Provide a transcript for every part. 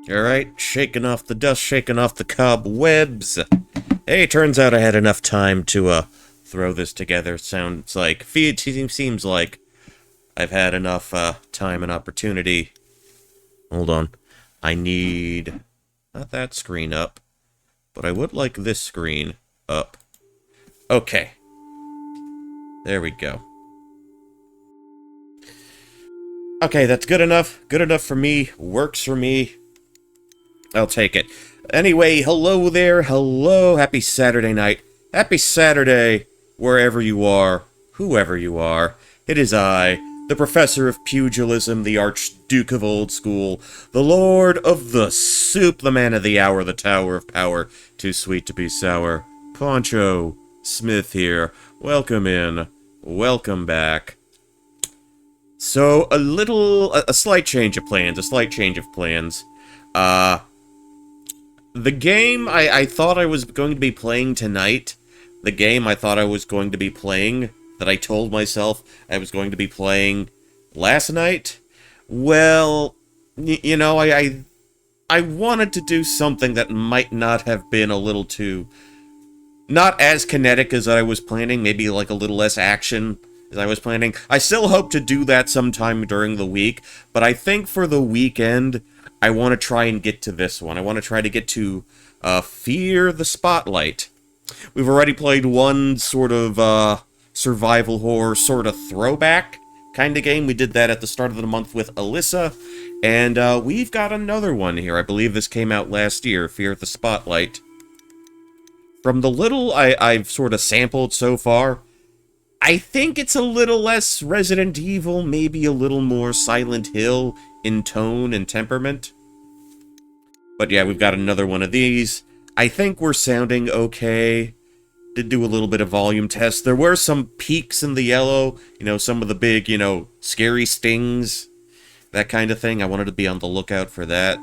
Alright, shaking off the dust, shaking off the cobwebs. Hey, turns out I had enough time to, throw this together. Seems like I've had enough, time and opportunity. Hold on. I need... not that screen up, but I would like this screen up. Okay. There we go. Okay, that's good enough. Good enough for me. Works for me. I'll take it. Anyway, hello there. Hello. Happy Saturday night. Happy Saturday, wherever you are, whoever you are. It is I, the Professor of Pugilism, the Archduke of Old School, the Lord of the Soup, the Man of the Hour, the Tower of Power, too sweet to be sour. Poncho Smith here. Welcome in. Welcome back. So, a slight change of plans, The game I thought I was going to be playing tonight, the game I thought I was going to be playing, that I told myself I was going to be playing last night, well, you know, I wanted to do something that might not have been a little too... not as kinetic as I was planning, maybe like a little less action as I was planning. I still hope to do that sometime during the week, but I think for the weekend, I want to try and get to this one. I want to try to get to Fear the Spotlight. We've already played one sort of survival horror sort of throwback kind of game. We did that at the start of the month with Alyssa, and we've got another one here. I believe this came out last year, Fear the Spotlight. From the little I've sort of sampled so far, I think it's a little less Resident Evil, maybe a little more Silent Hill in tone and temperament. But yeah, we've got another one of these. I think we're sounding okay. Did do a little bit of volume test. There were some peaks in the yellow, you know, some of the big, you know, scary stings, that kind of thing. I wanted to be on the lookout for that.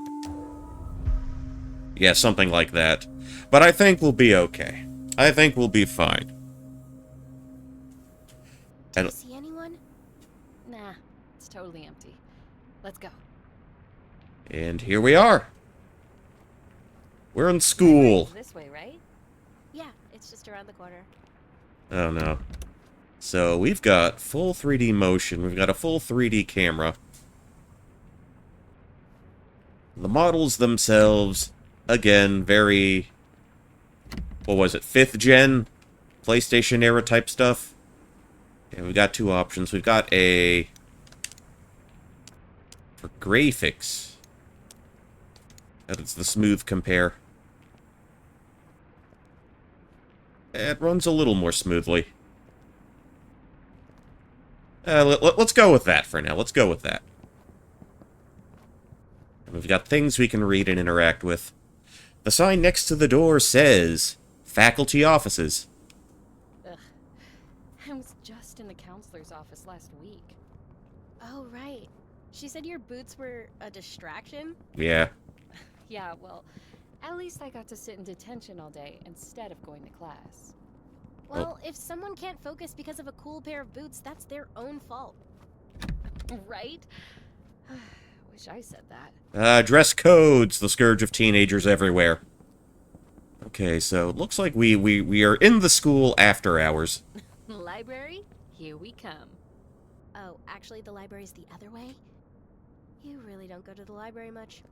Yeah, something like that. But I think we'll be okay. I think we'll be fine. Do you see anyone? Nah, it's totally empty. Let's go. And here we are. We're in school. This way, right? Yeah, it's just around the corner. Oh no. So we've got full 3D motion. We've got a full 3D camera. The models themselves, again, very... what was it? 5th gen? PlayStation era type stuff? Yeah, we've got two options. We've got a... for graphics. That's the smooth compare. It runs a little more smoothly. Let's go with that for now. Let's go with that. And we've got things we can read and interact with. The sign next to the door says, Faculty Offices. Ugh. I was just in the counselor's office last week. Oh, right. She said your boots were a distraction? Yeah. Yeah, well, at least I got to sit in detention all day instead of going to class. Well, if someone can't focus because of a cool pair of boots, that's their own fault. Right? Wish I said that. Dress codes, the scourge of teenagers everywhere. Okay, so it looks like we are in the school after hours. Library? Here we come. Oh, actually the library's the other way? You really don't go to the library much.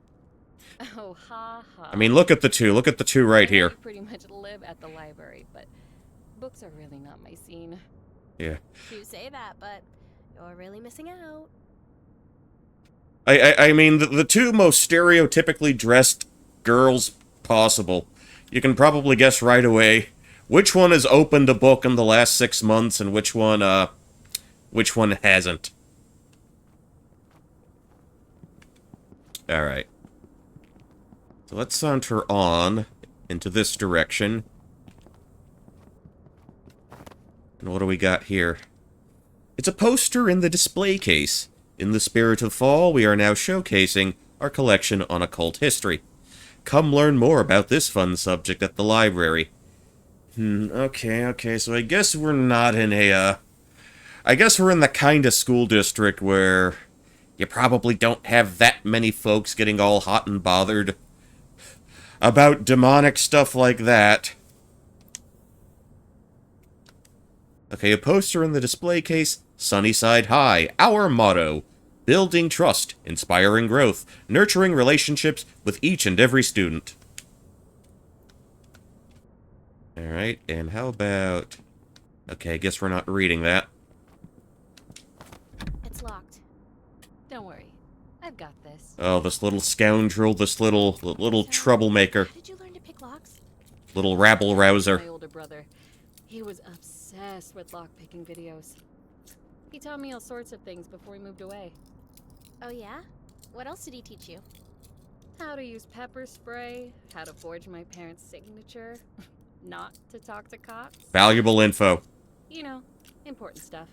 Oh, ha ha. I mean, look at the two. Look at the two right here. I pretty much live at the library, but books are really not my scene. Yeah. You say that, but you're really missing out. I mean, the two most stereotypically dressed girls possible. You can probably guess right away which one has opened a book in the last 6 months and which one hasn't. Alright. So let's saunter on into this direction. And what do we got here? It's a poster in the display case. In the spirit of fall, we are now showcasing our collection on occult history. Come learn more about this fun subject at the library. Okay, so I guess we're not in a, I guess we're in the kind of school district where You probably don't have that many folks getting all hot and bothered about demonic stuff like that. Okay, a poster in the display case. Sunnyside High, our motto. Building trust, inspiring growth, nurturing relationships with each and every student. Alright, and how about... Okay, I guess we're not reading that. It's locked. Don't worry. I've got this. Oh, this little scoundrel, this little troublemaker. How did you learn to pick locks? Little rabble-rouser. My older brother. He was obsessed with lock-picking videos. He taught me all sorts of things before he moved away. Oh yeah? What else did he teach you? How to use pepper spray, how to forge my parents' signature, not to talk to cops. Valuable info. You know, important stuff.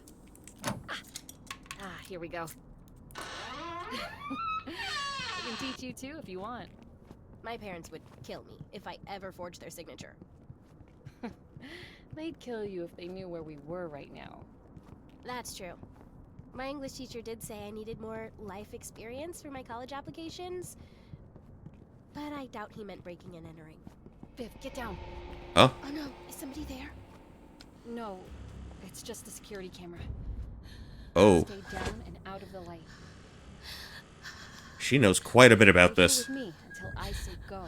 Here we go. I can teach you too if you want. My parents would kill me if I ever forged their signature. They'd kill you if they knew where we were right now. That's true. My English teacher did say I needed more life experience for my college applications, but I doubt he meant breaking and entering. Viv, get down. Huh? Oh no, is somebody there? No, it's just the security camera. Oh. Stay down and out of the light. She knows quite a bit about Stay here this. with me until I say go.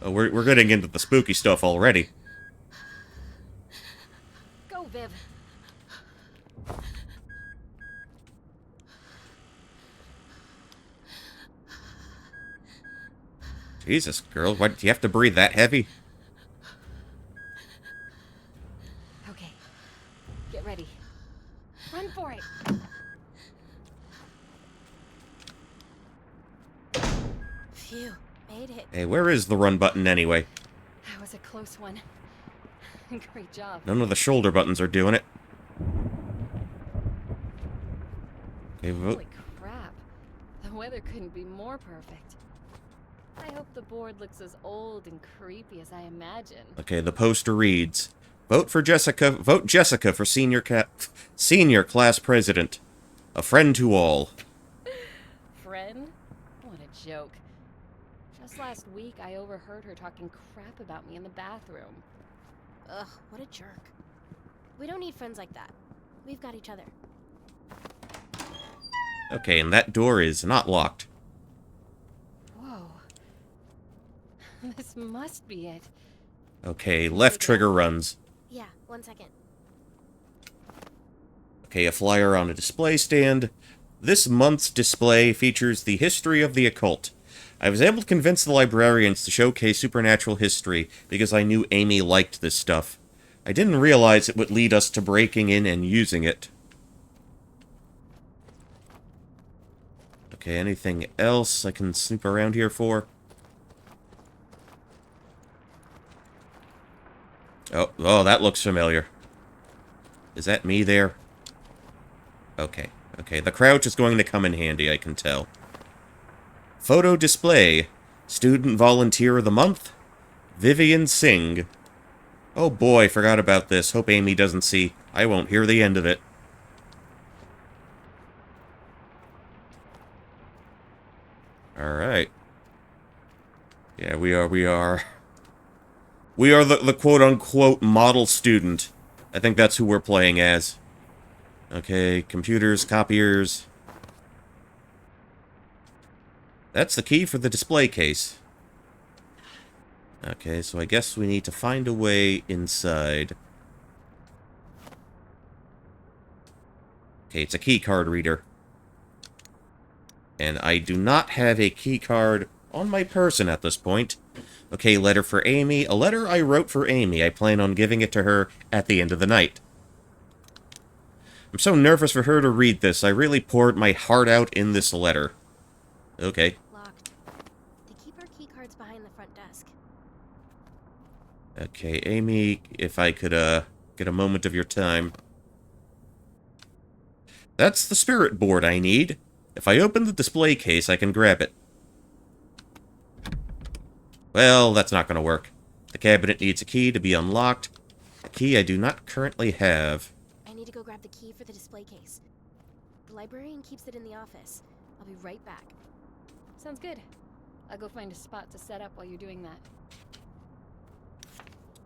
Oh, we're getting into the spooky stuff already. Go, Viv. Jesus, girl, why do you have to breathe that heavy? Okay, get ready. Run for it. Phew, made it. Hey, where is the run button anyway? That was a close one. Great job. None of the shoulder buttons are doing it. Okay, Holy crap. The weather couldn't be more perfect. I hope the board looks as old and creepy as I imagine. okay, the poster reads, Vote Jessica for senior class president. A friend to all. Friend? What a joke. Just last week, I overheard her talking crap about me in the bathroom. Ugh, what a jerk. We don't need friends like that. We've got each other. Okay, and that door is not locked. Whoa. This must be it. Okay, left trigger runs. Yeah, 1 second. Okay, a flyer on a display stand. This month's display features the history of the occult. I was able to convince the librarians to showcase supernatural history because I knew Amy liked this stuff. I didn't realize it would lead us to breaking in and using it. Okay, anything else I can snoop around here for? Oh, that looks familiar. Is that me there? Okay, the crouch is going to come in handy, I can tell. Photo display. Student Volunteer of the Month. Vivian Singh. Oh boy, forgot about this. Hope Amy doesn't see. I won't hear the end of it. Alright. Yeah, we are the quote-unquote model student. I think that's who we're playing as. Okay, computers, copiers. That's the key for the display case. Okay, so I guess we need to find a way inside. Okay, it's a key card reader. And I do not have a key card on my person at this point. Okay, letter for Amy. A letter I wrote for Amy. I plan on giving it to her at the end of the night. I'm so nervous for her to read this. I really poured my heart out in this letter. Okay. Locked. They keep our key cards behind the front desk. Okay, Amy, if I could, get a moment of your time. That's the spirit board I need. If I open the display case, I can grab it. Well, that's not gonna work. The cabinet needs a key to be unlocked. That key I do not currently have. I need to go grab the key for the display case. The librarian keeps it in the office. I'll be right back. Sounds good. I'll go find a spot to set up while you're doing that.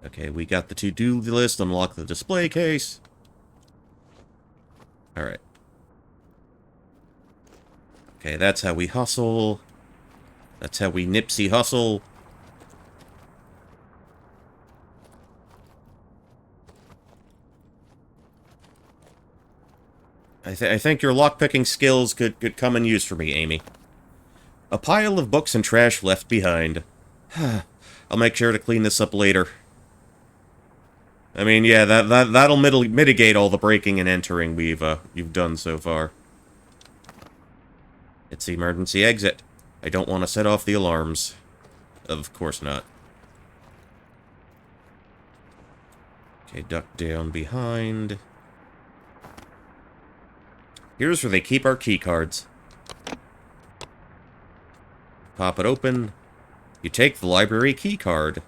Okay, we got the to-do list. Unlock the display case. Alright. Okay, that's how we hustle. That's how we Nipsey hustle. I think your lockpicking skills could come in use for me, Amy. A pile of books and trash left behind. I'll make sure to clean this up later. I mean, yeah, that'll mitigate all the breaking and entering you've done so far. It's the emergency exit. I don't want to set off the alarms. Of course not. Okay, duck down behind. Here's where they keep our key cards. Pop it open. You take the library key card.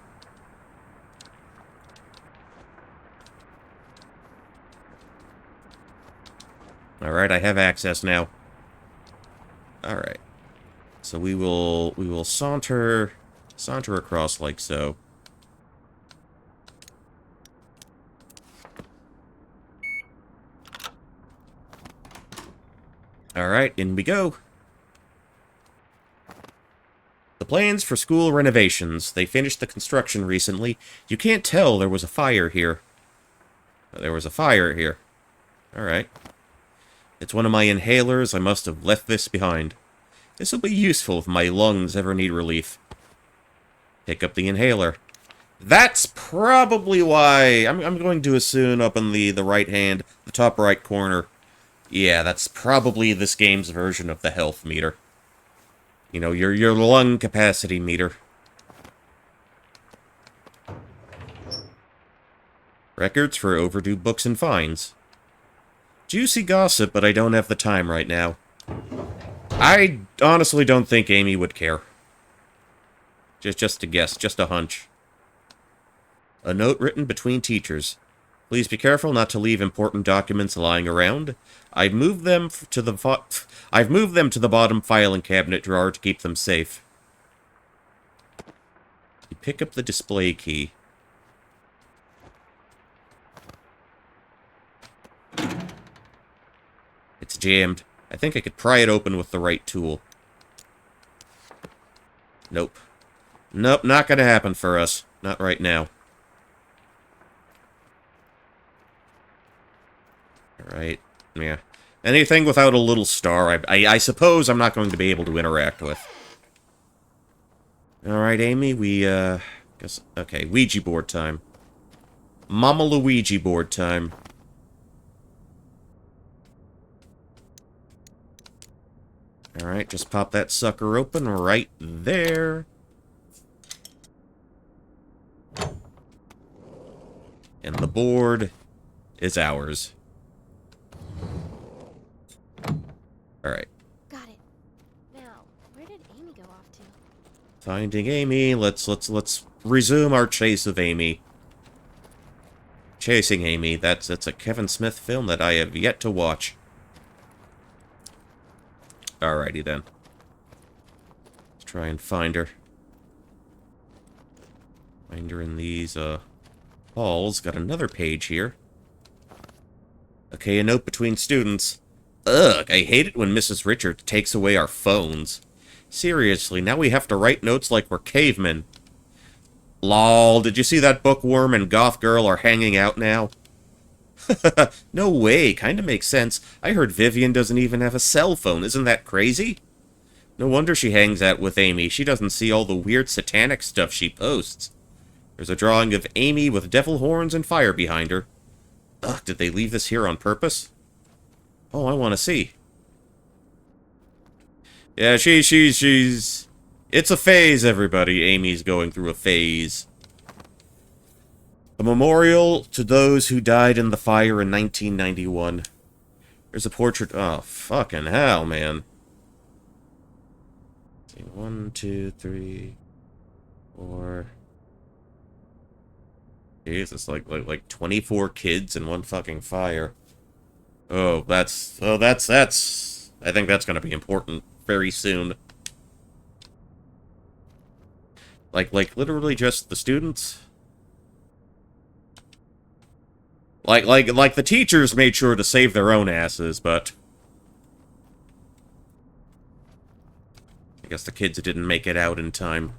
Alright, I have access now. Alright. So we will saunter across like so. Alright, in we go. The plans for school renovations. They finished the construction recently. You can't tell there was a fire here. There was a fire here. Alright. It's one of my inhalers. I must have left this behind. This will be useful if my lungs ever need relief. Pick up the inhaler. That's probably why... I'm going to assume up in the right hand, the top right corner. Yeah, that's probably this game's version of the health meter. You know, your lung capacity meter. Records for overdue books and fines. Juicy gossip, but I don't have the time right now. I honestly don't think Amy would care. Just a guess, just a hunch. A note written between teachers. Please be careful not to leave important documents lying around. I've moved them to the bottom filing cabinet drawer to keep them safe. You pick up the display key. It's jammed. I think I could pry it open with the right tool. Nope. Nope, not gonna happen for us. Not right now. Alright, yeah. Anything without a little star, I suppose I'm not going to be able to interact with. Alright, Amy, guess... Okay, Ouija board time. Mama Luigi board time. Alright, just pop that sucker open right there. And the board is ours. Alright. Got it. Now, where did Amy go off to? Finding Amy. Let's resume our chase of Amy. Chasing Amy. That's a Kevin Smith film that I have yet to watch. Alrighty then. Let's try and find her. Find her in these halls. Got another page here. Okay, a note between students. Ugh, I hate it when Mrs. Richards takes away our phones. Seriously, now we have to write notes like we're cavemen. Lol, did you see that bookworm and goth girl are hanging out now? No way, kinda makes sense. I heard Vivian doesn't even have a cell phone, isn't that crazy? No wonder she hangs out with Amy. She doesn't see all the weird satanic stuff she posts. There's a drawing of Amy with devil horns and fire behind her. Ugh, did they leave this here on purpose? Oh, I want to see. Yeah, she's... It's a phase, everybody. Amy's going through a phase. A memorial to those who died in the fire in 1991. There's a portrait... Oh, fucking hell, man. Let's see, 1, 2, 3, 4... Jesus, like 24 kids in one fucking fire. Oh, that's I think that's gonna be important very soon. Like literally just the students? Like the teachers made sure to save their own asses, but I guess the kids didn't make it out in time.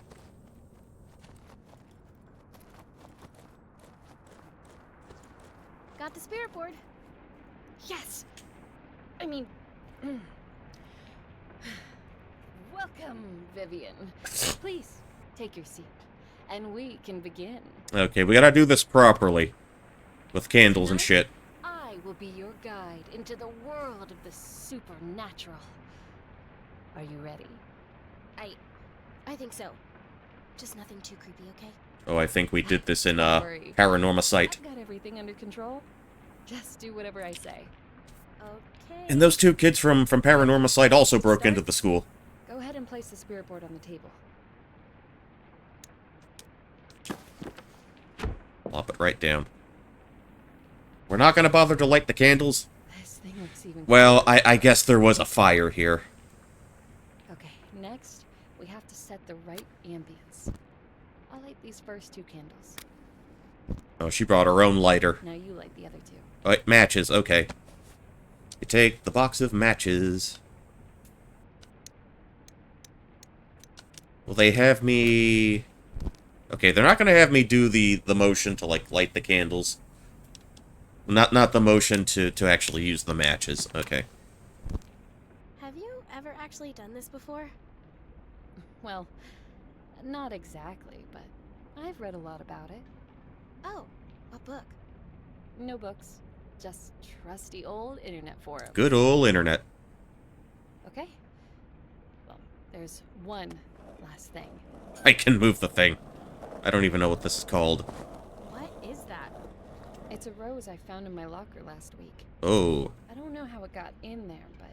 Got the spirit board. Yes! I mean... Welcome, Vivian. Please, take your seat, and we can begin. Okay, we gotta do this properly. With candles and shit. I will be your guide into the world of the supernatural. Are you ready? I think so. Just nothing too creepy, okay? Oh, I think we did this in, Don't worry. Paranormal Site. I've got everything under control. Just do whatever I say. Okay. And those two kids from Paranormal Site also broke into the school. Go ahead and place the spirit board on the table. Plop it right down. We're not gonna bother to light the candles? This thing looks even... Well, I guess there was a fire here. Okay, next, we have to set the right ambience. I'll light these first two candles. Oh, she brought her own lighter. Now you light the other two. Oh, wait, matches, okay. You take the box of matches. Will they have me... Okay, they're not gonna have me do the motion to, like, light the candles. Not the motion to actually use the matches. Okay. Have you ever actually done this before? Well, not exactly, but I've read a lot about it. Oh, what book? No books, just trusty old internet forums. Good old internet. Okay? Well, there's one last thing. I can move the thing. I don't even know what this is called. What is that? It's a rose I found in my locker last week. Oh. I don't know how it got in there, but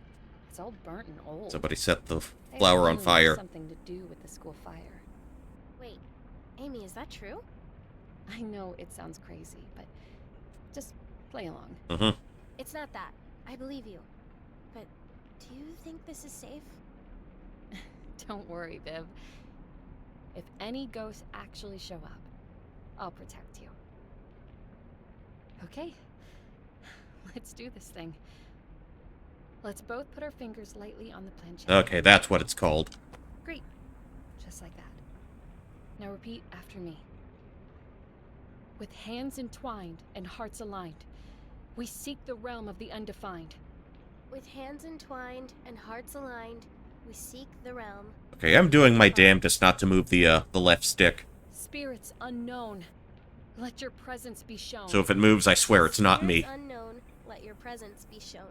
it's all burnt and old. Somebody set the I flower on assume it has fire. Something to do with the school fire. Wait, Amy, is that true? I know it sounds crazy, but just play along. Mm-hmm. It's not that. I believe you. But do you think this is safe? Don't worry, Viv. If any ghosts actually show up, I'll protect you. Okay, let's do this thing. Let's both put our fingers lightly on the planchette. Okay, that's what it's called. Great. Just like that. Now repeat after me. With hands entwined and hearts aligned, we seek the realm of the undefined. With hands entwined and hearts aligned, we seek the realm. Okay, I'm doing my damnedest not to move the left stick. Spirits unknown, let your presence be shown. So if it moves, I swear it's not me. Spirits unknown, let your presence be shown.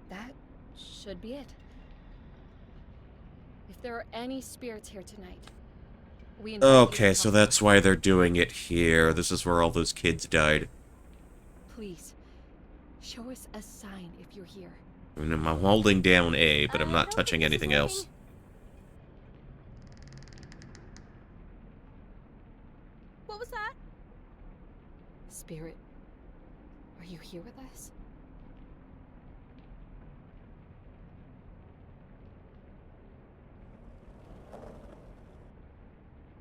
That should be it. If there are any spirits here tonight, we invite you Okay, to so come. that's why they're doing it here. This is where all those kids died. Please, show us a sign if you're here. I mean, I'm holding down A, but I'm I not don't touching think this is anything else. working. What was that? Spirit, are you here with us?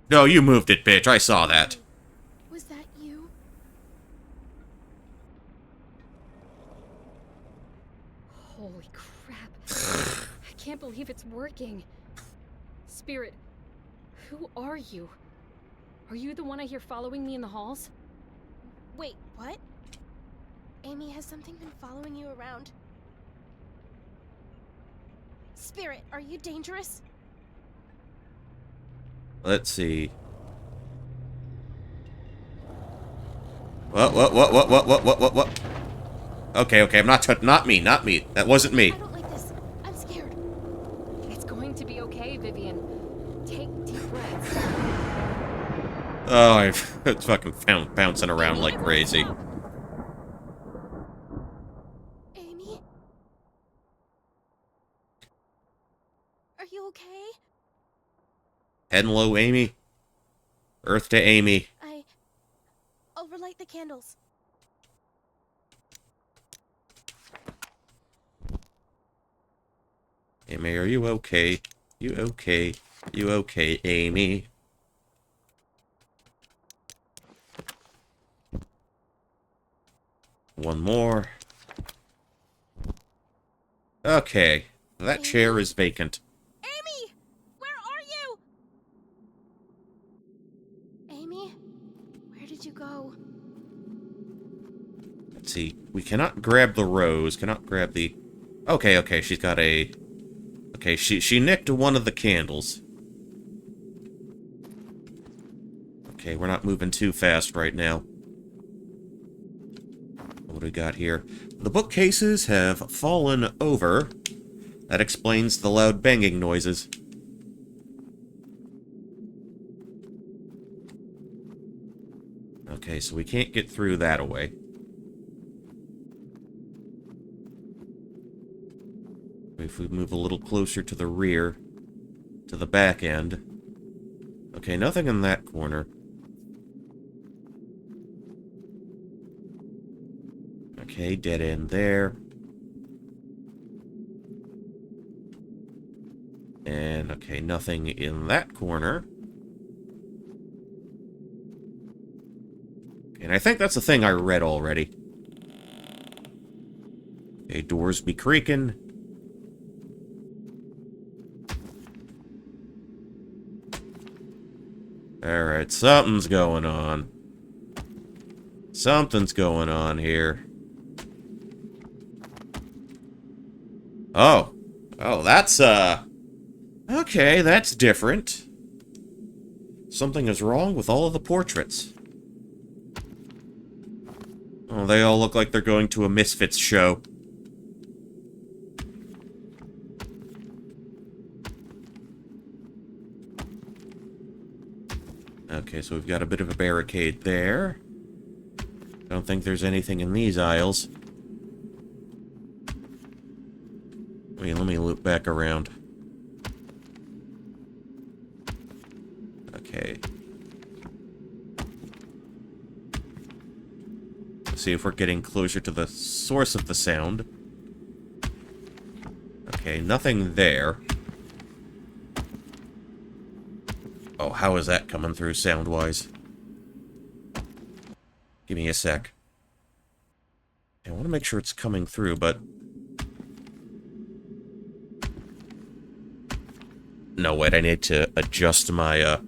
No, you moved it, bitch. I saw that. Was that you? Holy crap. I can't believe it's working. Spirit, who are you? Are you the one I hear following me in the halls? Wait, what? Amy, has something been following you around? Spirit, are you dangerous? Let's see. What? Okay, I'm not me. That wasn't me. I don't like this. I'm scared. It's going to be okay, Vivian. Take deep breaths. Oh, it's fucking bouncing around like crazy. Amy? Are you okay? Head low, Amy. Earth to Amy. light the candles. Amy, are you okay? You okay? You okay, Amy? One more. Okay. That chair is vacant. Amy! Where are you? Amy? Where did you go? Let's see. We cannot grab the rose. Cannot grab the... Okay, okay. She's got a... Okay, she nicked one of the candles. Okay, we're not moving too fast right now. What do we got here? The bookcases have fallen over. That explains the loud banging noises. Okay, so we can't get through that away. If we move a little closer to the rear, to the back end. Okay, nothing in that corner. Okay, dead end there. And, okay, nothing in that corner. And I think that's the thing I read already. Okay, doors be creaking. Alright, something's going on. Something's going on here. Oh. Oh, that's, okay, that's different. Something is wrong with all of the portraits. Oh, they all look like they're going to a Misfits show. Okay, so we've got a bit of a barricade there. Don't think there's anything in these aisles. Wait, let me loop back around. Okay. Let's see if we're getting closer to the source of the sound. Okay, nothing there. Oh, how is that coming through sound-wise? Give me a sec. I want to make sure it's coming through, but... No, wait, I need to adjust my,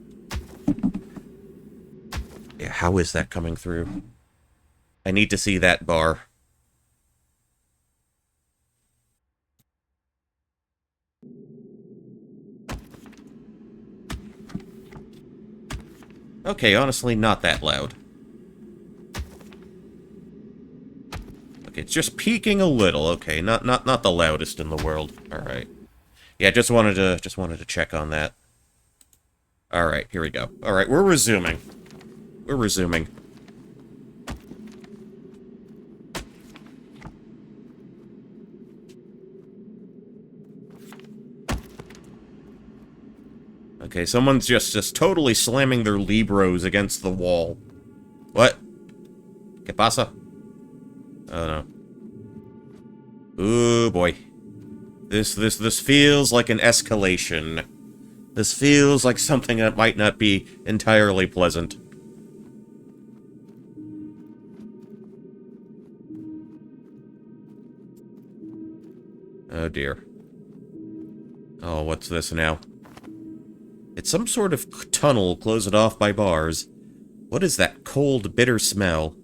Yeah, how is that coming through? I need to see that bar. Okay, honestly, not that loud. Okay, it's just peaking a little. Okay, not the loudest in the world. All right. Yeah, just wanted to check on that. All right, here we go. All right, we're resuming. We're resuming. Okay, someone's just totally slamming their Libros against the wall. What? ¿Qué pasa? Oh no. Ooh boy. This feels like an escalation. This feels like something that might not be entirely pleasant. Oh dear. Oh, what's this now? It's some sort of tunnel closed off by bars. What is that cold, bitter smell?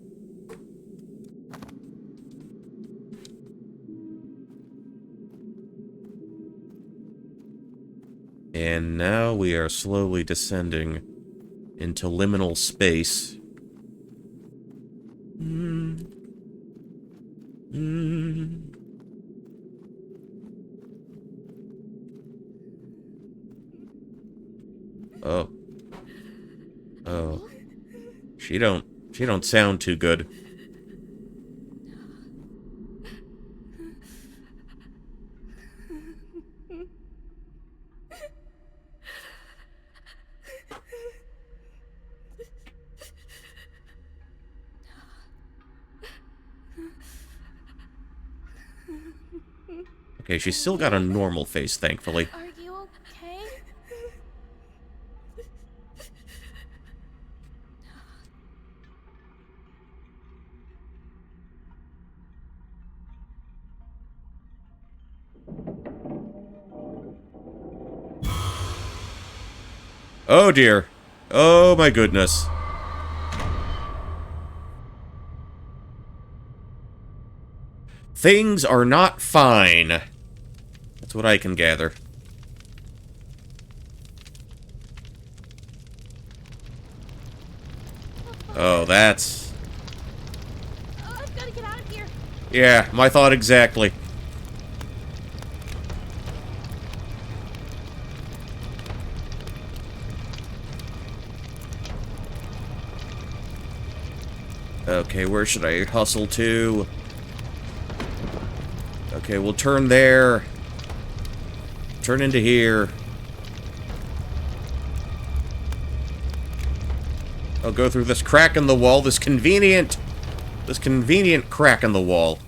And now we are slowly descending into liminal space. Oh. Oh. She don't sound too good. Okay, she's still got a normal face, thankfully. Are you okay? Oh dear. Oh my goodness. Things are not fine. That's what I can gather. Oh, that's... Oh, I've got to get out of here. Yeah, my thought exactly. Okay, where should I hustle to? Okay, we'll turn there. Turn into here. I'll go through this crack in the wall, this convenient crack in the wall.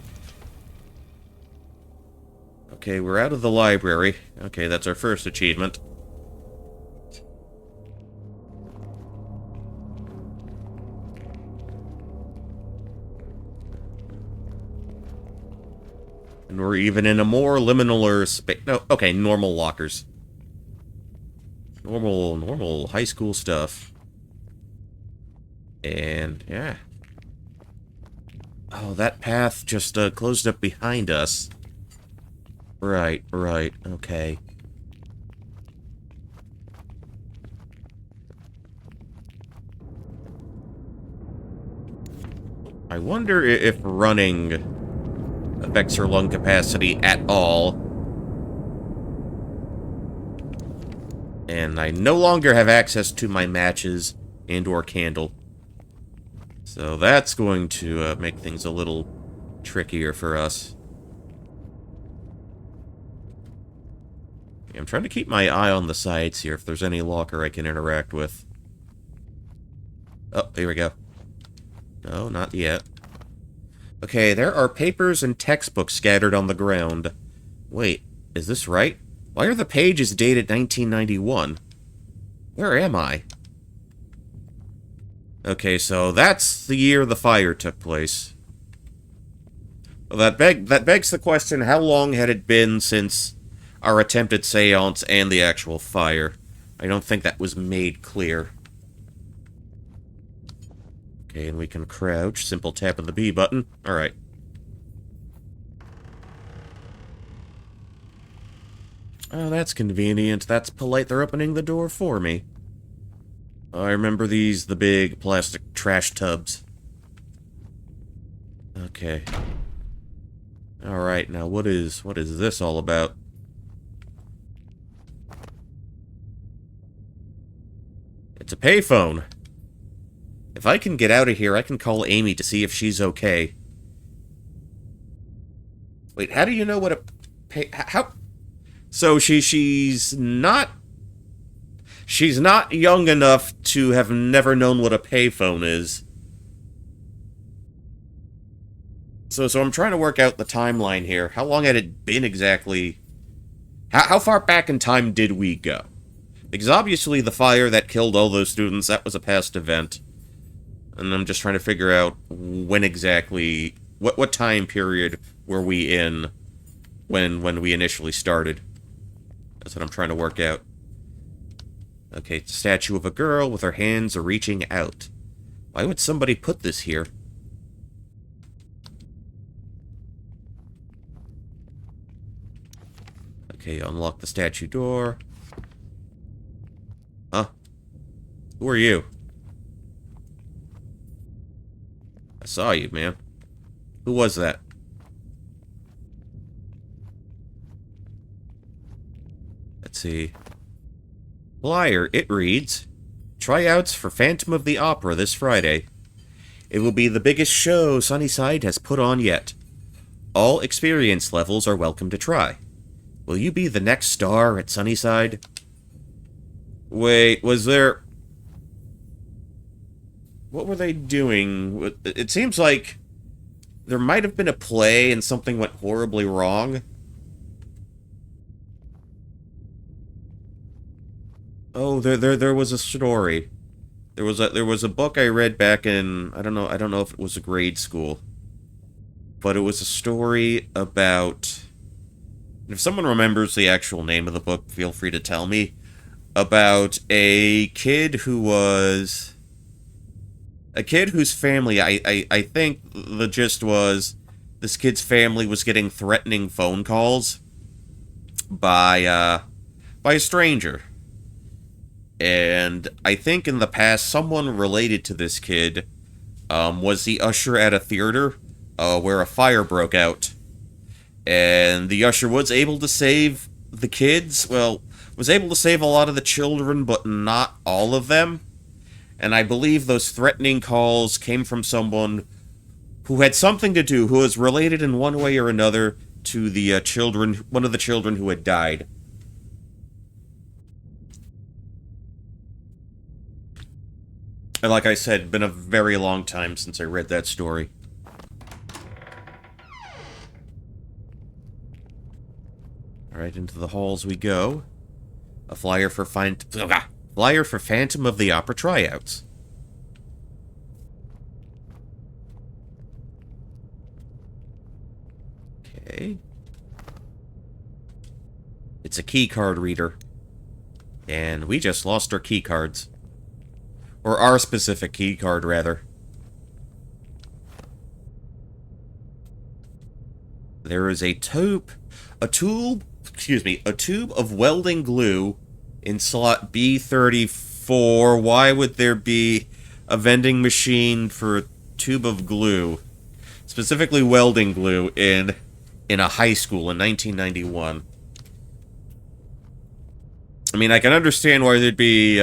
Okay, we're out of the library. Okay, that's our first achievement. And we're even in a more liminal space. No, okay, normal lockers. Normal high school stuff. And, yeah. Oh, that path just closed up behind us. Right, okay. I wonder if running affects her lung capacity at all. And I no longer have access to my matches and/or candle. So that's going to make things a little trickier for us. I'm trying to keep my eye on the sides here if there's any locker I can interact with. Oh, here we go. No, not yet. Okay, there are papers and textbooks scattered on the ground. Wait, is this right? Why are the pages dated 1991? Where am I? Okay, so that's the year the fire took place. Well, that begs the question, how long had it been since our attempted seance and the actual fire? I don't think that was made clear. Okay, and we can crouch. Simple tap of the B button. Alright. Oh, that's convenient. That's polite. They're opening the door for me. I remember these, the big plastic trash tubs. Okay. Alright, now what is this all about? It's a payphone. If I can get out of here, I can call Amy to see if she's okay. Wait, how do you know what a how? So she's not young enough to have never known what a payphone is. So I'm trying to work out the timeline here. How long had it been exactly? How far back in time did we go? Because obviously the fire that killed all those students, that was a past event. And I'm just trying to figure out when exactly, what time period were we in when we initially started. That's what I'm trying to work out. Okay, it's a statue of a girl with her hands reaching out. Why would somebody put this here? Okay, unlock the statue door. Huh? Who are you? I saw you, man. Who was that? Let's see. Flyer, it reads, Tryouts for Phantom of the Opera this Friday. It will be the biggest show Sunnyside has put on yet. All experience levels are welcome to try. Will you be the next star at Sunnyside? Wait, was there... What were they doing? It seems like there might have been a play and something went horribly wrong. Oh, there was a story. There was a book I read back in, I don't know if it was a grade school, but it was a story about, if someone remembers the actual name of the book, feel free to tell me, about a kid whose family, I think the gist was, this kid's family was getting threatening phone calls by a stranger. And I think in the past, someone related to this kid was the usher at a theater where a fire broke out. And the usher was able to save the kids. Well, was able to save a lot of the children, but not all of them. And I believe those threatening calls came from someone who had something to do, who was related in one way or another to the children, one of the children who had died. And like I said, it's been a very long time since I read that story. Alright, into the halls we go. A flyer for Phantom of the Opera tryouts. Okay. It's a key card reader. And we just lost our key cards. Or our specific key card, rather. There is a tube of welding glue in slot B34. Why would there be a vending machine for a tube of glue? Specifically welding glue in a high school in 1991. I mean, I can understand why there'd be,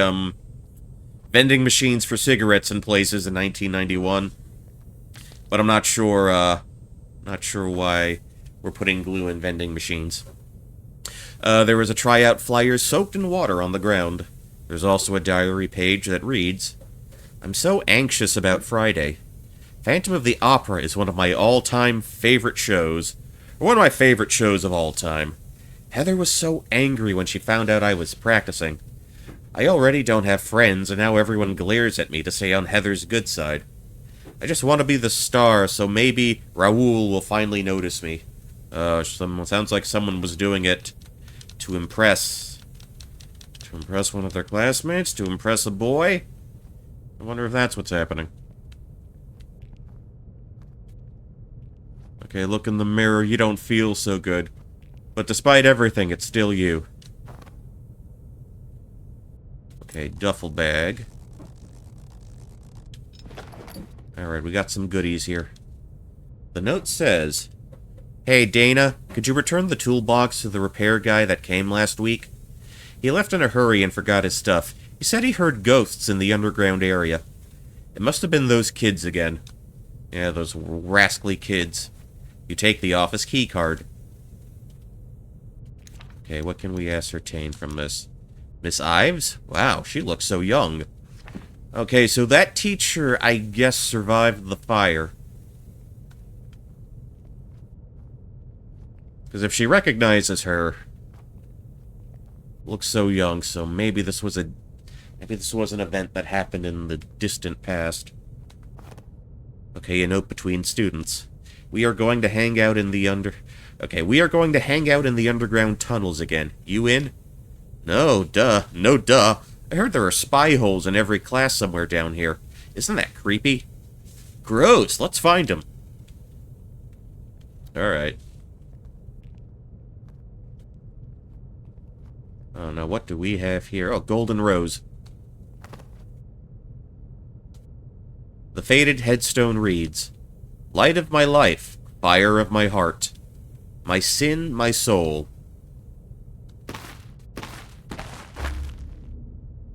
vending machines for cigarettes in places in 1991. But I'm not sure why we're putting glue in vending machines. There was a tryout flyer soaked in water on the ground. There's also a diary page that reads, "I'm so anxious about Friday. Phantom of the Opera is one of my all-time favorite shows. Or one of my favorite shows of all time. Heather was so angry when she found out I was practicing. I already don't have friends, and now everyone glares at me to stay on Heather's good side. I just want to be the star, so maybe Raoul will finally notice me." Sounds like someone was doing it to impress one of their classmates, to impress a boy. I wonder if that's what's happening. Okay, look in the mirror, you don't feel so good. But despite everything, it's still you. Okay, duffel bag. Alright, we got some goodies here. The note says, "Hey, Dana, could you return the toolbox to the repair guy that came last week? He left in a hurry and forgot his stuff. He said he heard ghosts in the underground area. It must have been those kids again. Yeah, those rascally kids. You take the office key card." Okay, what can we ascertain from this? Miss Ives? Wow, she looks so young. Okay, so that teacher, I guess, survived the fire. Because if she recognizes her, looks so young, so maybe this was an event that happened in the distant past. Okay, a note between students. We are going to hang out in the underground tunnels again. You in? No, duh. No, duh. I heard there are spy holes in every class somewhere down here. Isn't that creepy? Gross. Let's find them. Alright. Oh, now what do we have here? Oh, golden rose. The faded headstone reads, "Light of my life, fire of my heart. My sin, my soul."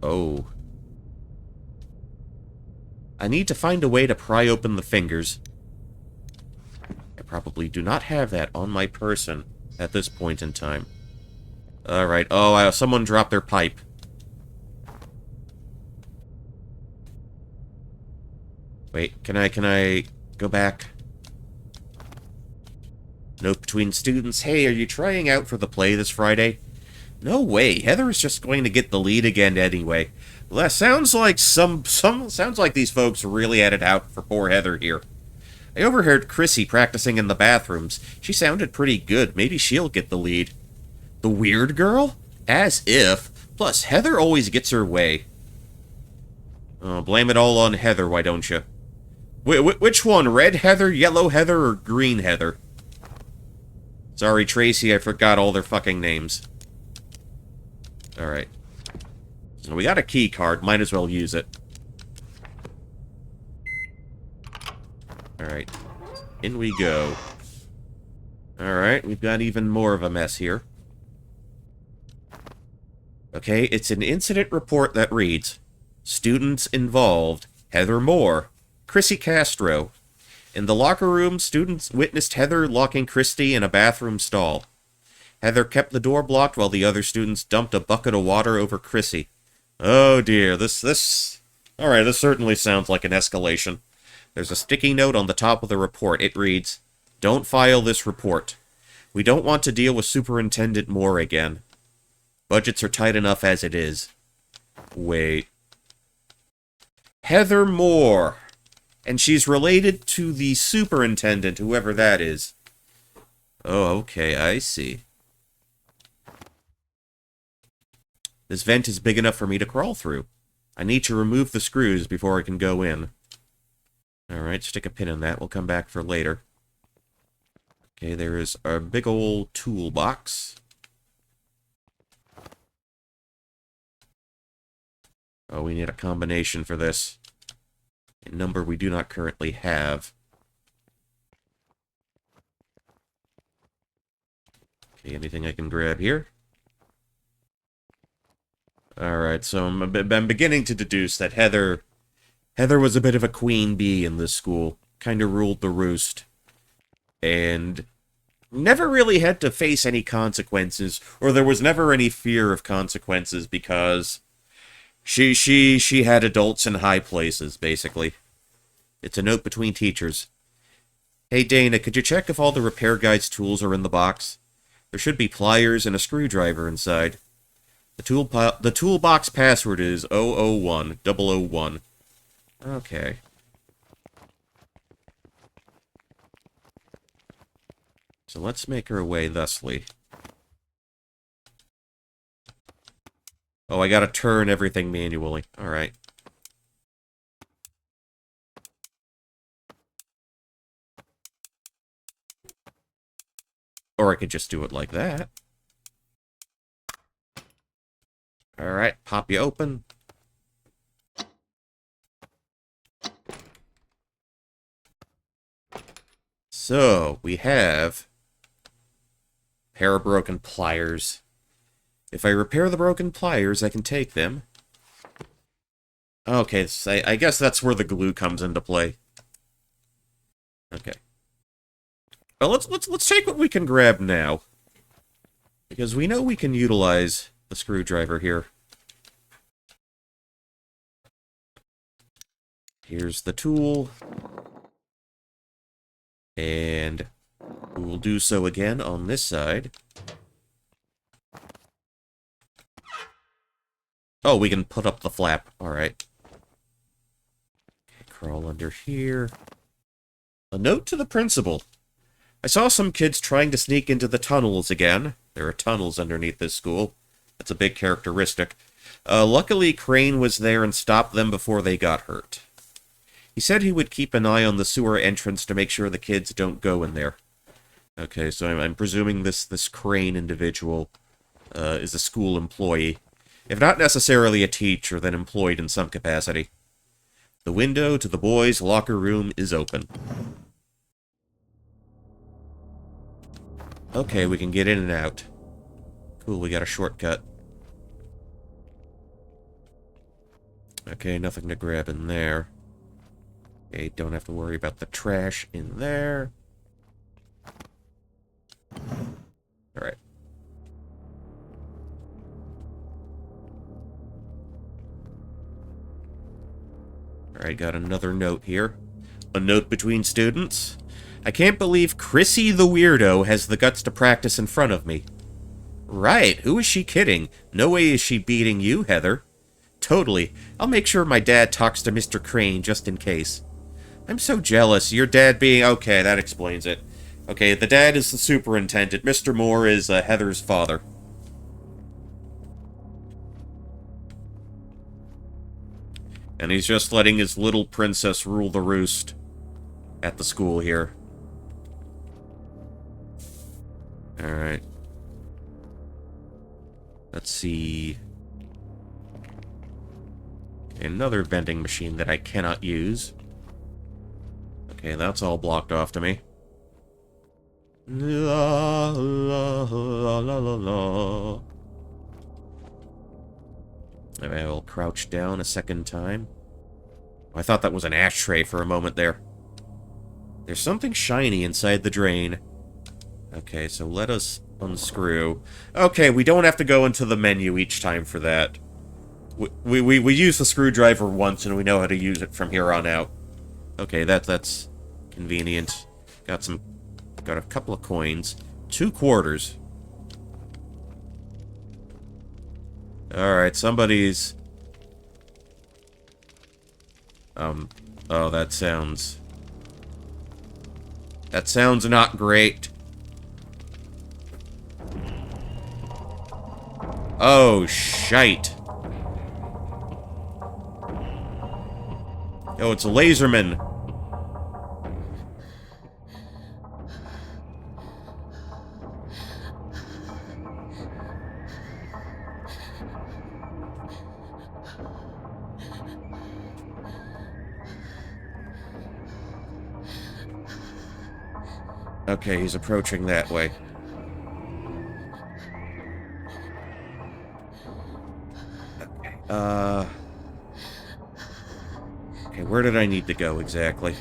Oh. I need to find a way to pry open the fingers. I probably do not have that on my person at this point in time. Alright. Oh, someone dropped their pipe. Wait, can I go back? Note between students. Hey, are you trying out for the play this Friday? No way. Heather is just going to get the lead again anyway. Well, that sounds like sounds like these folks really had it out for poor Heather here. I overheard Chrissy practicing in the bathrooms. She sounded pretty good. Maybe she'll get the lead. The weird girl? As if. Plus, Heather always gets her way. Oh, blame it all on Heather, why don't you? Which one? Red Heather, yellow Heather, or green Heather? Sorry, Tracy, I forgot all their fucking names. Alright. So we got a key card. Might as well use it. Alright. In we go. Alright, we've got even more of a mess here. Okay, it's an incident report that reads, students involved, Heather Moore, Chrissy Castro. In the locker room, students witnessed Heather locking Christy in a bathroom stall. Heather kept the door blocked while the other students dumped a bucket of water over Chrissy. Oh dear, Alright, this certainly sounds like an escalation. There's a sticky note on the top of the report. It reads, "Don't file this report. We don't want to deal with Superintendent Moore again. Budgets are tight enough as it is." Wait. Heather Moore. And she's related to the superintendent, whoever that is. Oh, okay, I see. This vent is big enough for me to crawl through. I need to remove the screws before I can go in. Alright, stick a pin in that. We'll come back for later. Okay, there is a big old toolbox. Oh, we need a combination for this. A number we do not currently have. Okay, anything I can grab here? Alright, so I'm beginning to deduce that Heather was a bit of a queen bee in this school. Kind of ruled the roost. And never really had to face any consequences, or there was never any fear of consequences because she had adults in high places, basically. It's a note between teachers. Hey Dana, could you check if all the repair guide's tools are in the box? There should be pliers and a screwdriver inside. The toolbox password is 001 001. Okay. So let's make our way thusly. Oh, I gotta turn everything manually. Alright. Or I could just do it like that. Alright, pop you open. So, we have a pair of broken pliers. If I repair the broken pliers, I can take them. Okay, so I guess that's where the glue comes into play. Okay. Well, let's take what we can grab now. Because we know we can utilize the screwdriver here. Here's the tool. And we will do so again on this side. Oh, we can put up the flap. Alright. Okay, crawl under here. A note to the principal. I saw some kids trying to sneak into the tunnels again. There are tunnels underneath this school. That's a big characteristic. Luckily, Crane was there and stopped them before they got hurt. He said he would keep an eye on the sewer entrance to make sure the kids don't go in there. Okay, so I'm presuming this Crane individual is a school employee. If not necessarily a teacher, then employed in some capacity. The window to the boys' locker room is open. Okay, we can get in and out. Cool, we got a shortcut. Okay, nothing to grab in there. Okay, don't have to worry about the trash in there. Alright. Alright, got another note here. A note between students. I can't believe Chrissy the Weirdo has the guts to practice in front of me. Right, who is she kidding? No way is she beating you, Heather. Totally. I'll make sure my dad talks to Mr. Crane just in case. I'm so jealous. Your dad being... Okay, that explains it. Okay, the dad is the superintendent. Mr. Moore is Heather's father. And he's just letting his little princess rule the roost at the school here. Alright. Let's see... Another vending machine that I cannot use. Okay, that's all blocked off to me. La la la la la la. I will crouch down a second time. I thought that was an ashtray for a moment there. There's something shiny inside the drain. Okay, so let us unscrew. Okay, we don't have to go into the menu each time for that. We use the screwdriver once and we know how to use it from here on out. Okay, that's convenient. Got a couple of coins. 2 quarters. Alright, somebody's... Oh, that sounds not great. Oh, shite. Oh, it's a laserman. Okay, he's approaching that way. Okay, okay, where did I need to go exactly?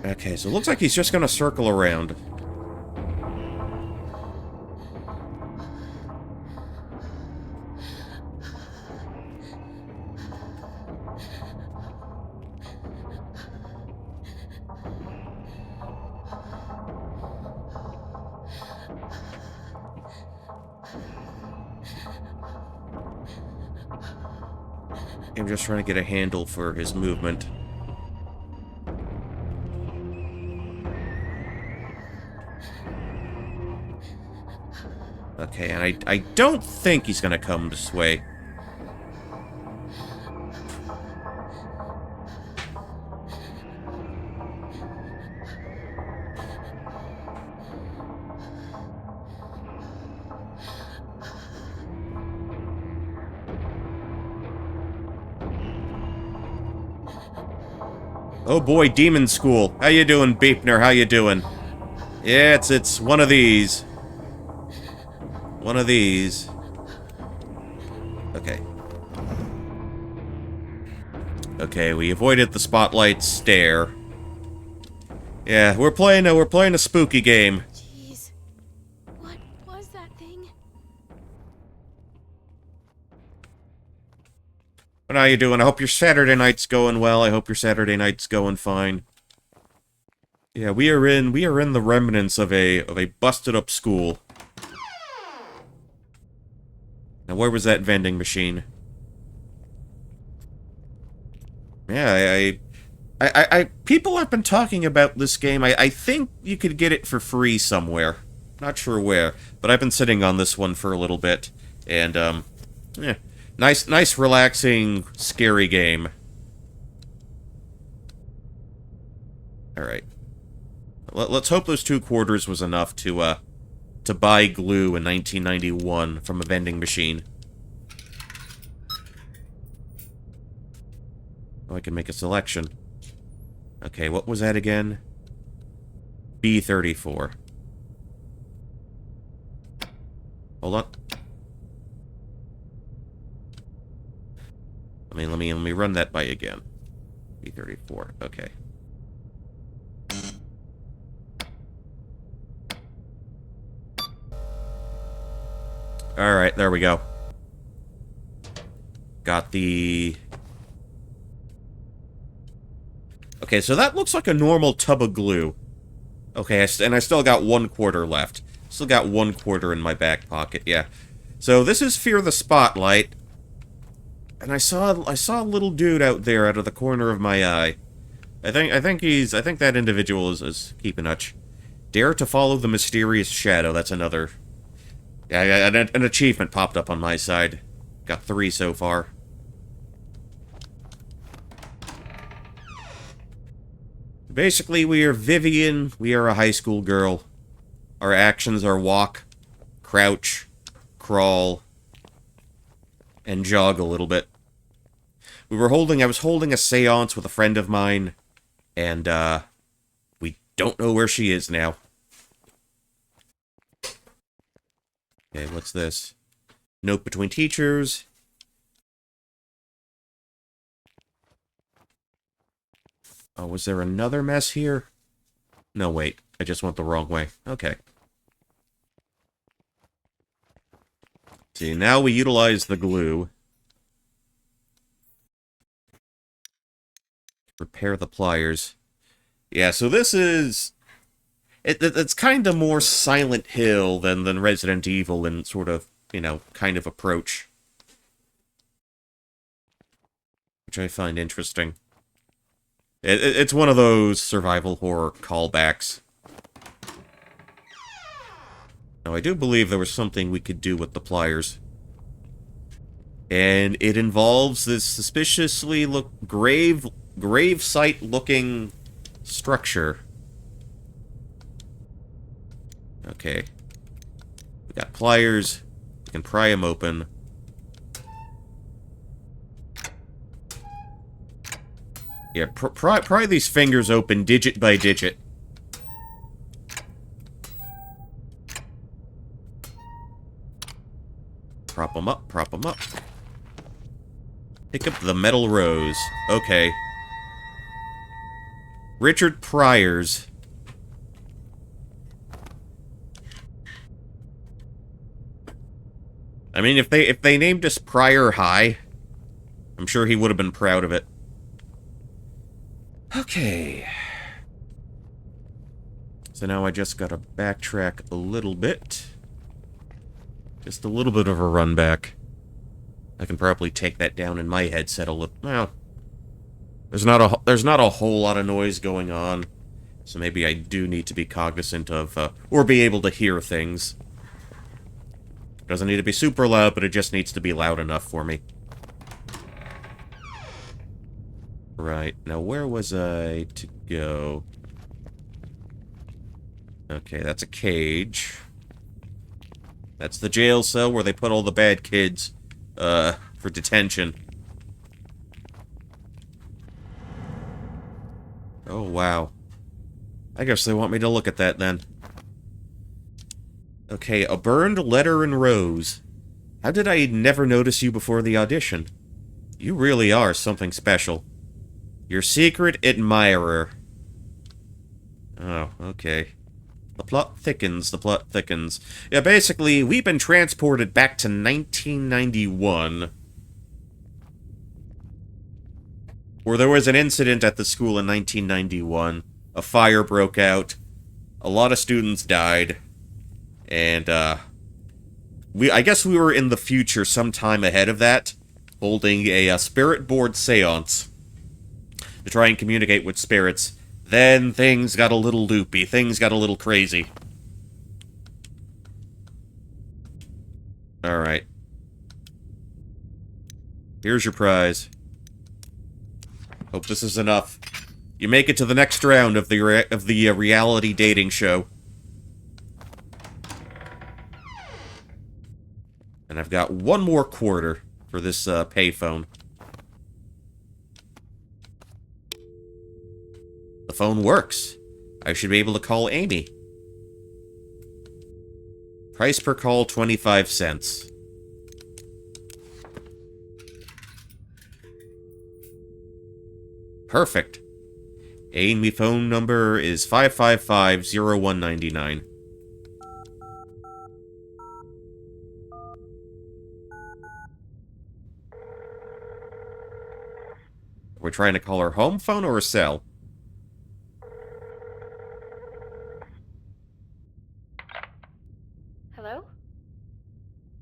Okay, so it looks like he's just gonna circle around. I'm just trying to get a handle for his movement. Okay, and I don't think he's gonna come this way. Oh boy, Demon School. How you doing, Beepner? How you doing? Yeah, it's one of these. One of these. Okay. Okay, we avoided the spotlight stare. Yeah, we're playing a spooky game. Jeez. What was that thing? But how you doing? I hope your Saturday night's going well. I hope your Saturday night's going fine. Yeah, we are in the remnants of a busted up school. Now where was that vending machine? Yeah, people have been talking about this game. I think you could get it for free somewhere. Not sure where, but I've been sitting on this one for a little bit, and yeah, nice, relaxing, scary game. All right, let's hope those 2 quarters was enough to buy glue in 1991 from a vending machine. Oh, I can make a selection. Okay, what was that again? B34. Hold on. Let me run that by again. B34. Okay. All right, there we go. Got the Okay, so that looks like a normal tub of glue. Okay, and I still got 1/4 left. Still got 1/4 in my back pocket, yeah. So this is Fear the Spotlight. And I saw a little dude out there out of the corner of my eye. I think that individual is keeping hutch. Dare to follow the mysterious shadow. That's another. Yeah, an achievement popped up on my side. Got 3 so far. Basically, we are Vivian. We are a high school girl. Our actions are walk, crouch, crawl, and jog a little bit. I was holding a seance with a friend of mine, and, we don't know where she is now. Okay, what's this? Note between teachers. Oh, was there another mess here? No, wait. I just went the wrong way. Okay. See, now we utilize the glue. Repair the pliers. Yeah, so this is... It's kind of more Silent Hill than Resident Evil in sort of, kind of approach. Which I find interesting. It's one of those survival horror callbacks. Now, I do believe there was something we could do with the pliers. And it involves this suspiciously grave site-looking structure. Okay. We got pliers. We can pry them open. Yeah, pry these fingers open digit by digit. Prop them up, prop them up. Pick up the metal rose. Okay. Richard Pryor's. I mean, if they named us Pryor High, I'm sure he would have been proud of it. Okay. So now I just gotta backtrack a little bit. Just a little bit of a run back. I can probably take that down in my headset a little. Well, there's not a whole lot of noise going on, so maybe I do need to be cognizant of, or be able to hear things. Doesn't need to be super loud, but it just needs to be loud enough for me. Right, now where was I to go? Okay, that's a cage. That's the jail cell where they put all the bad kids, for detention. Oh, wow. I guess they want me to look at that, then. Okay, a burned letter in rose. How did I never notice you before the audition? You really are something special. Your secret admirer. Oh, okay. The plot thickens, the plot thickens. Yeah, basically, we've been transported back to 1991. Where there was an incident at the school in 1991. A fire broke out. A lot of students died. And, I guess we were in the future sometime ahead of that, holding a spirit board seance to try and communicate with spirits. Then things got a little loopy. Things got a little crazy. Alright. Here's your prize. Hope this is enough. You make it to the next round of the reality dating show. And I've got 1 more quarter for this payphone. The phone works. I should be able to call Amy. Price per call, 25 cents. Perfect. Amy phone number is 555-0199. We're trying to call her home phone or her cell? Hello?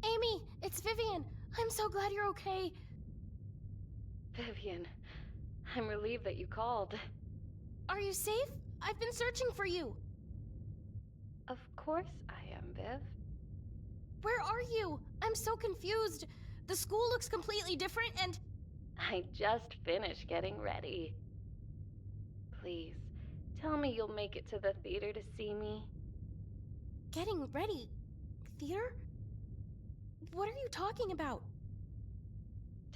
Amy, it's Vivian. I'm so glad you're okay. Vivian, I'm relieved that you called. Are you safe? I've been searching for you. Of course I am, Viv. Where are you? I'm so confused. The school looks completely different and... I just finished getting ready. Please, tell me you'll make it to the theater to see me. Getting ready? Theater? What are you talking about?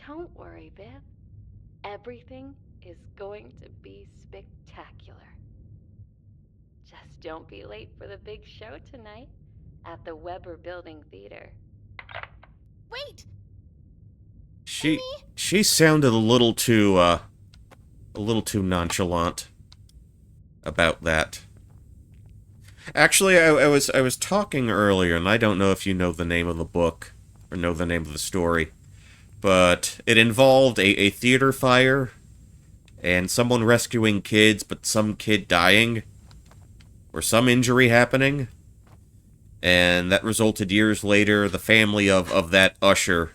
Don't worry, Viv. Everything is going to be spectacular. Just don't be late for the big show tonight at the Weber Building Theater. Wait! She sounded a little too nonchalant about that. Actually, I was talking earlier, and I don't know if you know the name of the book, or know the name of the story, but it involved a theater fire, and someone rescuing kids, but some kid dying, or some injury happening, and that resulted years later, the family of that usher,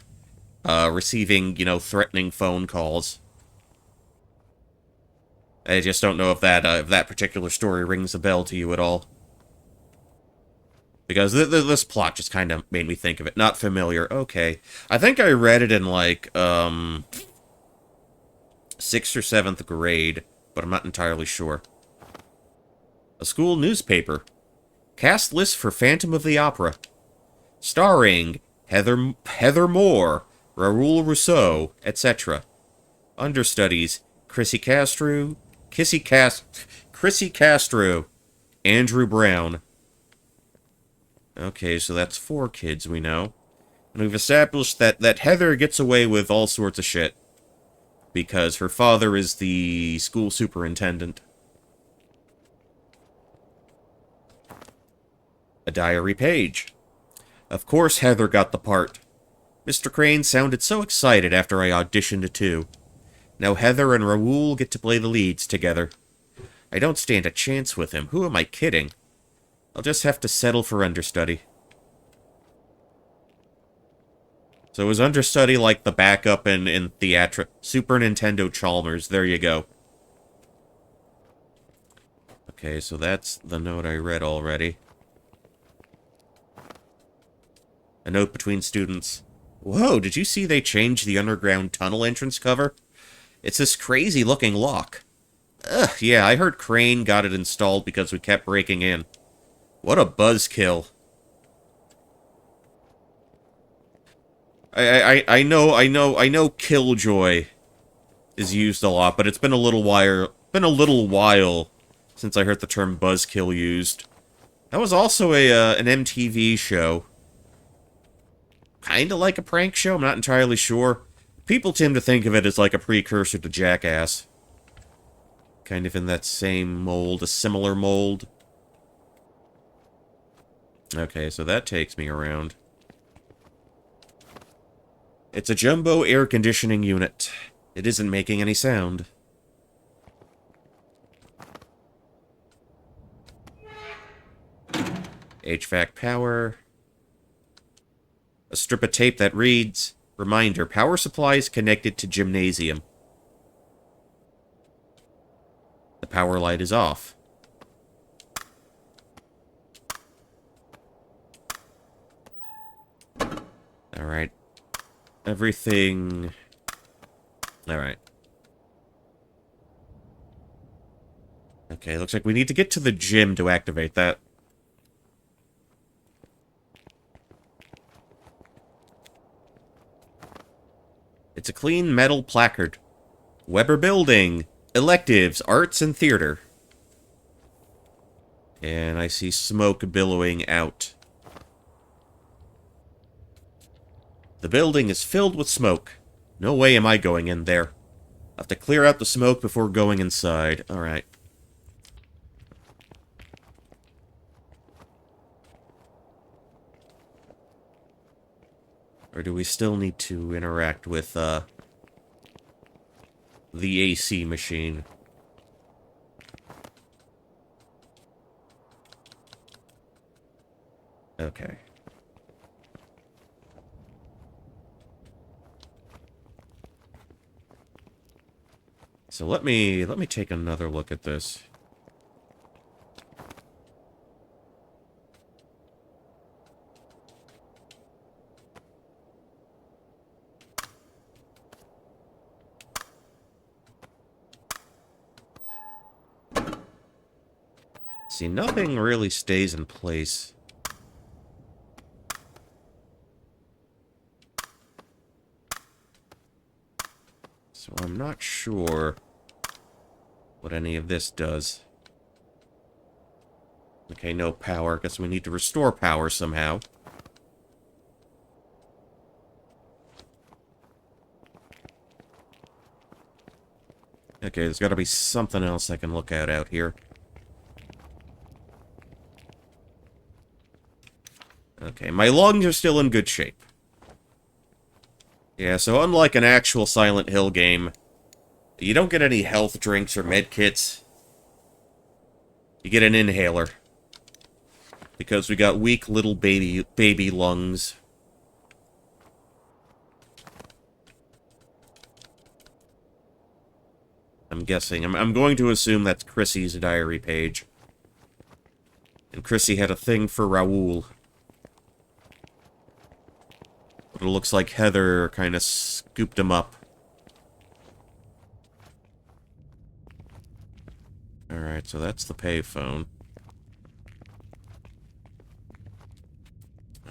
receiving, you know, threatening phone calls. I just don't know if that particular story rings a bell to you at all. Because this plot just kind of made me think of it. Not familiar. Okay. I think I read it in, like, 6th or 7th grade, but I'm not entirely sure. A school newspaper. Cast list for Phantom of the Opera. Starring Heather Moore, Raoul Rousseau, etc. Understudies, Chrissy Castro, Andrew Brown. Okay, so that's 4 kids we know. And we've established that Heather gets away with all sorts of shit. Because her father is the school superintendent. A diary page. Of course Heather got the part. Mr. Crane sounded so excited after I auditioned too. Now Heather and Raoul get to play the leads together. I don't stand a chance with him. Who am I kidding? I'll just have to settle for understudy. So it was understudy like the backup in Super Nintendo Chalmers. There you go. Okay, so that's the note I read already. A note between students. Whoa, did you see they changed the underground tunnel entrance cover? It's this crazy looking lock. Ugh, yeah, I heard Crane got it installed because we kept breaking in. What a buzzkill. I know Killjoy is used a lot, but it's been a little while since I heard the term buzzkill used. That was also an MTV show. Kinda like a prank show, I'm not entirely sure. People tend to think of it as like a precursor to Jackass. Kind of in that same mold, a similar mold. Okay, so that takes me around. It's a jumbo air conditioning unit. It isn't making any sound. HVAC power. A strip of tape that reads, reminder, power supply is connected to gymnasium. The power light is off. Alright. Everything... Alright. Okay, looks like we need to get to the gym to activate that. It's a clean metal placard. Weber Building. Electives, Arts and Theater. And I see smoke billowing out. The building is filled with smoke. No way am I going in there. I'll have to clear out the smoke before going inside. Alright. Or do we still need to interact with, the AC machine? Okay. So let me take another look at this. See, nothing really stays in place. So I'm not sure what any of this does. Okay, no power. Guess we need to restore power somehow. Okay, there's got to be something else I can look at out here. Okay, my lungs are still in good shape. Yeah, so unlike an actual Silent Hill game, you don't get any health drinks or med kits. You get an inhaler. Because we got weak little baby lungs. I'm guessing. I'm going to assume that's Chrissy's diary page. And Chrissy had a thing for Raoul. But it looks like Heather kind of scooped him up. Alright, so that's the payphone.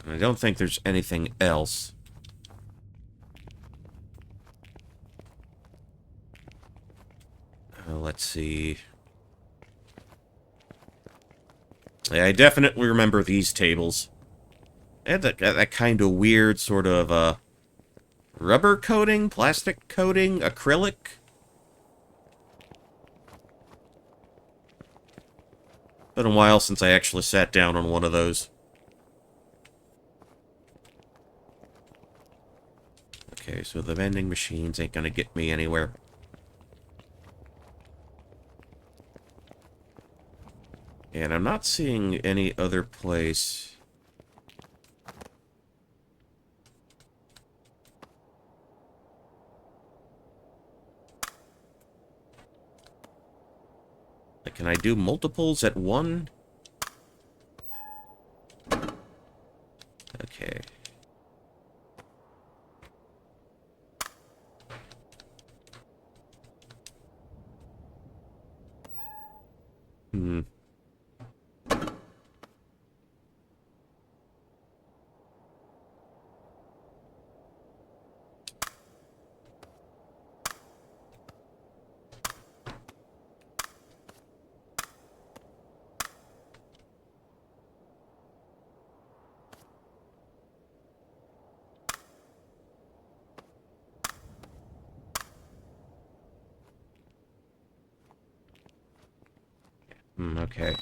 And I don't think there's anything else. Let's see. Yeah, I definitely remember these tables. They had that kind of weird sort of, rubber coating, plastic coating, acrylic. Been a while since I actually sat down on one of those. Okay, so the vending machines ain't gonna get me anywhere. And I'm not seeing any other place. Like, can I do multiples at one? Okay. Hmm. Okay.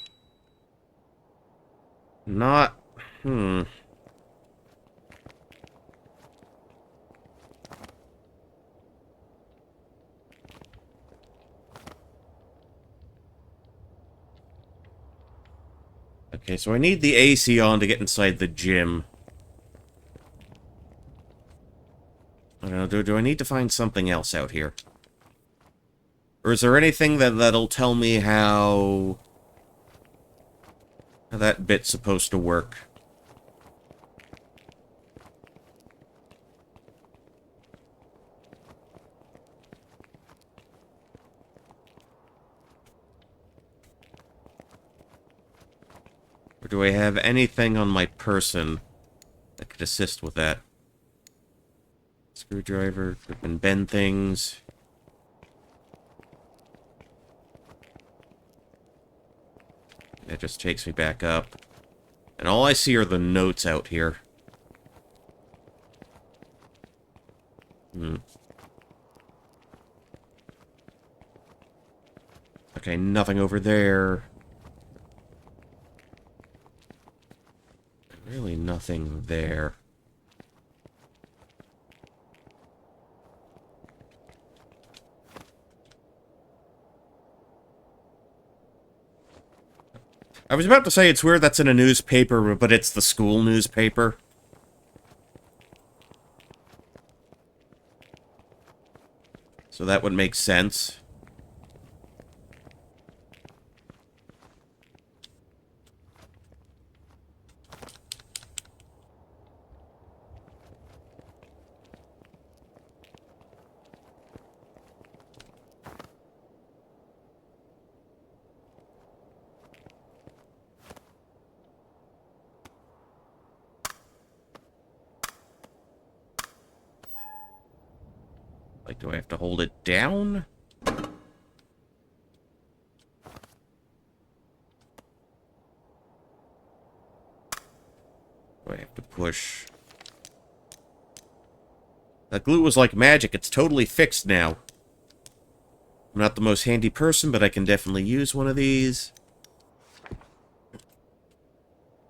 Not... Okay, so I need the AC on to get inside the gym. I don't know, do I need to find something else out here? Or is there anything that'll tell me how that bit's supposed to work? Or do I have anything on my person that could assist with that? Screwdriver, grip and bend things. It just takes me back up. And all I see are the notes out here. Okay, nothing over there. Really nothing there. I was about to say it's weird that's in a newspaper, but it's the school newspaper. So that would make sense. Like, do I have to hold it down? Do I have to push? That glue was like magic. It's totally fixed now. I'm not the most handy person, but I can definitely use one of these.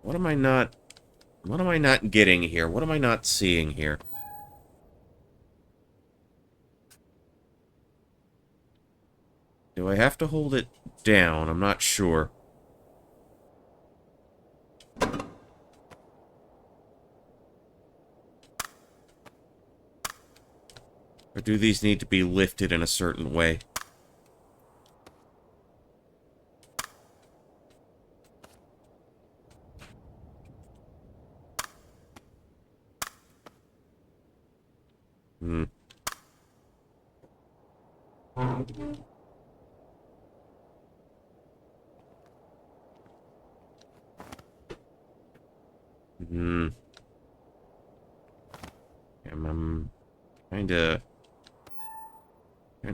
What am I not getting here? What am I not seeing here? Do I have to hold it down? I'm not sure. Or do these need to be lifted in a certain way? Hmm. Hmm. I'm kinda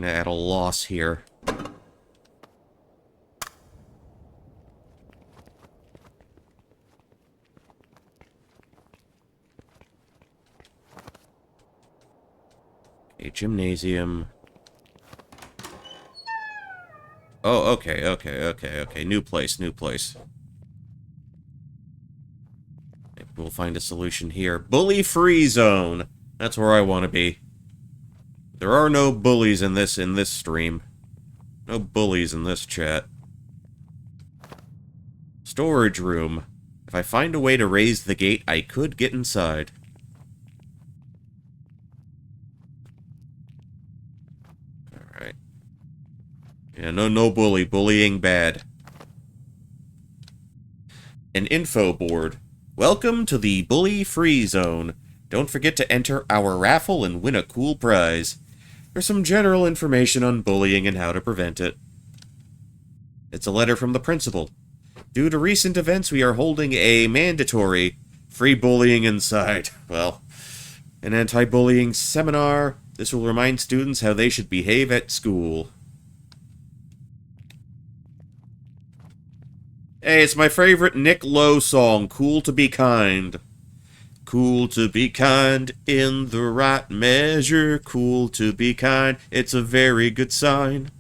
at a loss here. A gymnasium. Oh, okay. New place. We'll find a solution here. Bully-free zone. That's where I want to be. There are no bullies in this stream. No bullies in this chat. Storage room. If I find a way to raise the gate, I could get inside. Alright. Yeah, no bully. Bullying bad. An info board. Welcome to the bully-free zone. Don't forget to enter our raffle and win a cool prize. There's some general information on bullying and how to prevent it. It's a letter from the principal. Due to recent events, we are holding a mandatory free bullying inside. Well, an anti-bullying seminar. This will remind students how they should behave at school. Hey, it's my favorite Nick Lowe song, Cool to Be Kind. Cool to be kind in the right measure. Cool to be kind, it's a very good sign.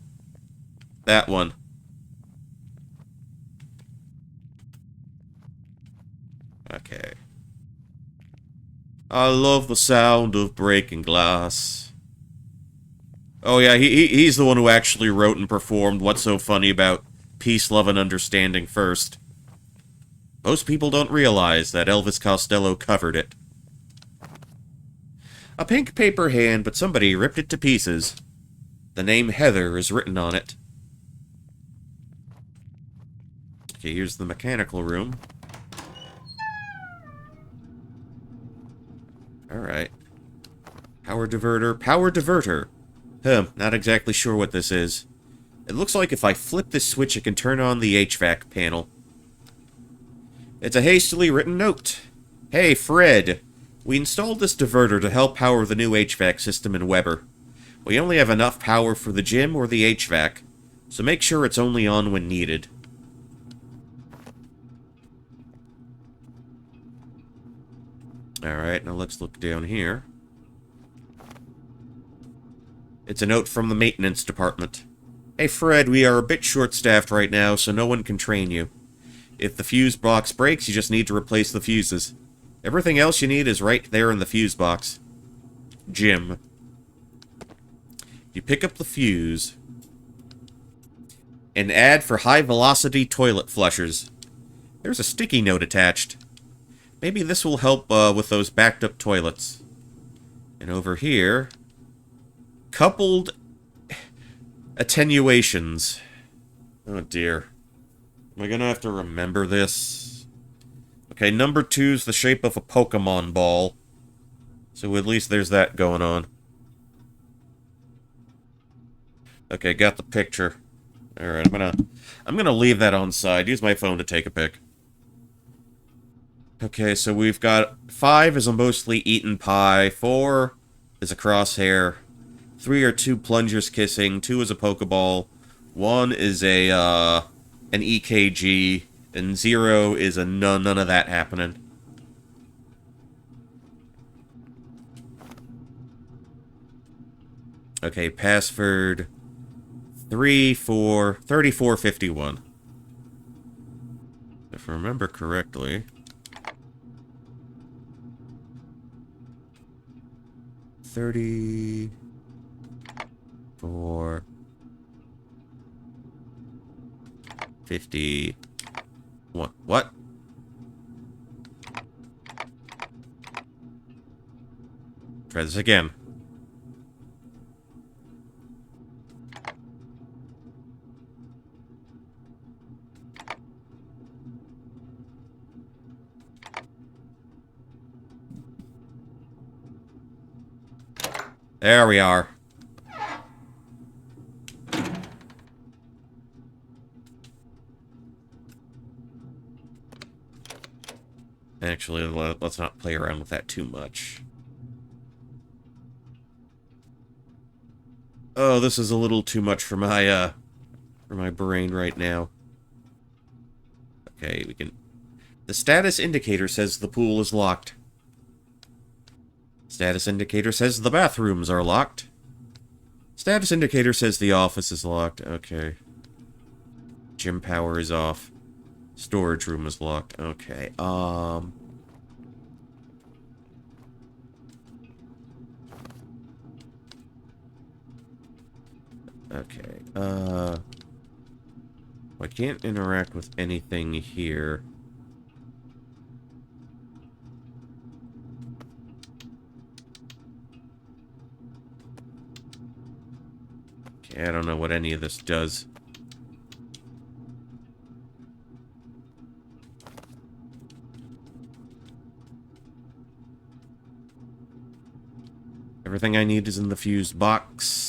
That one. Okay. I love the sound of breaking glass. Oh yeah, he's the one who actually wrote and performed What's So Funny About Peace, Love, and Understanding First. Most people don't realize that Elvis Costello covered it. A pink paper hand, but somebody ripped it to pieces. The name Heather is written on it. Okay, here's the mechanical room. Alright. Power diverter. Not exactly sure what this is. It looks like if I flip this switch, it can turn on the HVAC panel. It's a hastily written note. Hey, Fred. We installed this diverter to help power the new HVAC system in Weber. We only have enough power for the gym or the HVAC, so make sure it's only on when needed. Alright, now let's look down here. It's a note from the maintenance department. Hey Fred, we are a bit short-staffed right now, so no one can train you. If the fuse box breaks, you just need to replace the fuses. Everything else you need is right there in the fuse box. Gym. You pick up the fuse. An ad for high-velocity toilet flushers. There's a sticky note attached. Maybe this will help with those backed-up toilets. And over here... coupled attenuations. Oh dear. Am I gonna have to remember this? Okay, number 2's the shape of a Pokemon ball. So at least there's that going on. Okay, got the picture. Alright, I'm gonna leave that on side. Use my phone to take a pic. Okay, so we've got 5 is a mostly eaten pie, 4 is a crosshair, 3 are 2 plungers kissing, 2 is a Pokeball, 1 is a, an EKG, and 0 is a none of that happening. Okay, password 3451. If I remember correctly. 34 51. What? Try this again. There we are. Actually, let's not play around with that too much. Oh, this is a little too much for my brain right now. Okay, we can... The status indicator says the pool is locked. Status indicator says the bathrooms are locked. Status indicator says the office is locked. Okay. Gym power is off. Storage room is locked. Okay, Okay, I can't interact with anything here. Okay, I don't know what any of this does. Everything I need is in the fused box.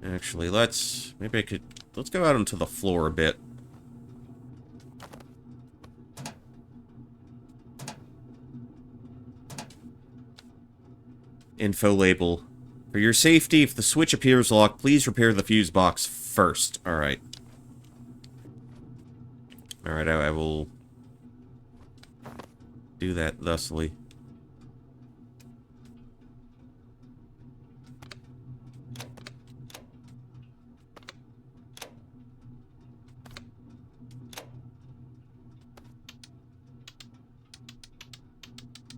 Actually, let's go out onto the floor a bit. Info label. For your safety, if the switch appears locked, please repair the fuse box first. Alright. Alright, I will do that thusly.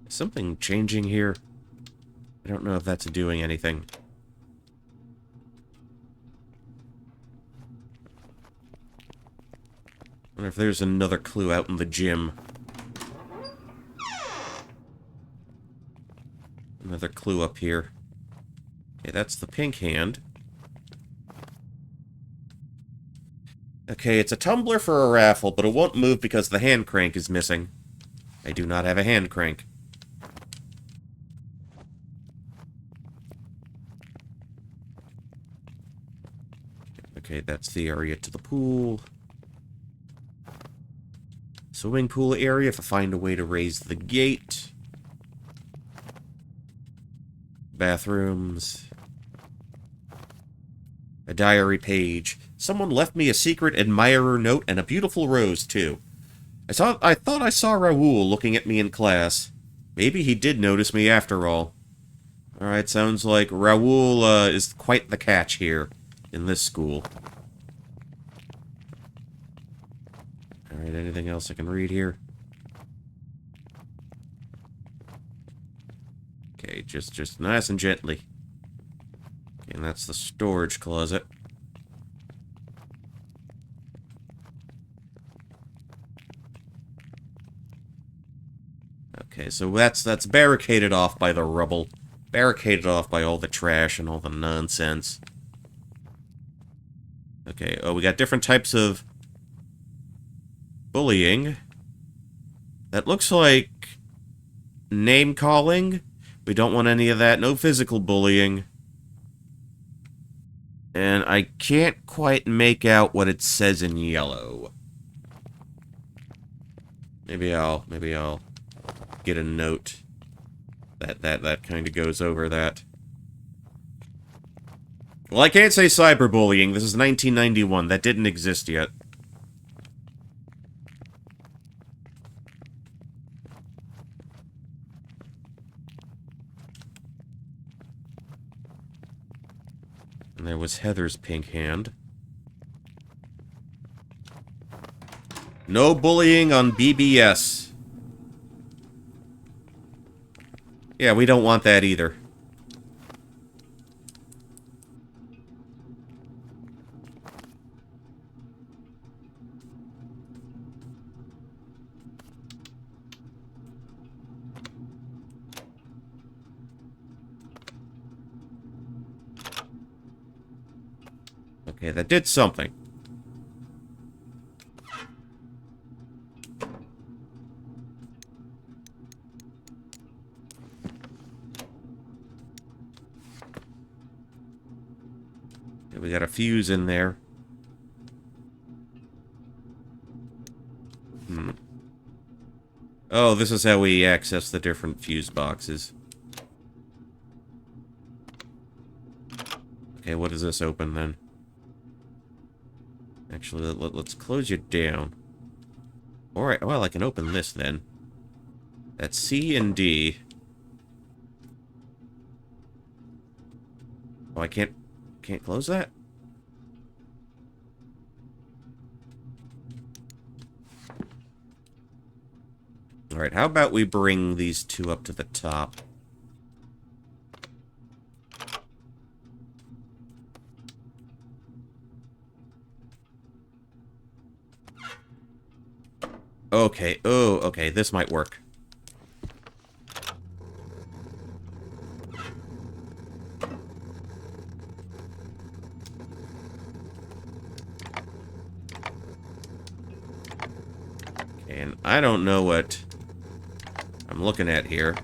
Is something changing here? I don't know if that's doing anything. I wonder if there's another clue out in the gym. Another clue up here. Okay, that's the pink hand. Okay, it's a tumbler for a raffle, but it won't move because the hand crank is missing. I do not have a hand crank. Okay, that's the area to the pool. Swimming pool area, if I find a way to raise the gate. Bathrooms. A diary page. Someone left me a secret admirer note and a beautiful rose, too. I thought I saw Raoul looking at me in class. Maybe he did notice me after all. Alright, sounds like Raoul is quite the catch here in this school. Alright, anything else I can read here? Okay, just nice and gently. Okay, and that's the storage closet. Okay, so that's barricaded off by the rubble. Barricaded off by all the trash and all the nonsense. Okay, oh, we got different types of bullying. That looks like name-calling. We don't want any of that. No physical bullying. And I can't quite make out what it says in yellow. Maybe I'll get a note that kind of goes over that. Well, I can't say cyberbullying. This is 1991. That didn't exist yet. And there was Heather's pink hand. No bullying on BBS. Yeah, we don't want that either. Okay, that did something. Okay, we got a fuse in there. Oh, this is how we access the different fuse boxes. Okay, what does this open then? Actually, let's close you down. Alright, well, I can open this then. That's C and D. Oh, I can't close that? Alright, how about we bring these two up to the top? Okay, oh, okay, this might work. Okay, and I don't know what I'm looking at here.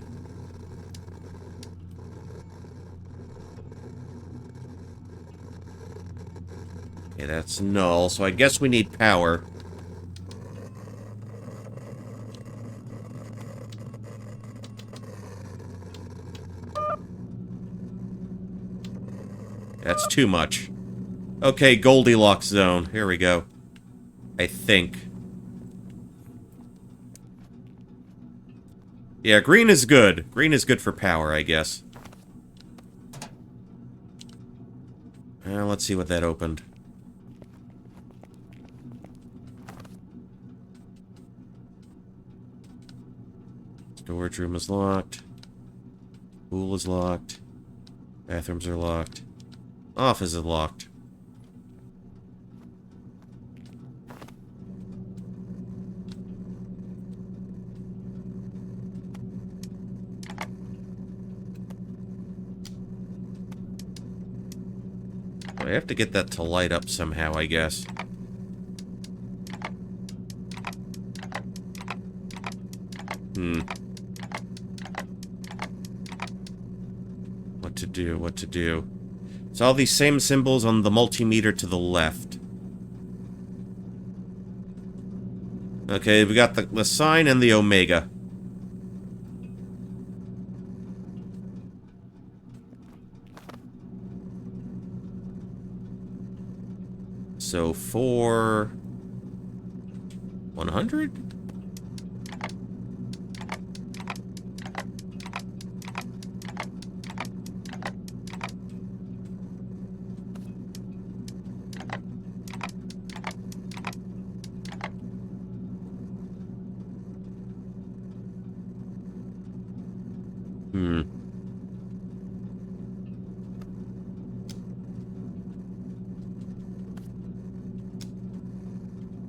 Okay, that's null, so I guess we need power. That's too much. Okay, Goldilocks zone. Here we go. I think. Yeah, green is good. Green is good for power, I guess. Let's see what that opened. Storage room is locked. Pool is locked. Bathrooms are locked. Office is locked. I have to get that to light up somehow, I guess. What to do, what to do. It's all these same symbols on the multimeter to the left. Okay, we got the sign and the omega. So for 100?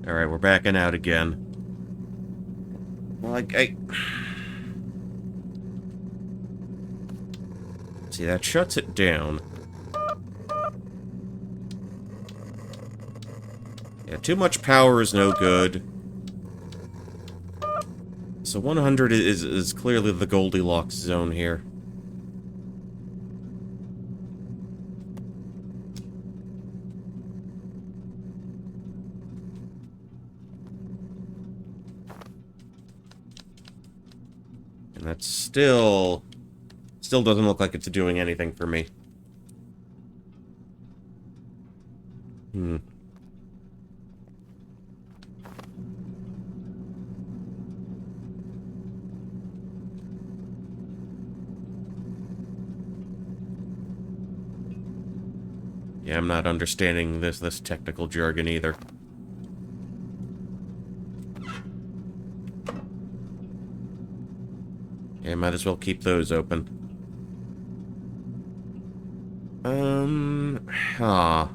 Alright, we're backing out again. Well, see, that shuts it down. Yeah, too much power is no good. So 100 is clearly the Goldilocks zone here. And that still doesn't look like it's doing anything for me. Yeah, I'm not understanding this technical jargon either. Yeah, might as well keep those open. Huh.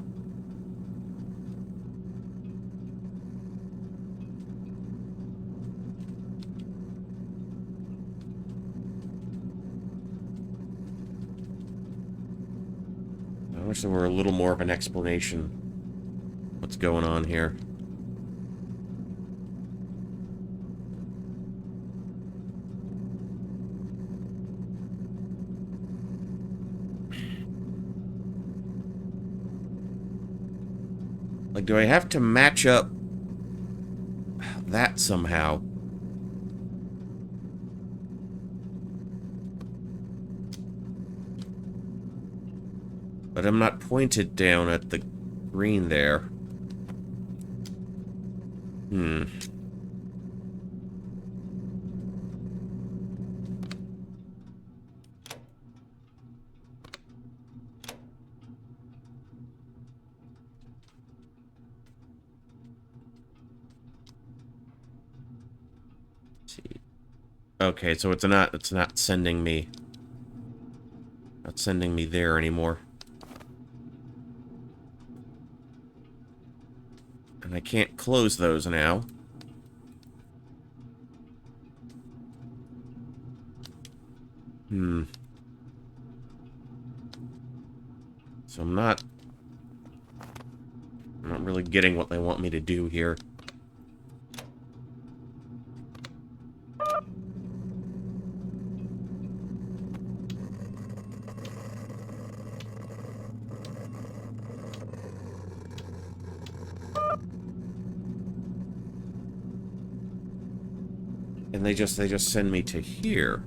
I wish there were a little more of an explanation. What's going on here? Like, do I have to match up that somehow? But I'm not pointed down at the green there. Hmm. Let's see. Okay, so it's not sending me there anymore. And I can't close those now. Hmm. So I'm not really getting what they want me to do here. And they just send me to here.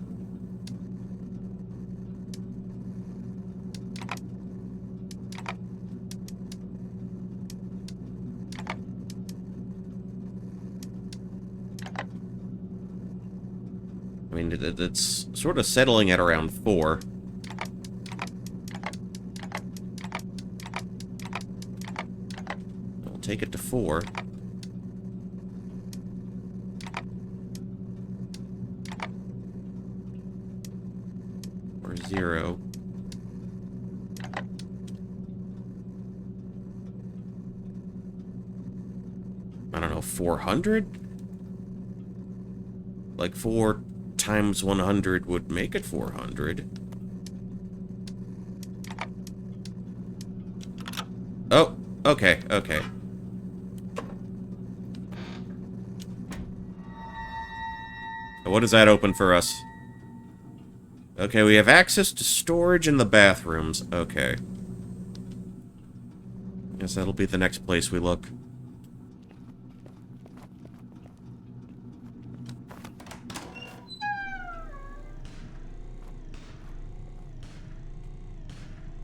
I mean, it's sort of settling at around 4. I'll take it to 4. Or 0. I don't know, 400? Like 4 times 100 would make it 400. Oh, okay, okay. What does that open for us? Okay, we have access to storage in the bathrooms. Okay. Guess that'll be the next place we look.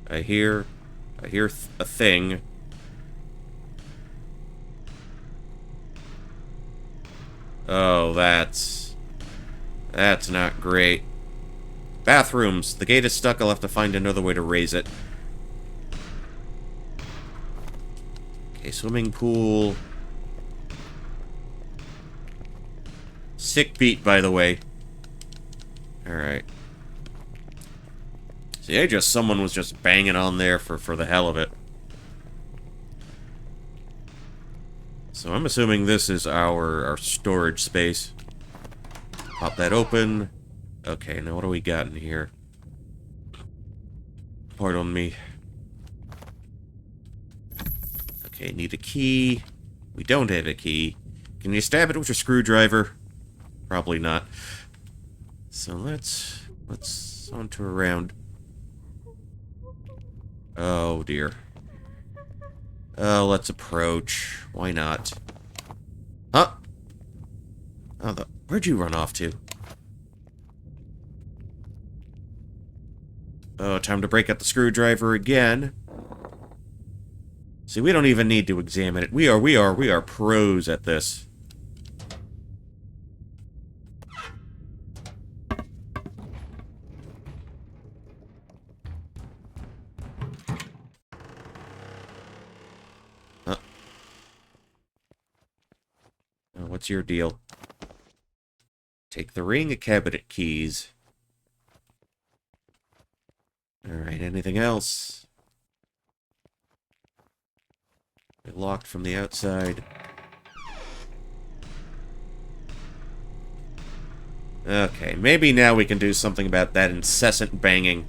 I hear a thing. Oh, that's not great. Bathrooms. The gate is stuck. I'll have to find another way to raise it. Okay, swimming pool. Sick beat, by the way. Alright. See, someone was just banging on there for the hell of it. So I'm assuming this is our storage space. Pop that open. Okay, now what do we got in here? Pardon me. Okay, need a key. We don't have a key. Can you stab it with a screwdriver? Probably not. So let's saunter around. Oh dear. Oh, let's approach. Why not? Huh? Oh, where'd you run off to? Oh, time to break out the screwdriver again. See, we don't even need to examine it. We are pros at this. What's your deal? Take the ring, cabinet keys. Alright, anything else? We're locked from the outside. Okay, maybe now we can do something about that incessant banging.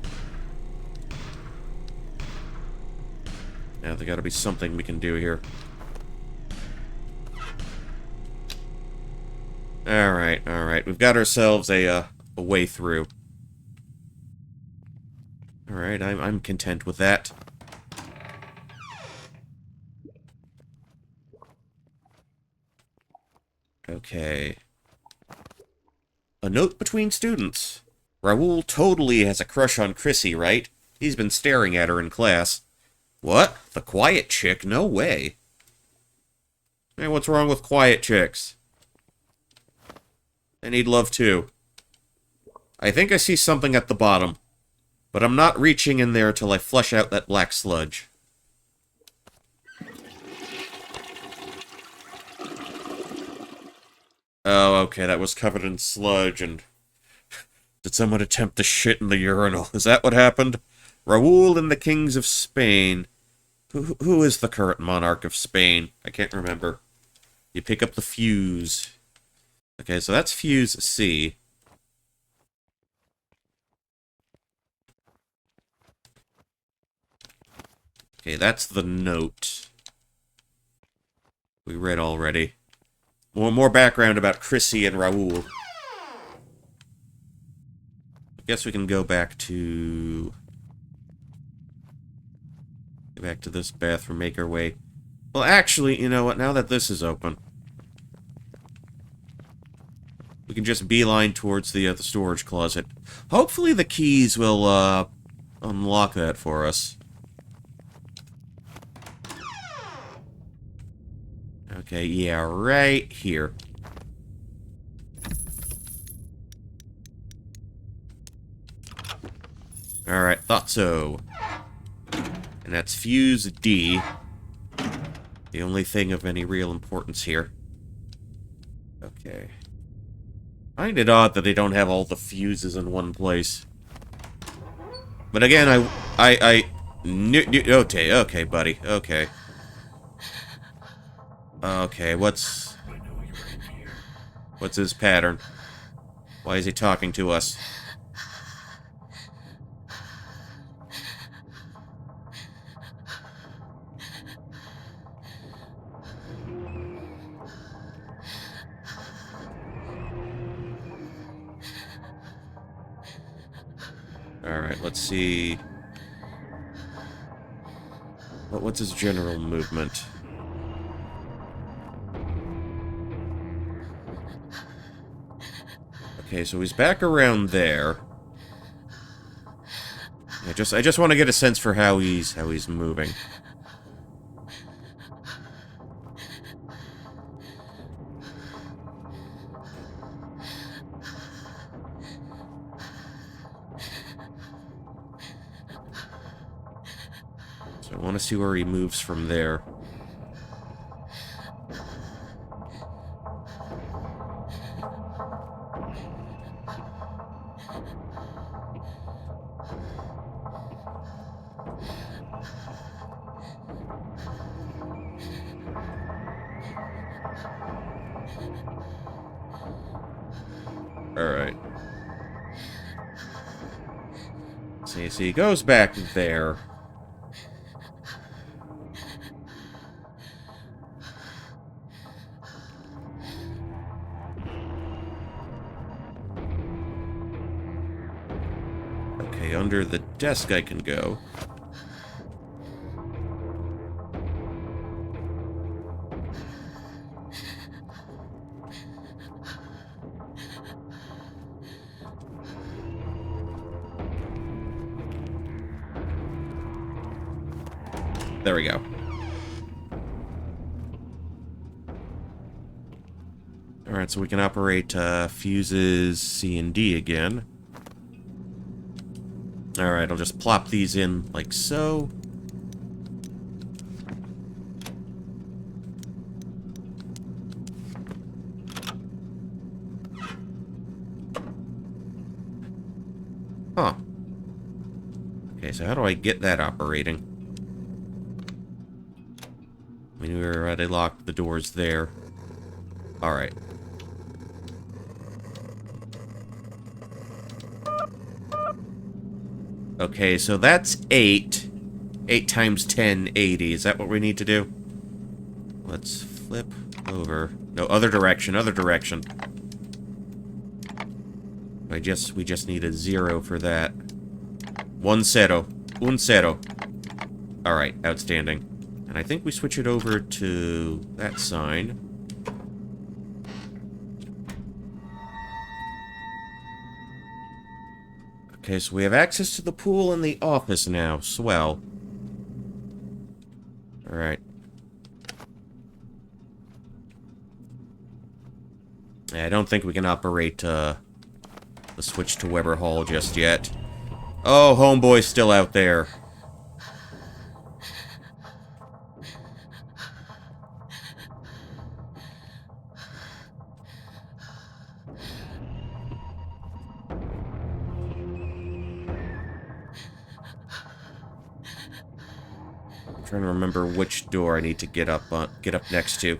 Now, there's gotta be something we can do here. Alright, alright. We've got ourselves a way through. Alright, I'm content with that. Okay. A note between students. Raoul totally has a crush on Chrissy, right? He's been staring at her in class. What? The quiet chick? No way. Hey, what's wrong with quiet chicks? I need love too. I think I see something at the bottom, but I'm not reaching in there till I flush out that black sludge. Oh, okay, that was covered in sludge, and... Did someone attempt to shit in the urinal? Is that what happened? Raoul and the kings of Spain. Who is the current monarch of Spain? I can't remember. You pick up the fuse. Okay, so that's fuse C. Okay, that's the note. We read already. More background about Chrissy and Raoul. I guess we can go back to... Go back to this bathroom, make our way... Well, actually, you know what? Now that this is open... We can just beeline towards the storage closet. Hopefully the keys will, unlock that for us. Okay, yeah, right here. Alright, thought so. And that's fuse D. The only thing of any real importance here. Okay. I find it odd that they don't have all the fuses in one place. But again, okay, buddy, okay. Okay, what's his pattern? Why is he talking to us? Alright, let's see. What's his general movement? Okay, so he's back around there. I just want to get a sense for how he's moving. So I want to see where he moves from there. Alright. See, he goes back there. Okay, under the desk I can go. There we go. Alright, so we can operate fuses C and D again. Alright, I'll just plop these in like so. Huh. Okay, so how do I get that operating? I mean, we already locked the doors there. Alright. Okay, so that's 8. 8 times 10, 80. Is that what we need to do? Let's flip over. No, other direction, other direction. We just need a 0 for that. 1 0. Un 0. Alright, outstanding. And I think we switch it over to that sign. Okay, so we have access to the pool and the office now. Swell. Alright. Yeah, I don't think we can operate, the switch to Weber Hall just yet. Oh, homeboy's still out there. I'm trying to remember which door I need to get up next to.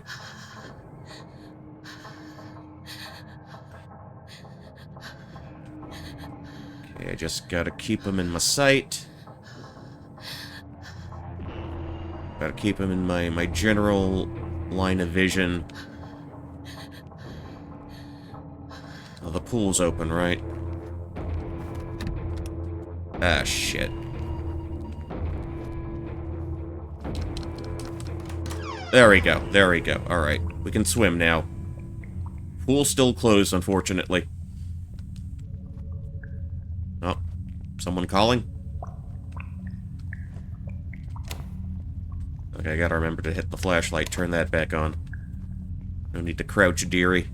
Okay, I just gotta keep him in my sight. Gotta keep him in my general line of vision. Oh, the pool's open, right? Ah, shit. There we go, there we go. Alright, we can swim now. Pool's still closed, unfortunately. Oh, someone calling? Okay, I gotta remember to hit the flashlight, turn that back on. No need to crouch, dearie.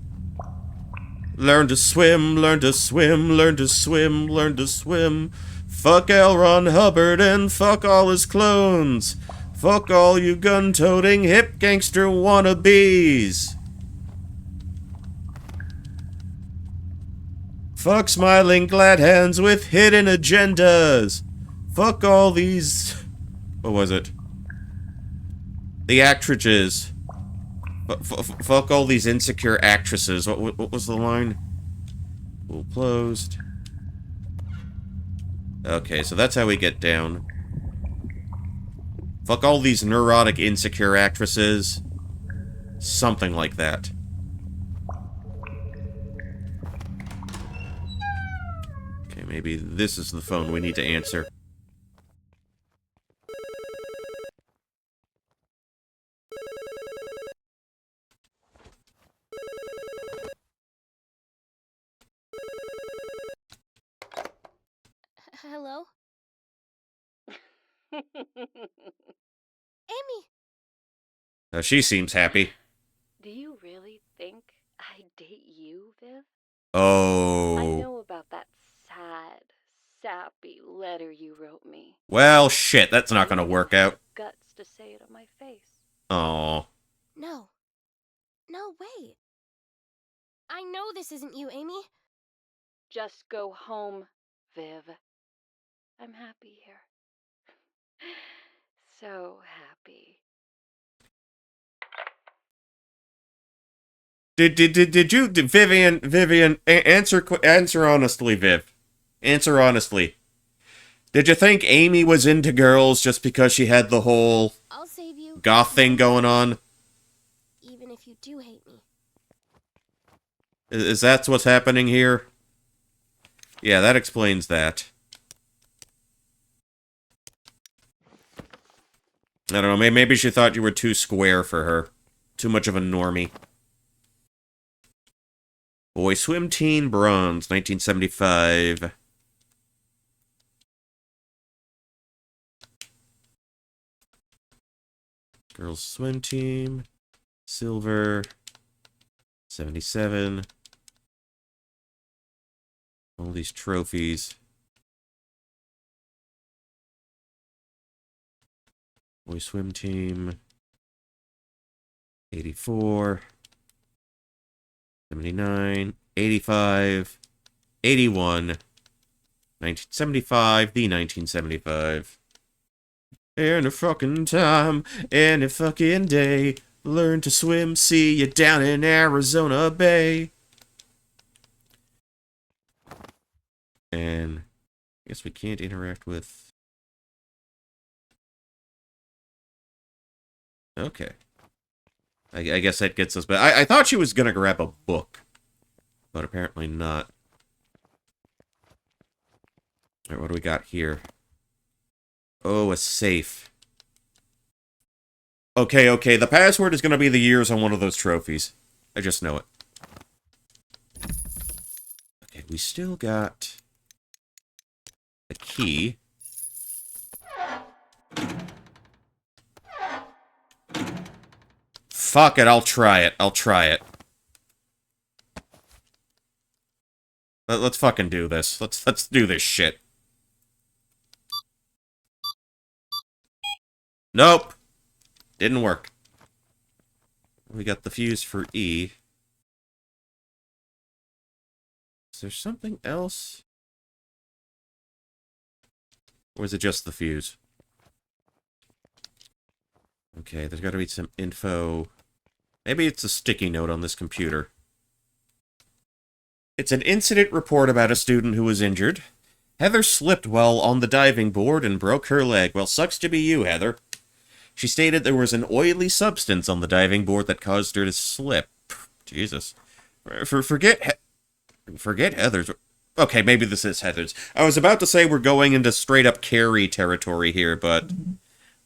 Learn to swim, learn to swim, learn to swim, learn to swim. Fuck L. Ron Hubbard and fuck all his clones. Fuck all you gun-toting hip gangster wannabes. Fuck smiling glad hands with hidden agendas. Fuck all these... What was it? The actresses. Fuck all these insecure actresses. What was the line? Pool closed. Okay, so that's how we get down. Fuck all these neurotic insecure actresses. Something like that. Okay, maybe this is the phone we need to answer. Hello? Amy! She seems happy. Do you really think I'd date you, Viv? Oh. I know about that sad, sappy letter you wrote me. Well, shit, that's not gonna work out. Guts to say it on my face. Oh. No. No, wait. I know this isn't you, Amy. Just go home, Viv. I'm happy here. So happy. Did Vivian, answer honestly, Viv. Answer honestly. Did you think Amy was into girls just because she had the whole I'll save you. goth thing going on? Even if you do hate me. Is that what's happening here? Yeah, that explains that. I don't know, maybe she thought you were too square for her. Too much of a normie. Boy Swim Teen Bronze, 1975. Girls Swim Team. Silver. 77. All these trophies. Boy Swim Team. 84. 79. 85. 81. 1975, the 1975. Any fucking time, any fucking day. Learn to swim, see you down in Arizona Bay. And I guess we can't interact with... Okay. I guess that gets us... But I thought she was gonna grab a book. But apparently not. Alright, what do we got here? Oh, a safe. Okay, the password is gonna be the years on one of those trophies. I just know it. Okay, we still got... a key. Fuck it, I'll try it. Let's fucking do this. Let's do this shit. Nope. Didn't work. We got the fuse for E. Is there something else? Or is it just the fuse? Okay, there's gotta be some info. Maybe it's a sticky note on this computer. It's an incident report about a student who was injured. Heather slipped while on the diving board and broke her leg. Well, sucks to be you, Heather. She stated there was an oily substance on the diving board that caused her to slip. Jesus. Forget Heather's. Okay, maybe this is Heather's. I was about to say we're going into straight-up Carrie territory here, but...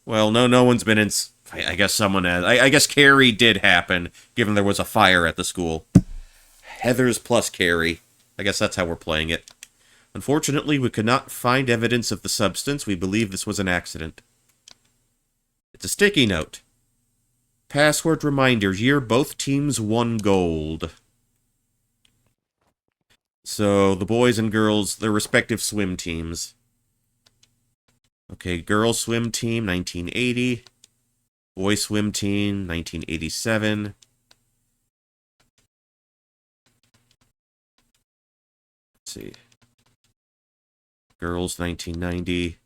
Well, no one's been in... I guess someone has. I guess Carrie did happen, given there was a fire at the school. Heather's plus Carrie. I guess that's how we're playing it. Unfortunately, we could not find evidence of the substance. We believe this was an accident. It's a sticky note. Password reminder. Year both teams won gold. So, the boys and girls, their respective swim teams. Okay, girls swim team, 1980. Boys swim team, 1987. Let's see. Girls, 1990.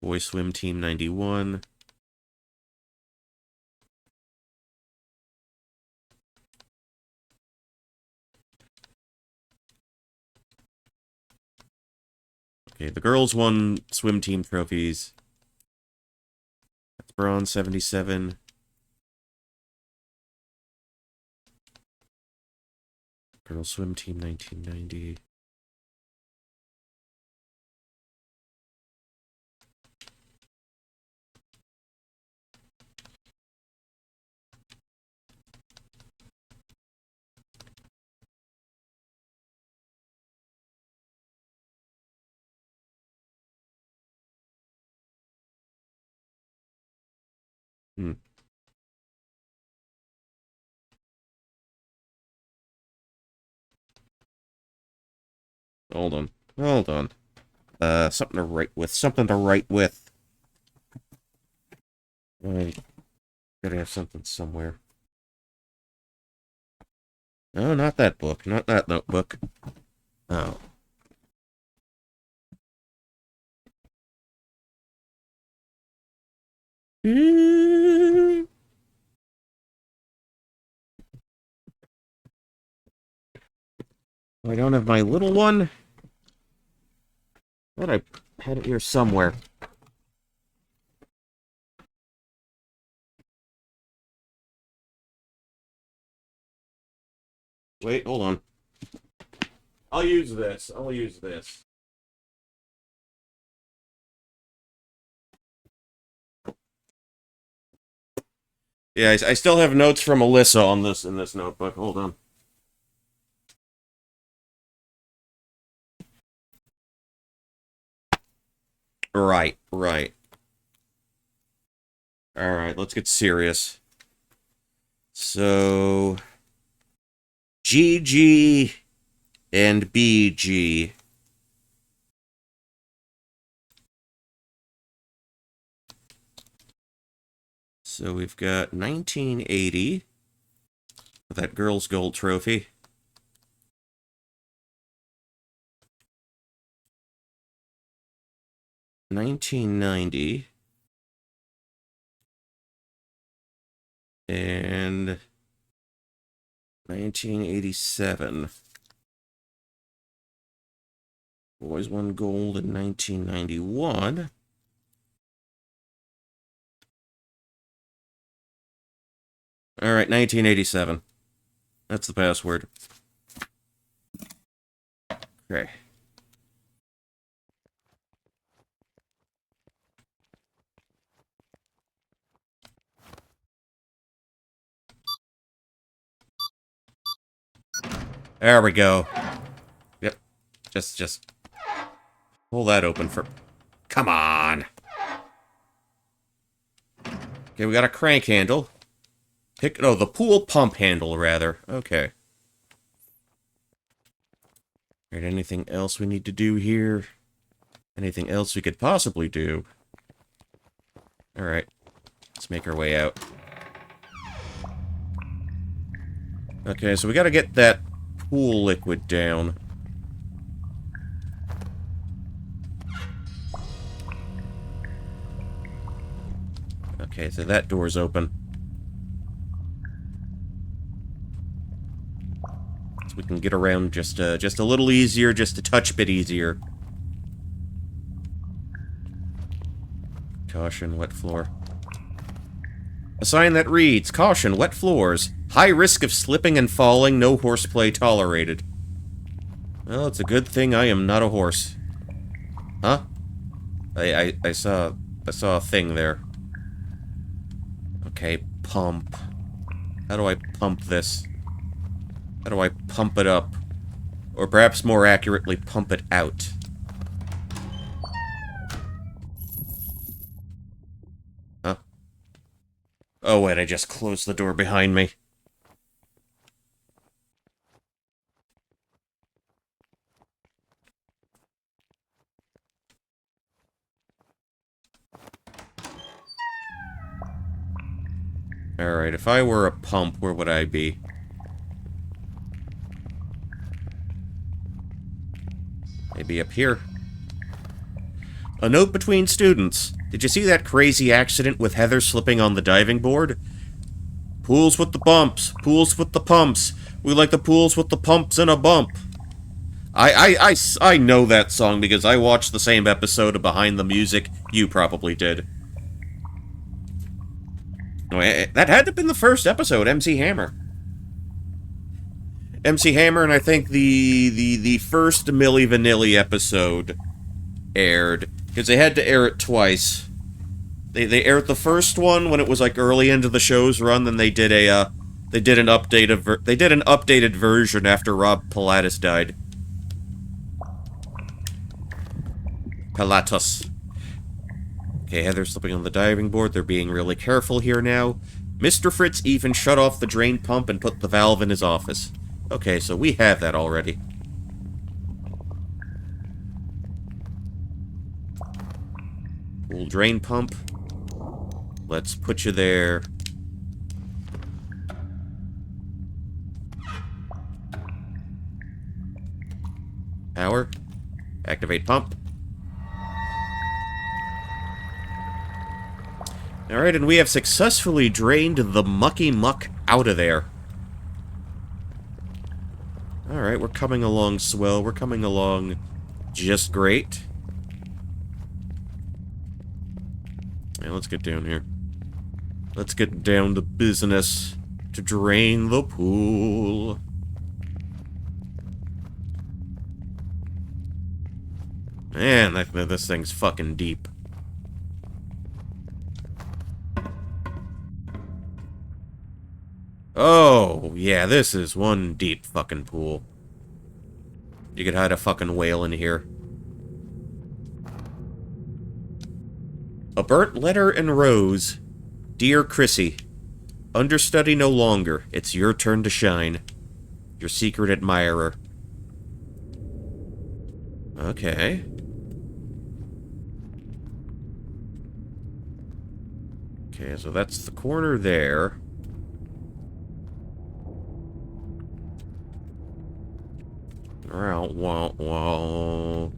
Boys swim team, 91. Okay, the girls won swim team trophies. That's bronze, 77. Girls swim team, 1990. Hmm. Hold on. Something to write with. I gotta have something somewhere. No, not that book. Not that notebook. Oh. I don't have my little one. Thought I had it here somewhere. Wait, hold on. I'll use this. Yeah, I still have notes from Alyssa on this in this notebook. Hold on. Right. Alright, let's get serious. So... GG and BG. So we've got 1980. That girl's gold trophy. 1990. And 1987. Boys won gold in 1991. Alright, 1987. That's the password. Okay. There we go. Yep. Just pull that open for... Come on! Okay, we got a crank handle. No, the pool pump handle, rather. Okay. Alright, anything else we need to do here? Anything else we could possibly do? Alright. Let's make our way out. Okay, so we gotta get that pool liquid down. Okay, so that door's open. So we can get around just a little easier, just a touch bit easier. Caution, wet floor. A sign that reads, "Caution, wet floors. High risk of slipping and falling, no horseplay tolerated." Well, it's a good thing I am not a horse. Huh? I saw a thing there. Okay, pump. How do I pump this? How do I pump it up? Or perhaps more accurately, pump it out. Huh? Oh wait, I just closed the door behind me. Alright, if I were a pump, where would I be? Maybe up here. A note between students. Did you see that crazy accident with Heather slipping on the diving board? Pools with the bumps. Pools with the pumps. We like the pools with the pumps and a bump. I know that song because I watched the same episode of Behind the Music you probably did. That had to have been the first episode, MC Hammer. MC Hammer, and I think the first Milli Vanilli episode aired. Because they had to air it twice. They aired the first one when it was like early into the show's run, then they did an updated version after Rob Pilatus died. Pilatus. Okay, Heather's slipping on the diving board. They're being really careful here now. Mr. Fritz even shut off the drain pump and put the valve in his office. Okay, so we have that already. Pool drain pump. Let's put you there. Power. Activate pump. Alright, and we have successfully drained the mucky muck out of there. Alright, we're coming along swell. We're coming along just great. Yeah, let's get down here. Let's get down to business to drain the pool. Man, this thing's fucking deep. Oh, yeah, this is one deep fucking pool. You could hide a fucking whale in here. A burnt letter and rose. Dear Chrissy, understudy no longer. It's your turn to shine. Your secret admirer. Okay. Okay, so that's the corner there. Wow, wow, wow.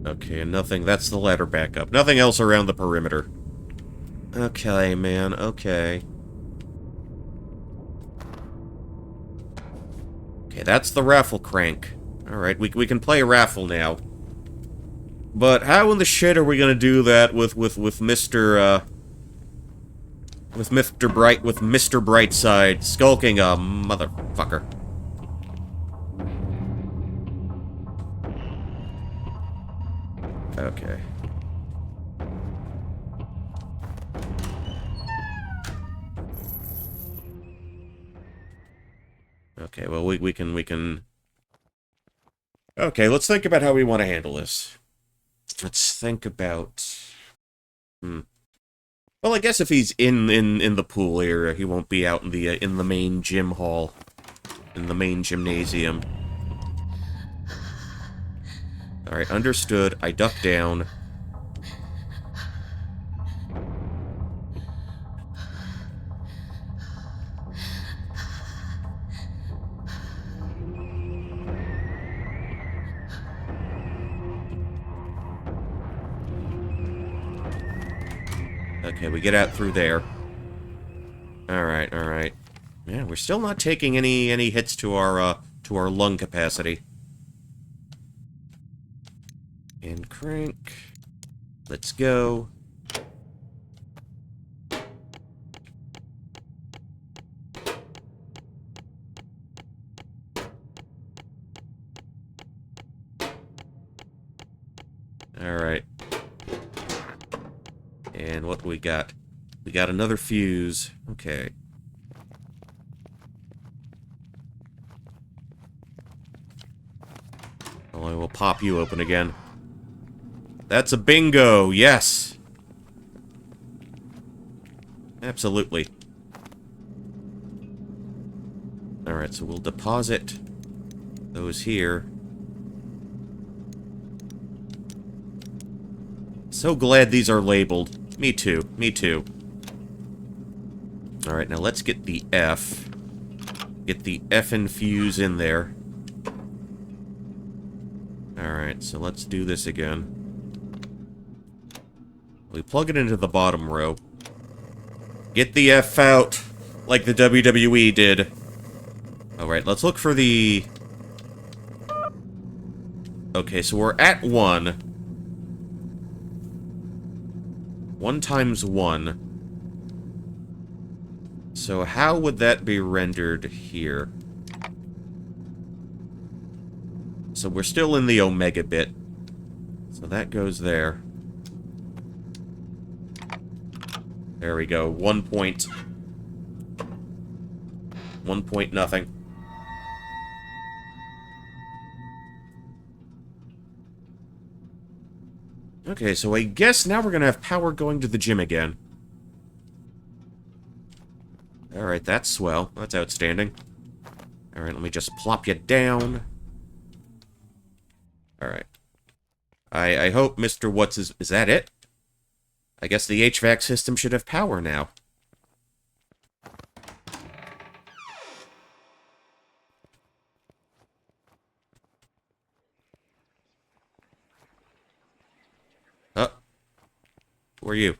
Okay, and nothing... That's the ladder back up. Nothing else around the perimeter. Okay, man, okay. Okay, that's the raffle crank. Alright, we can play a raffle now. But how in the shit are we gonna do that with Mr. With Mr. Brightside skulking a motherfucker? Okay. Okay, well, we can... Okay, let's think about how we want to handle this. Let's think about... Well, I guess if he's in the pool area, he won't be out in the main gym hall. In the main gymnasium. Alright, understood. I duck down. Okay, we get out through there. Alright, alright. Yeah, we're still not taking any hits to our lung capacity. And crank. Let's go. Alright. And what do we got? We got another fuse. Okay. Well, I will pop you open again. That's a bingo! Yes! Absolutely. Alright, so we'll deposit those here. So glad these are labeled. Me too. Me too. Alright, now let's get the F. Get the F fuse in there. Alright, so let's do this again. We plug it into the bottom row. Get the F out, like the WWE did. Alright, let's look for the... Okay, so we're at 1. 1 times 1. So how would that be rendered here? So we're still in the omega bit. So that goes there. There we go. 1 point. 1 point nothing. Okay, so I guess now we're gonna have power going to the gym again. Alright, that's swell. That's outstanding. Alright, let me just plop you down. Alright. I hope Mr. What's is that it? I guess the HVAC system should have power now. Who are you?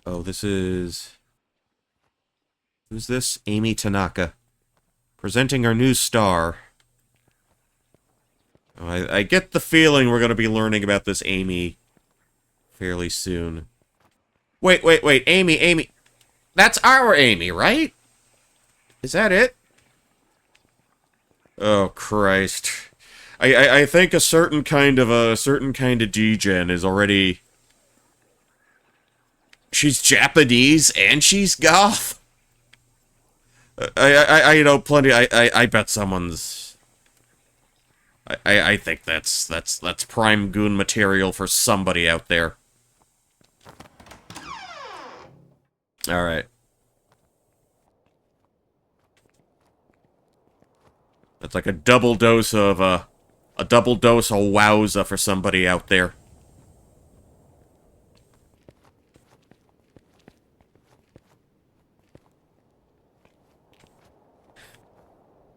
Oh, this is... Who's this? Amy Tanaka. Presenting our new star. Oh, I get the feeling we're going to be learning about this Amy fairly soon. Wait, Amy. That's our Amy, right? Is that it? Oh, Christ. I think a certain kind of degen is already... She's Japanese and she's goth. I know plenty. I bet someone's. I think that's prime goon material for somebody out there. All right. That's like a double dose of wowza for somebody out there.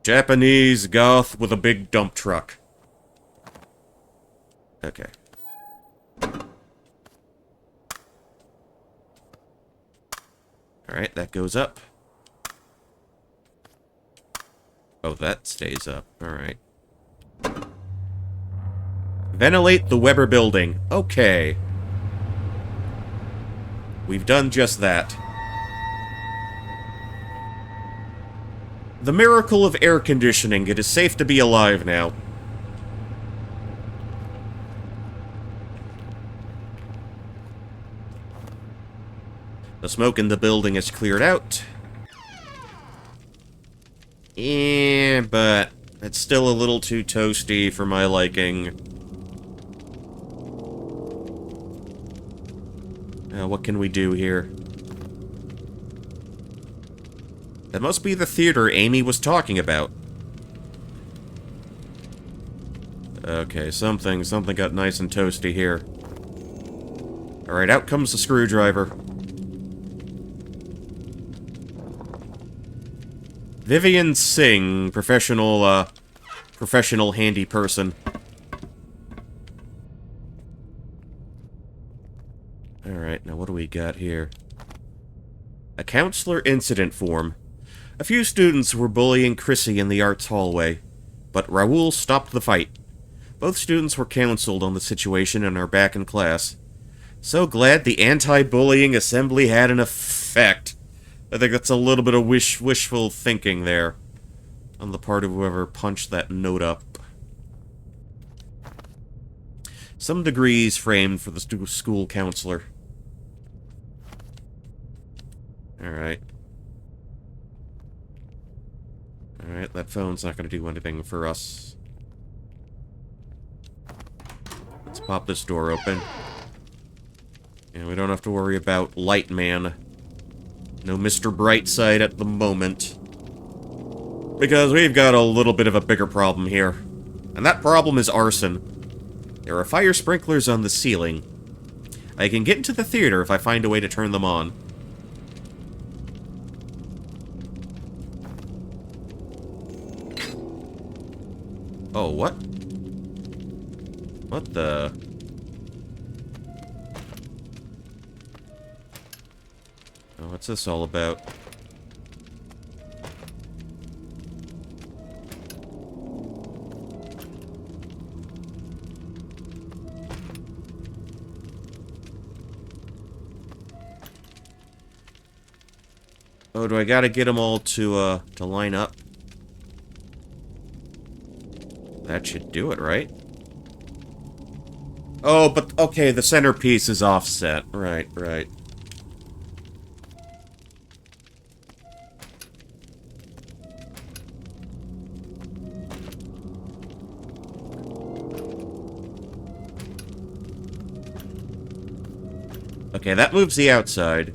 Japanese goth with a big dump truck. Okay. Alright, that goes up. Oh, that stays up. Alright. Ventilate the Weber building. Okay. We've done just that. The miracle of air conditioning. It is safe to be alive now. The smoke in the building is cleared out. Yeah, but it's still a little too toasty for my liking. What can we do here? That must be the theater Amy was talking about. Okay, something got nice and toasty here. Alright, out comes the screwdriver. Vivian Singh, professional handy person. Alright, now what do we got here? A counselor incident form. A few students were bullying Chrissy in the arts hallway, but Raoul stopped the fight. Both students were counseled on the situation and are back in class. So glad the anti-bullying assembly had an effect. I think that's a little bit of wishful thinking there on the part of whoever punched that note up. Some degrees framed for the school counselor. Alright. Alright, that phone's not going to do anything for us. Let's pop this door open. And we don't have to worry about Light Man. No Mr. Brightside at the moment. Because we've got a little bit of a bigger problem here. And that problem is arson. There are fire sprinklers on the ceiling. I can get into the theater if I find a way to turn them on. Oh, what? What the... Oh, what's this all about? Oh, do I gotta get them all to line up? That should do it, right? Oh, but, okay, the centerpiece is offset. Right, right. Okay, that moves the outside.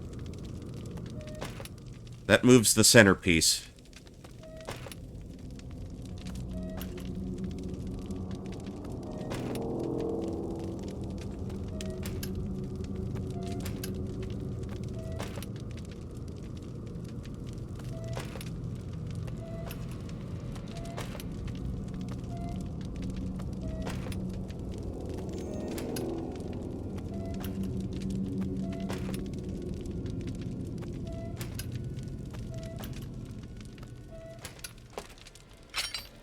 That moves the centerpiece.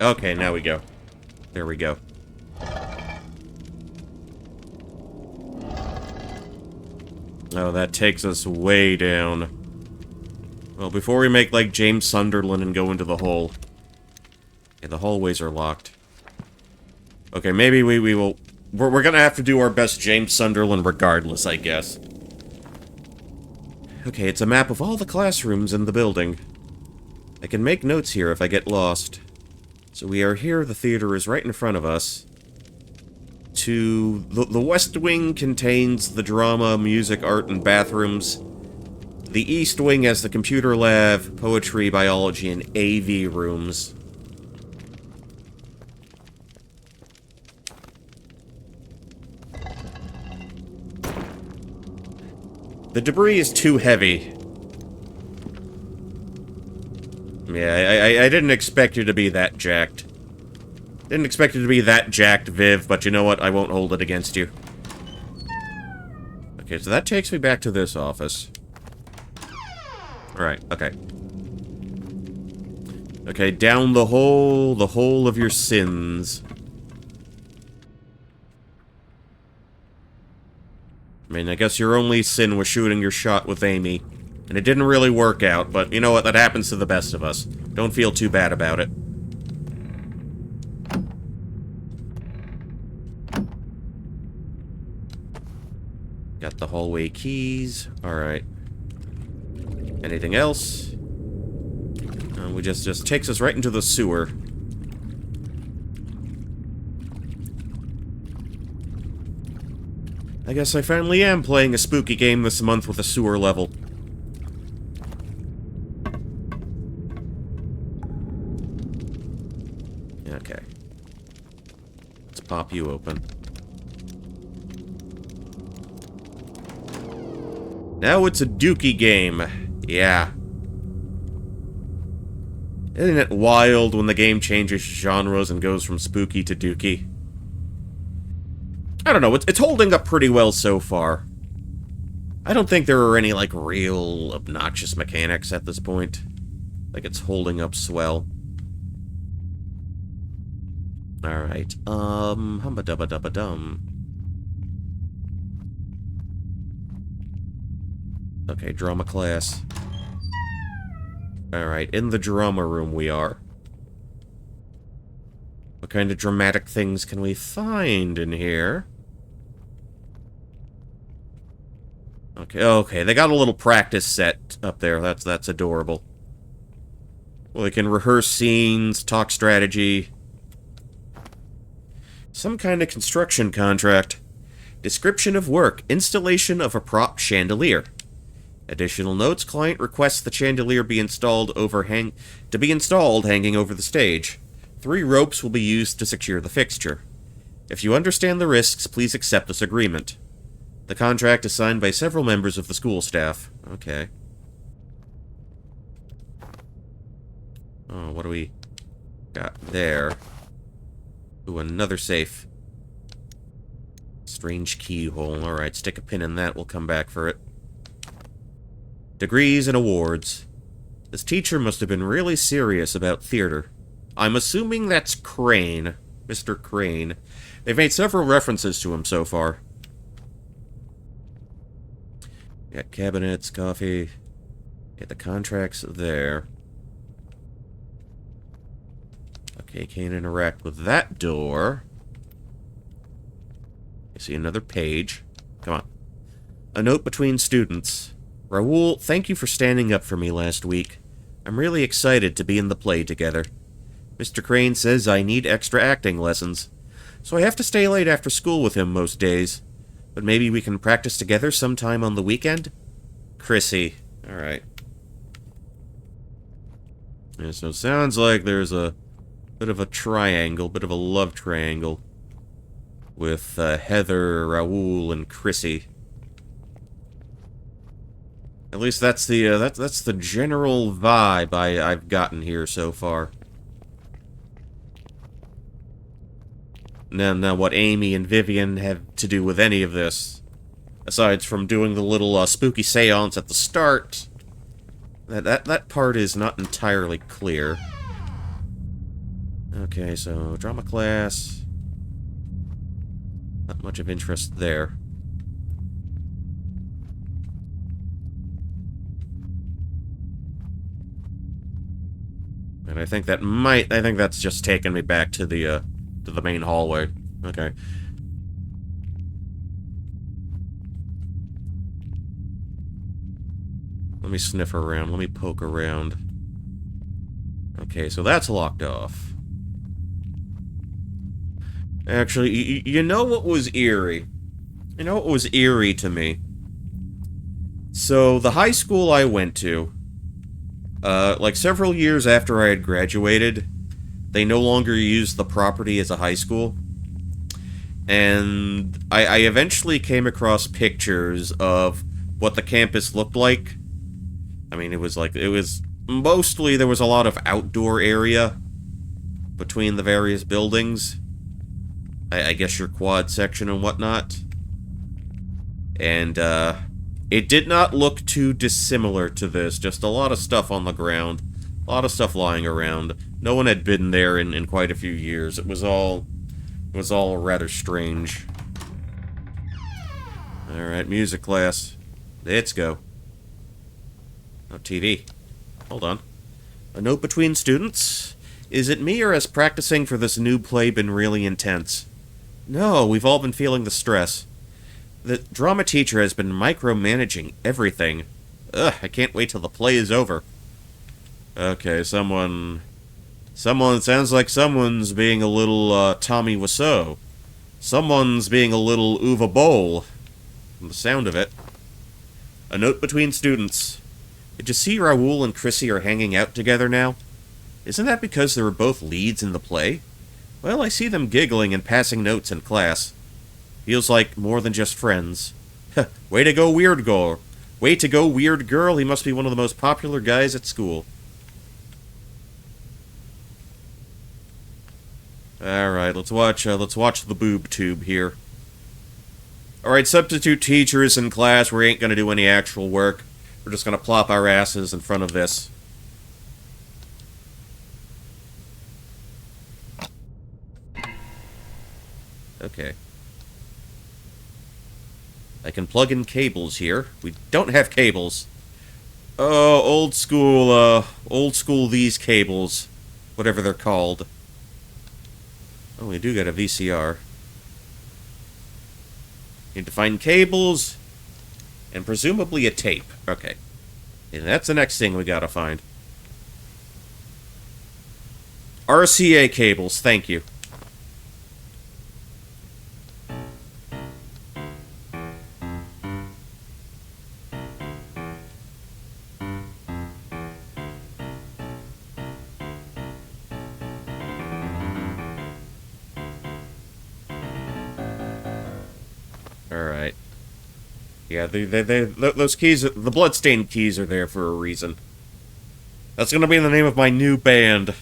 Okay, now we go. There we go. Oh, that takes us way down. Well, before we make like James Sunderland and go into the hole. Yeah, the hallways are locked. Okay, maybe we will... We're gonna have to do our best James Sunderland regardless, I guess. Okay, it's a map of all the classrooms in the building. I can make notes here if I get lost. So we are here, the theater is right in front of us. The West Wing contains the drama, music, art, and bathrooms. The East Wing has the computer lab, poetry, biology, and AV rooms. The debris is too heavy. Yeah, I didn't expect you to be that jacked. Didn't expect it to be that jacked, Viv, but you know what? I won't hold it against you. Okay, so that takes me back to this office. Alright, okay. Okay, down the hole of your sins. I mean, I guess your only sin was shooting your shot with Amy. And it didn't really work out, but you know what? That happens to the best of us. Don't feel too bad about it. Got the hallway keys. Alright. Anything else? We just takes us right into the sewer. I guess I finally am playing a spooky game this month with a sewer level. Okay. Let's pop you open. Now it's a dookie game. Yeah. Isn't it wild when the game changes genres and goes from spooky to dookie? I don't know, it's holding up pretty well so far. I don't think there are any, like, real obnoxious mechanics at this point. Like, it's holding up swell. Alright, humba-dubba-dubba-dum. Okay, drama class. Alright, in the drama room we are. What kind of dramatic things can we find in here? Okay, they got a little practice set up there. That's adorable. Well, they can rehearse scenes, talk strategy. Some kind of construction contract. Description of work. Installation of a prop chandelier. Additional notes. Client requests the chandelier be installed hanging over the stage. 3 ropes will be used to secure the fixture. If you understand the risks, please accept this agreement. The contract is signed by several members of the school staff. Okay. Oh, what do we got there? Ooh, another safe. Strange keyhole. Alright, stick a pin in that. We'll come back for it. Degrees and awards. This teacher must have been really serious about theater. I'm assuming that's Crane. Mr. Crane. They've made several references to him so far. Got cabinets, coffee. Get the contracts there. Okay, can't interact with that door. I see another page. Come on. A note between students. Raoul, thank you for standing up for me last week. I'm really excited to be in the play together. Mr. Crane says I need extra acting lessons, so I have to stay late after school with him most days. But maybe we can practice together sometime on the weekend? Chrissy. Alright. Yeah, so it sounds like there's a bit of a triangle, bit of a love triangle with Heather, Raoul, and Chrissy. At least that's the that's the general vibe I've gotten here so far. Now what Amy and Vivian have to do with any of this, aside from doing the little spooky seance at the start, that part is not entirely clear. Okay, so drama class. Not much of interest there. And I think that's just taking me back to the main hallway. Okay. Let me sniff around. Let me poke around. Okay, so that's locked off. Actually, you know what was eerie? You know what was eerie to me? So, the high school I went to, like several years after I had graduated, they no longer used the property as a high school. And I eventually came across pictures of what the campus looked like. I mean, it was mostly, there was a lot of outdoor area. between the various buildings. I guess your quad section and whatnot. And, it did not look too dissimilar to this. Just a lot of stuff on the ground. A lot of stuff lying around. No one had been there in quite a few years. It was all rather strange. Alright, music class. Let's go. Oh, TV. Hold on. A note between students. Is it me, or has practicing for this new play been really intense? No, we've all been feeling the stress. The drama teacher has been micromanaging everything. Ugh, I can't wait till the play is over. Okay, someone sounds like someone's being a little, Tommy Wiseau. Someone's being a little Uwe Boll, from the sound of it. A note between students. Did you see Raoul and Chrissy are hanging out together now? Isn't that because they were both leads in the play? Well, I see them giggling and passing notes in class. Feels like more than just friends. Way to go, weird girl. Way to go, weird girl. He must be one of the most popular guys at school. Alright, let's watch the boob tube here. Alright, substitute teachers in class. We ain't gonna do any actual work. We're just gonna plop our asses in front of this. Okay. I can plug in cables here. We don't have cables. Oh, old school these cables. Whatever they're called. Oh, we do got a VCR. Need to find cables, and presumably a tape. Okay. And that's the next thing we gotta find. RCA cables, thank you. Alright. Yeah, those keys, the bloodstained keys are there for a reason. That's gonna be the name of my new band.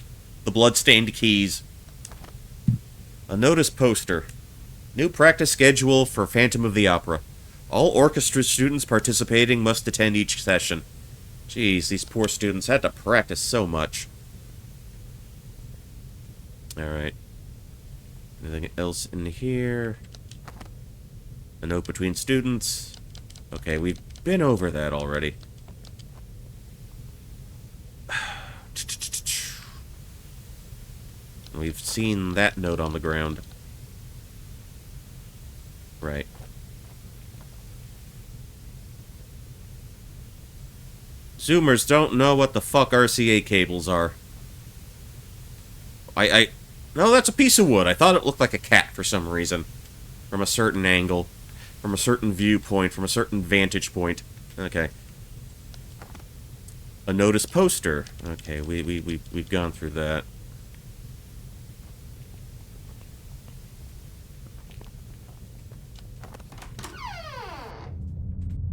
The Bloodstained Keys. A notice poster. New practice schedule for Phantom of the Opera. All orchestra students participating must attend each session. Jeez, these poor students had to practice so much. Alright. Anything else in here? A note between students. Okay, we've been over that already. We've seen that note on the ground. Right. Zoomers don't know what the fuck RCA cables are. No, that's a piece of wood. I thought it looked like a cat for some reason. From a certain angle. From a certain viewpoint. From a certain vantage point. Okay. A notice poster. Okay, we've gone through that.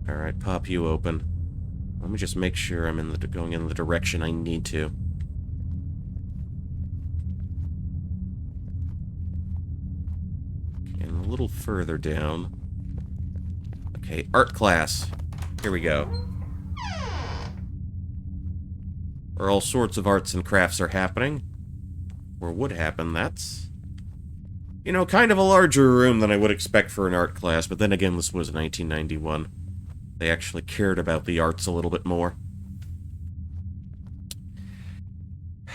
Alright, pop you open. Let me just make sure I'm going in the direction I need to. Okay, and a little further down. Okay, art class. Here we go. Where all sorts of arts and crafts are happening. Or would happen, that's... You know, kind of a larger room than I would expect for an art class, but then again, this was 1991. They actually cared about the arts a little bit more.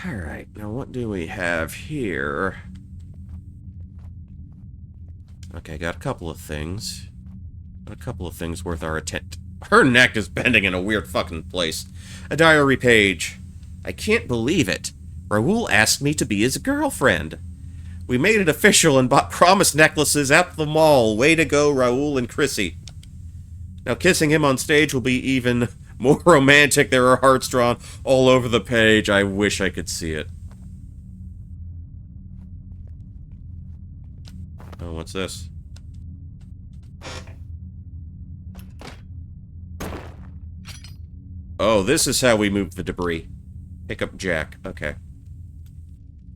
Alright, now what do we have here? Okay, got a couple of things. Got a couple of things worth our attention. Her neck is bending in a weird fucking place. A diary page. I can't believe it. Raoul asked me to be his girlfriend. We made it official and bought promise necklaces at the mall. Way to go, Raoul and Chrissy. Now, kissing him on stage will be even more romantic. There are hearts drawn all over the page. I wish I could see it. Oh, what's this? Oh, this is how we move the debris. Pick up Jack. Okay.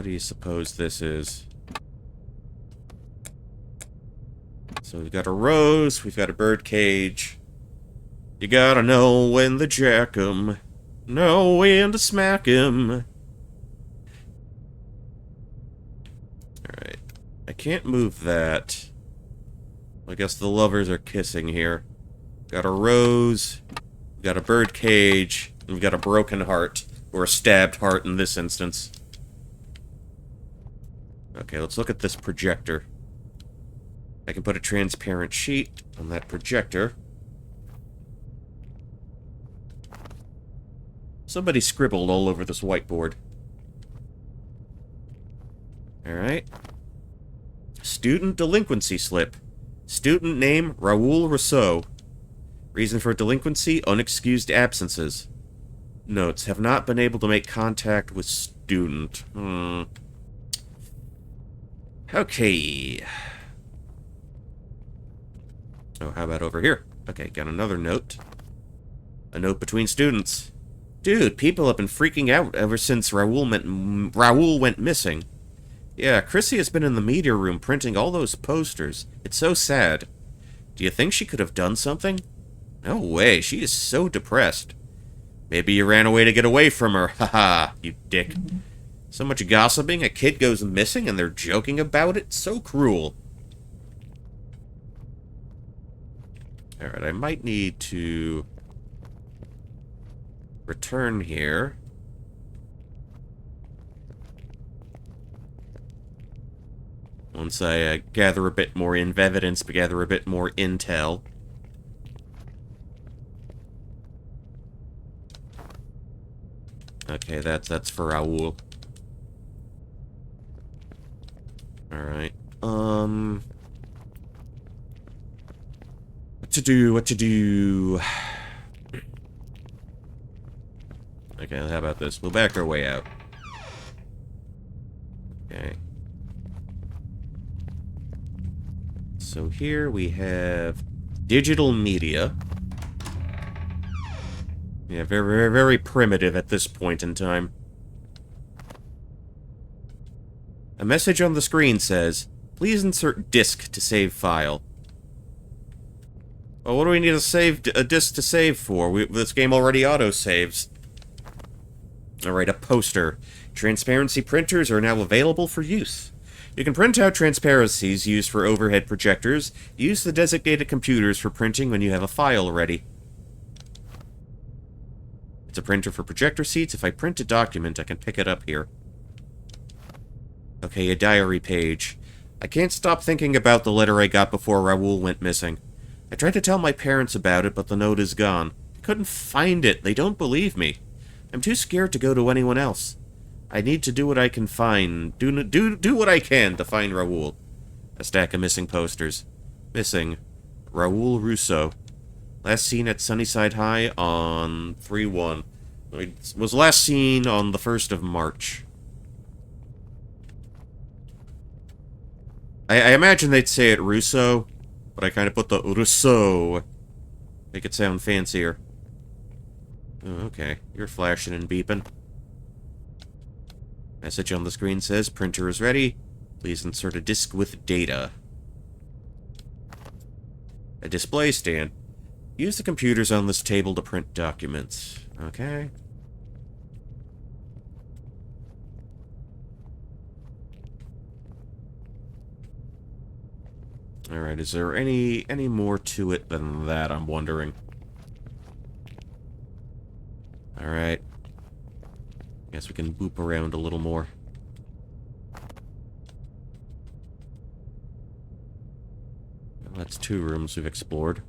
what do you suppose this is? So we've got a rose, we've got a bird cage. You gotta know when to jack 'em, know when to smack 'em. Alright. I can't move that. I guess the lovers are kissing here. Got a rose, we've got a bird cage, and we've got a broken heart. Or a stabbed heart in this instance. Okay, let's look at this projector. I can put a transparent sheet on that projector. Somebody scribbled all over this whiteboard. Alright. Student delinquency slip. Student name, Raoul Rousseau. Reason for delinquency, unexcused absences. Notes, have not been able to make contact with student. Okay. Oh, how about over here? Okay, got another note. A note between students. Dude, people have been freaking out ever since Raoul went missing. Yeah, Chrissy has been in the media room printing all those posters. It's so sad. Do you think she could have done something? No way, she is so depressed. Maybe you ran away to get away from her. Haha, you dick. So much gossiping, a kid goes missing and they're joking about it? So cruel. Alright, I might need to return here. Once I gather a bit more evidence, gather a bit more intel. Okay, that's for Raoul. Alright. What to do? Okay, how about this? We'll back our way out. Okay. So here we have digital media. Yeah, very primitive at this point in time. A message on the screen says, please insert disk to save file. Well, what do we need a disk to save for? This game already auto-saves. Alright, a poster. Transparency printers are now available for use. You can print out transparencies used for overhead projectors. Use the designated computers for printing when you have a file ready. It's a printer for projector seats. If I print a document, I can pick it up here. Okay, a diary page. I can't stop thinking about the letter I got before Raoul went missing. I tried to tell my parents about it, but the note is gone. I couldn't find it. They don't believe me. I'm too scared to go to anyone else. I need to do what I can find. Do what I can to find Raoul. A stack of missing posters. Missing. Raoul Rousseau. Last seen at Sunnyside High on 3/1. It was last seen on the 1st of March. I imagine they'd say it Rousseau, but I kind of put the Rousseau. Make it sound fancier. Oh, okay, you're flashing and beeping. Message on the screen says, printer is ready. Please insert a disk with data. A display stand. Use the computers on this table to print documents. Okay. Alright, is there any more to it than that, I'm wondering? Alright. Guess we can boop around a little more. Well, that's 2 rooms we've explored.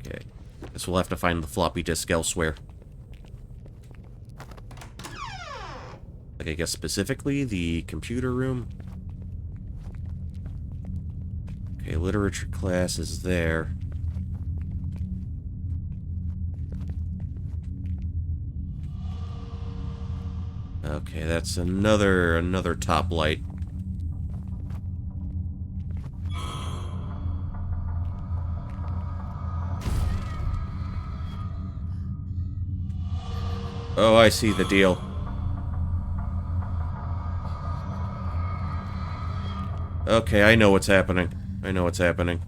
Okay. Guess we'll have to find the floppy disk elsewhere. Like, I guess specifically the computer room. Okay, literature class is there. Okay, that's another top light. Oh, I see the deal. Okay, I know what's happening. I know what's happening.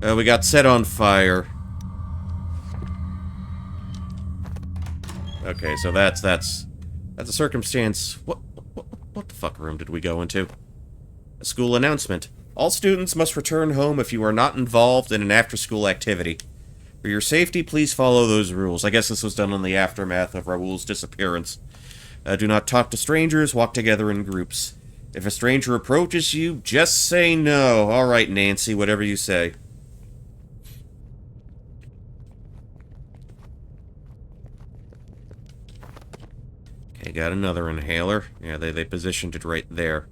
We got set on fire. Okay, so that's a circumstance. What the fuck room did we go into? A school announcement. All students must return home if you are not involved in an after-school activity. For your safety, please follow those rules. I guess this was done in the aftermath of Raoul's disappearance. Do not talk to strangers, walk together in groups. If a stranger approaches you, just say no. Alright, Nancy, whatever you say. Okay, got another inhaler. Yeah, they positioned it right there.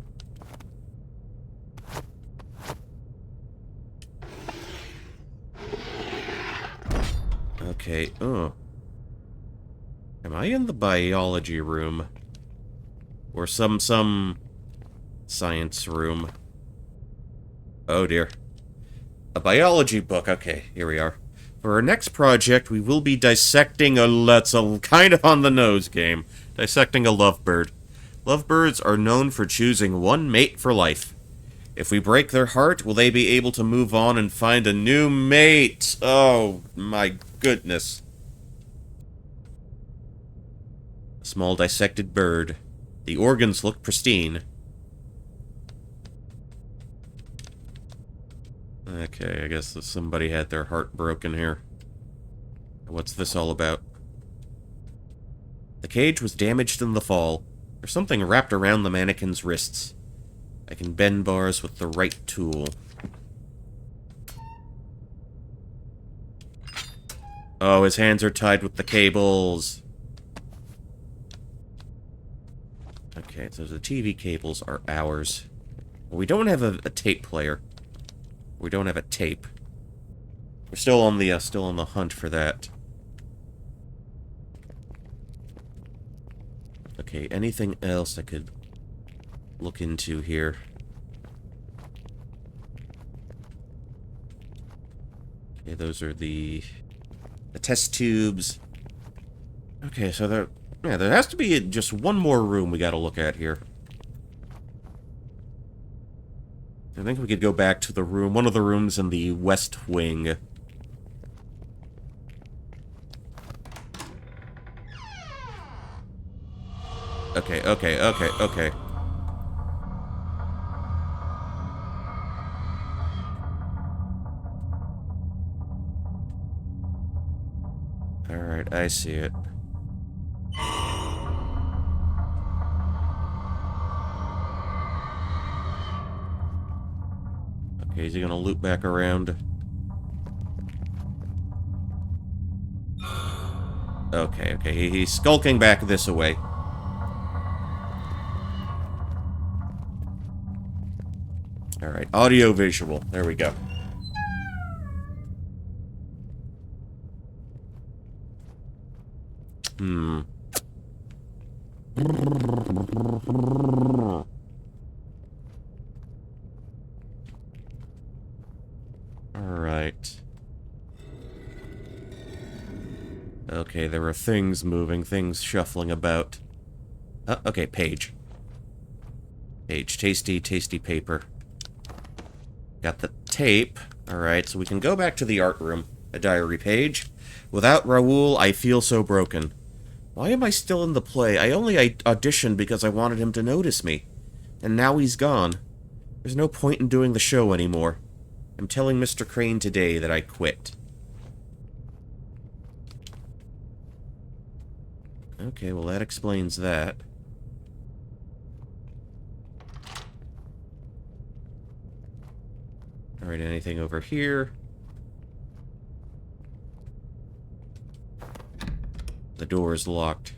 Okay, oh. Am I in the biology room? Or some science room? Oh dear. A biology book. Okay, here we are. For our next project, we will be dissecting that's a kind of on the nose game. Dissecting a lovebird. Lovebirds are known for choosing one mate for life. If we break their heart, will they be able to move on and find a new mate? Oh, my goodness. A small dissected bird. The organs look pristine. Okay, I guess somebody had their heart broken here. What's this all about? The cage was damaged in the fall. There's something wrapped around the mannequin's wrists. I can bend bars with the right tool. Oh, his hands are tied with the cables. Okay, so the TV cables are ours. Well, we don't have a tape player. We don't have a tape. We're still on the hunt for that. Okay, anything else I could look into here? Okay, those are the test tubes. Okay, so there has to be just one more room we gotta look at here. I think we could go back to the room, one of the rooms in the west wing. Okay. Alright, I see it. Okay, is he gonna loop back around? Okay, he's skulking back this way. Alright, audio-visual. There we go. Alright. Okay, there are things moving, things shuffling about. Okay, page. Page. Tasty, tasty paper. Got the tape. Alright, so we can go back to the art room. A diary page. Without Raoul, I feel so broken. Why am I still in the play? I only auditioned because I wanted him to notice me. And now he's gone. There's no point in doing the show anymore. I'm telling Mr. Crane today that I quit. Okay, well that explains that. Alright, anything over here? The door is locked.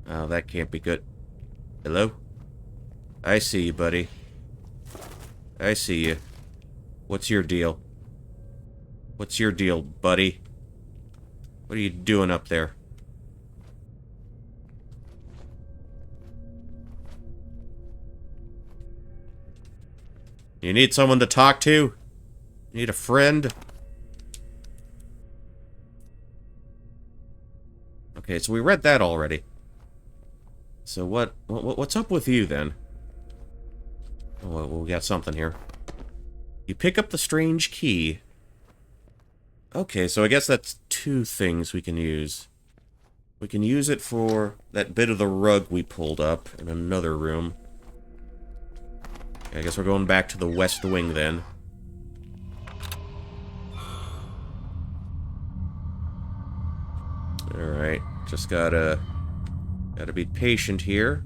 Oh, that can't be good. Hello? I see you, buddy. I see you. What's your deal? What's your deal, buddy? What are you doing up there? You need someone to talk to? You need a friend? Okay, so we read that already. So what's up with you, then? Oh, well, we got something here. You pick up the strange key. Okay, so I guess that's two things we can use. We can use it for that bit of the rug we pulled up in another room. Okay, I guess we're going back to the west wing, then. Alright, just gotta be patient here.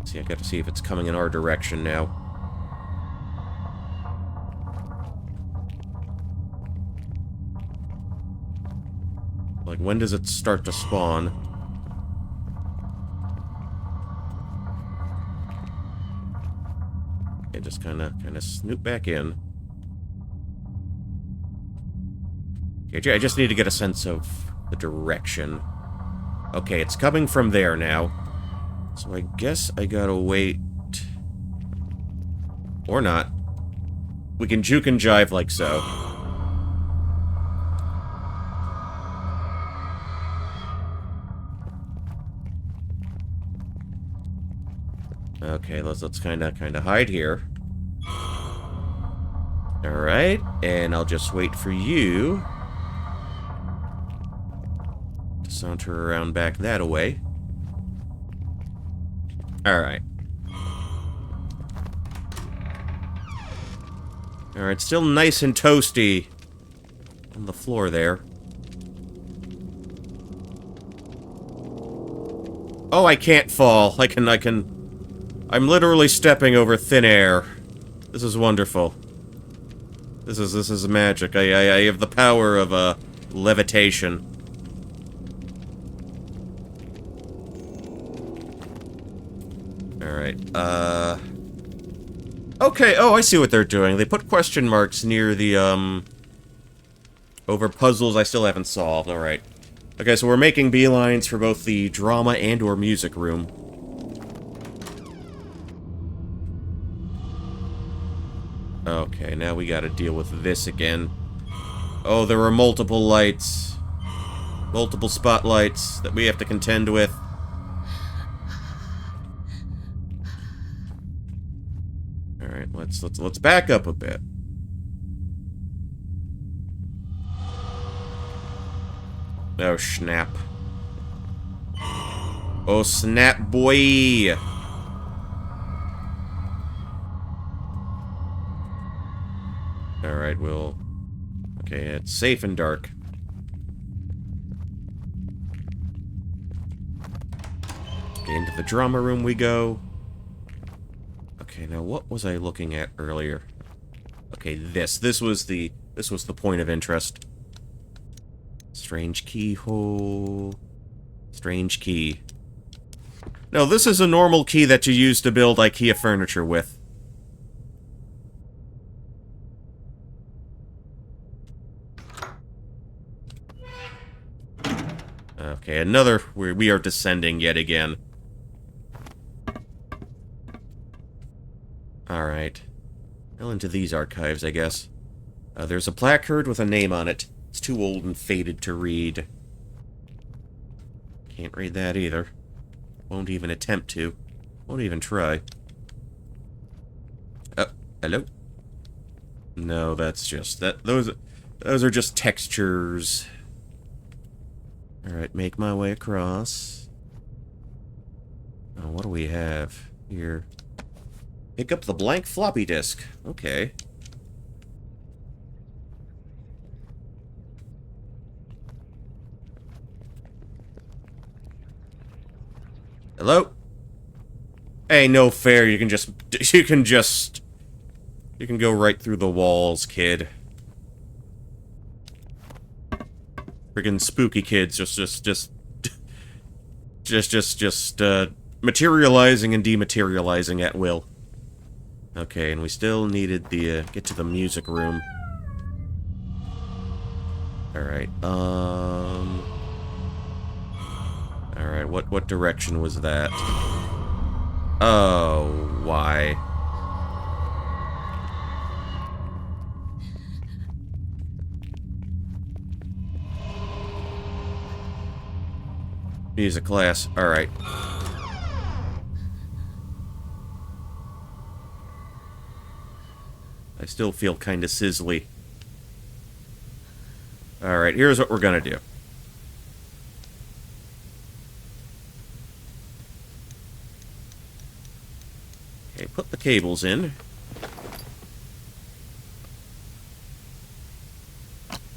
See, I gotta see if it's coming in our direction now. Like, when does it start to spawn? Okay, just kinda snoop back in. Okay, I just need to get a sense of the direction. Okay, it's coming from there now. So I guess I gotta wait... Or not. We can juke and jive like so. Okay, let's kinda hide here. Alright, and I'll just wait for you to saunter around back that way. Alright. Alright, still nice and toasty on the floor there. Oh, I can't fall. I'm literally stepping over thin air. This is wonderful. This is magic. I have the power of levitation. Alright, okay, oh, I see what they're doing. They put question marks near the, over puzzles I still haven't solved. Alright. Okay, so we're making beelines for both the drama and/or music room. Okay, now we gotta deal with this again. Oh, there are multiple lights. Multiple spotlights that we have to contend with. Alright, let's back up a bit. Oh, snap. Oh, snap, boy! Alright, we'll... Okay, it's safe and dark. Okay, into the drama room we go. Okay, now what was I looking at earlier? Okay, this was the point of interest. Strange keyhole. Strange key. No, this is a normal key that you use to build IKEA furniture with. Okay, another... We are descending yet again. Alright. Well, into these archives, I guess. There's a placard with a name on it. It's too old and faded to read. Can't read that either. Won't even attempt to. Won't even try. Oh, hello? No, that's just... Those are just textures. Alright, make my way across. Oh, what do we have here? Pick up the blank floppy disk. Okay. Hello? Hey, no fair. You can go right through the walls, kid. Friggin' spooky kids just materializing and dematerializing at will. Okay, and we still needed the, get to the music room. Alright, Alright, what direction was that? Oh, why? Music class. Alright. I still feel kinda sizzly. Alright, here's what we're gonna do. Okay, put the cables in.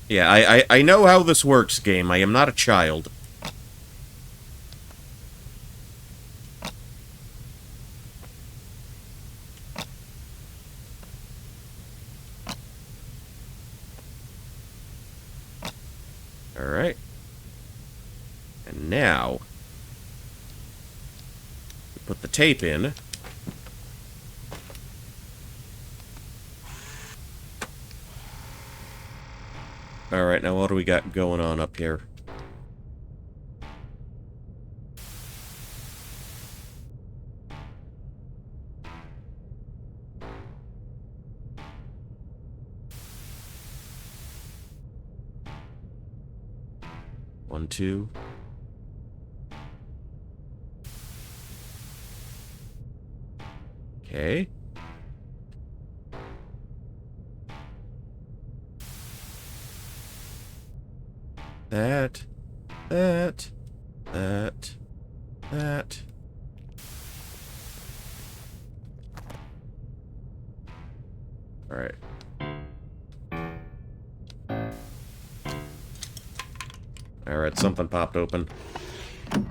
Yeah, I know how this works, game. I am not a child. Alright. And now, we put the tape in. Alright, now what do we got going on up here? One, two. Okay. That. Alright. Alright, something popped open. Okay,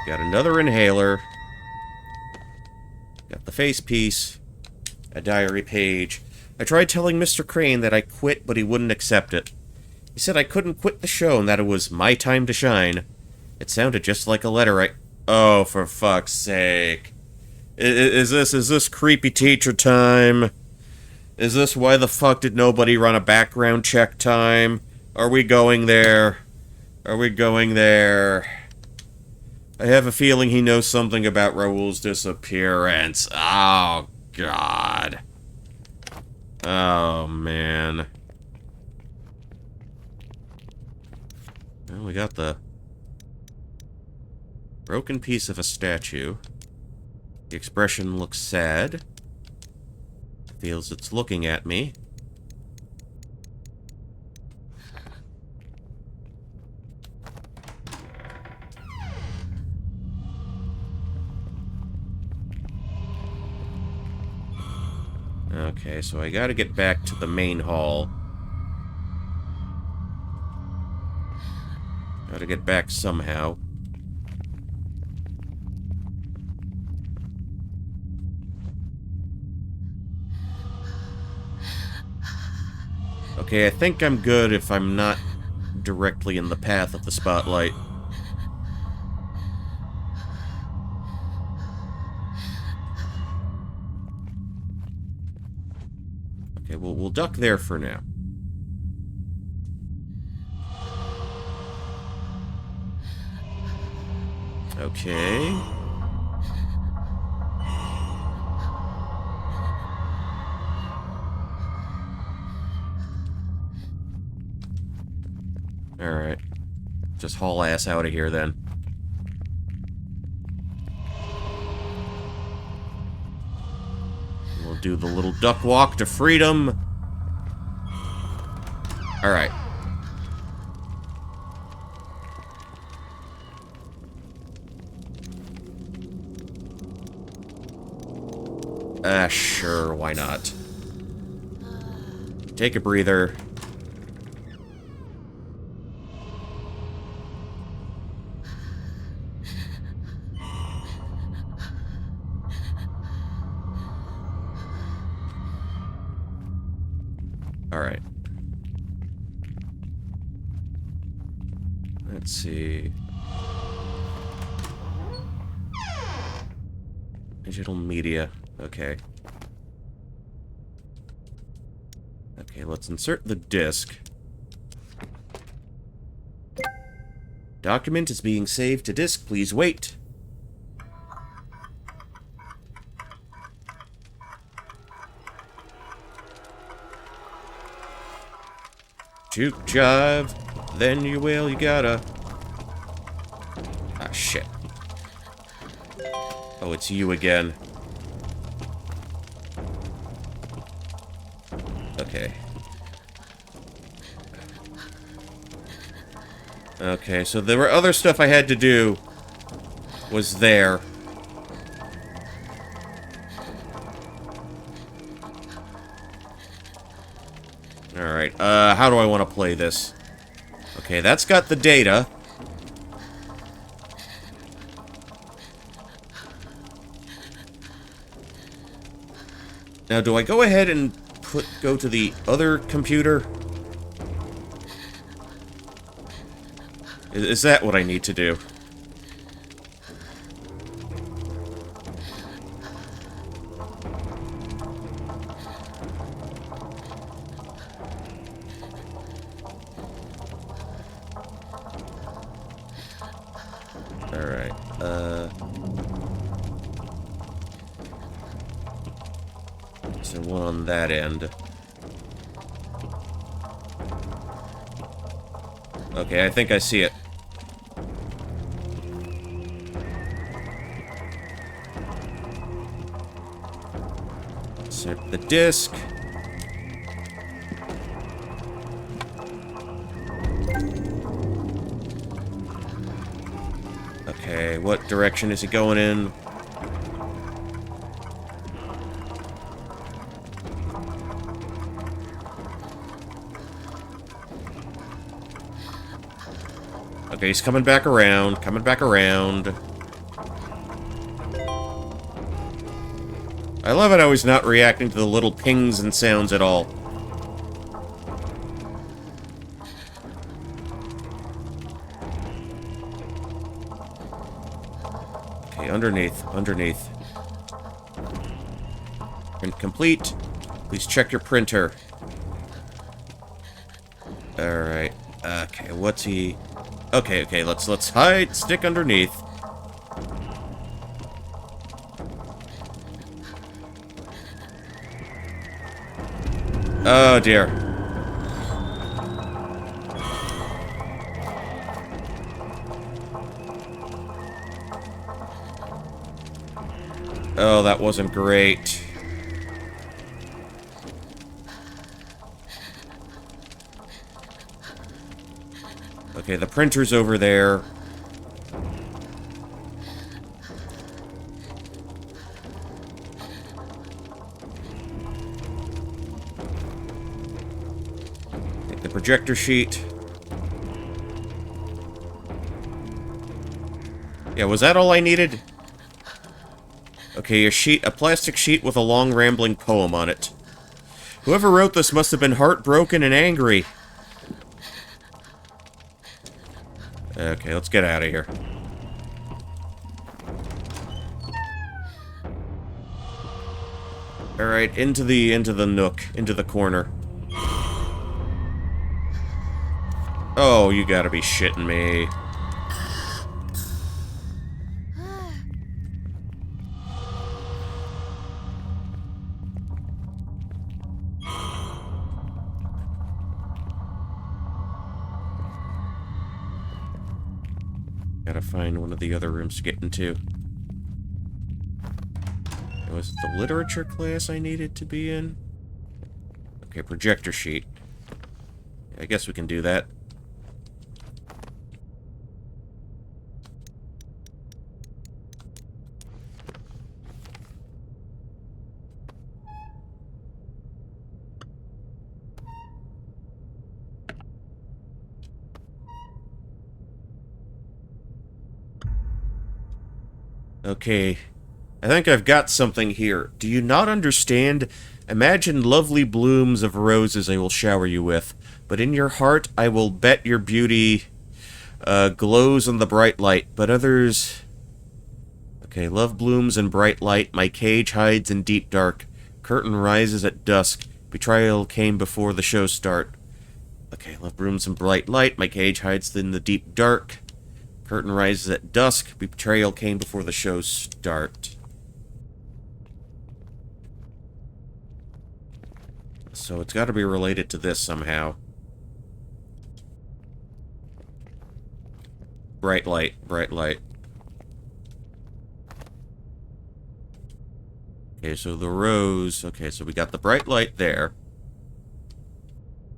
got another inhaler. Got the face piece. A diary page. I tried telling Mr. Crane that I quit, but he wouldn't accept it. He said I couldn't quit the show and that it was my time to shine. It sounded just like a letter I... Oh, for fuck's sake. Is this creepy teacher time? Is this why the fuck did nobody run a background check time? Are we going there? Are we going there? I have a feeling he knows something about Raoul's disappearance. Oh, God. Oh, man. Well, we got the broken piece of a statue. The expression looks sad. It feels it's looking at me. Okay, so I gotta get back to the main hall. Gotta get back somehow. Okay, I think I'm good if I'm not directly in the path of the spotlight. Okay, well, we'll duck there for now. Okay. Alright. Just haul ass out of here, then. We'll do the little duck walk to freedom. Alright. Sure, why not? Take a breather. Alright. Let's see. Digital media. Okay. Okay, let's insert the disc. Document is being saved to disk. Please wait. Juke jive, then you will, you gotta. Ah, shit. Oh, it's you again. Okay. Okay, so there were other stuff I had to do. Was there. Alright, how do I want to play this? Okay, that's got the data. Now, do I go ahead and go to the other computer? Is that what I need to do? Alright, so one on that end. Okay, I think I see it. Insert the disc. Okay, what direction is it going in? Okay, he's coming back around, coming back around. I love it how he's not reacting to the little pings and sounds at all. Okay, underneath, underneath. Print complete. Please check your printer. Alright. Okay, what's he... Okay, let's hide, stick underneath. Oh, dear. Oh, that wasn't great. Okay, the printer's over there. Take the projector sheet. Yeah, was that all I needed? Okay, a plastic sheet with a long rambling poem on it. Whoever wrote this must have been heartbroken and angry. Okay, let's get out of here. Alright, into the nook, into the corner. Oh, you gotta be shitting me. Gotta find one of the other rooms to get into. Was it the literature class I needed to be in? Okay, projector sheet. I guess we can do that. Okay, I think I've got something here. Do you not understand? Imagine lovely blooms of roses I will shower you with, but in your heart I will bet your beauty glows in the bright light, but others... Okay, love blooms in bright light, my cage hides in deep dark, curtain rises at dusk, betrayal came before the show start. Okay, love blooms in bright light, my cage hides in the deep dark. Curtain rises at dusk. Betrayal came before the show's start. So it's got to be related to this somehow. Bright light, bright light. Okay, so the rose... Okay, so we got the bright light there.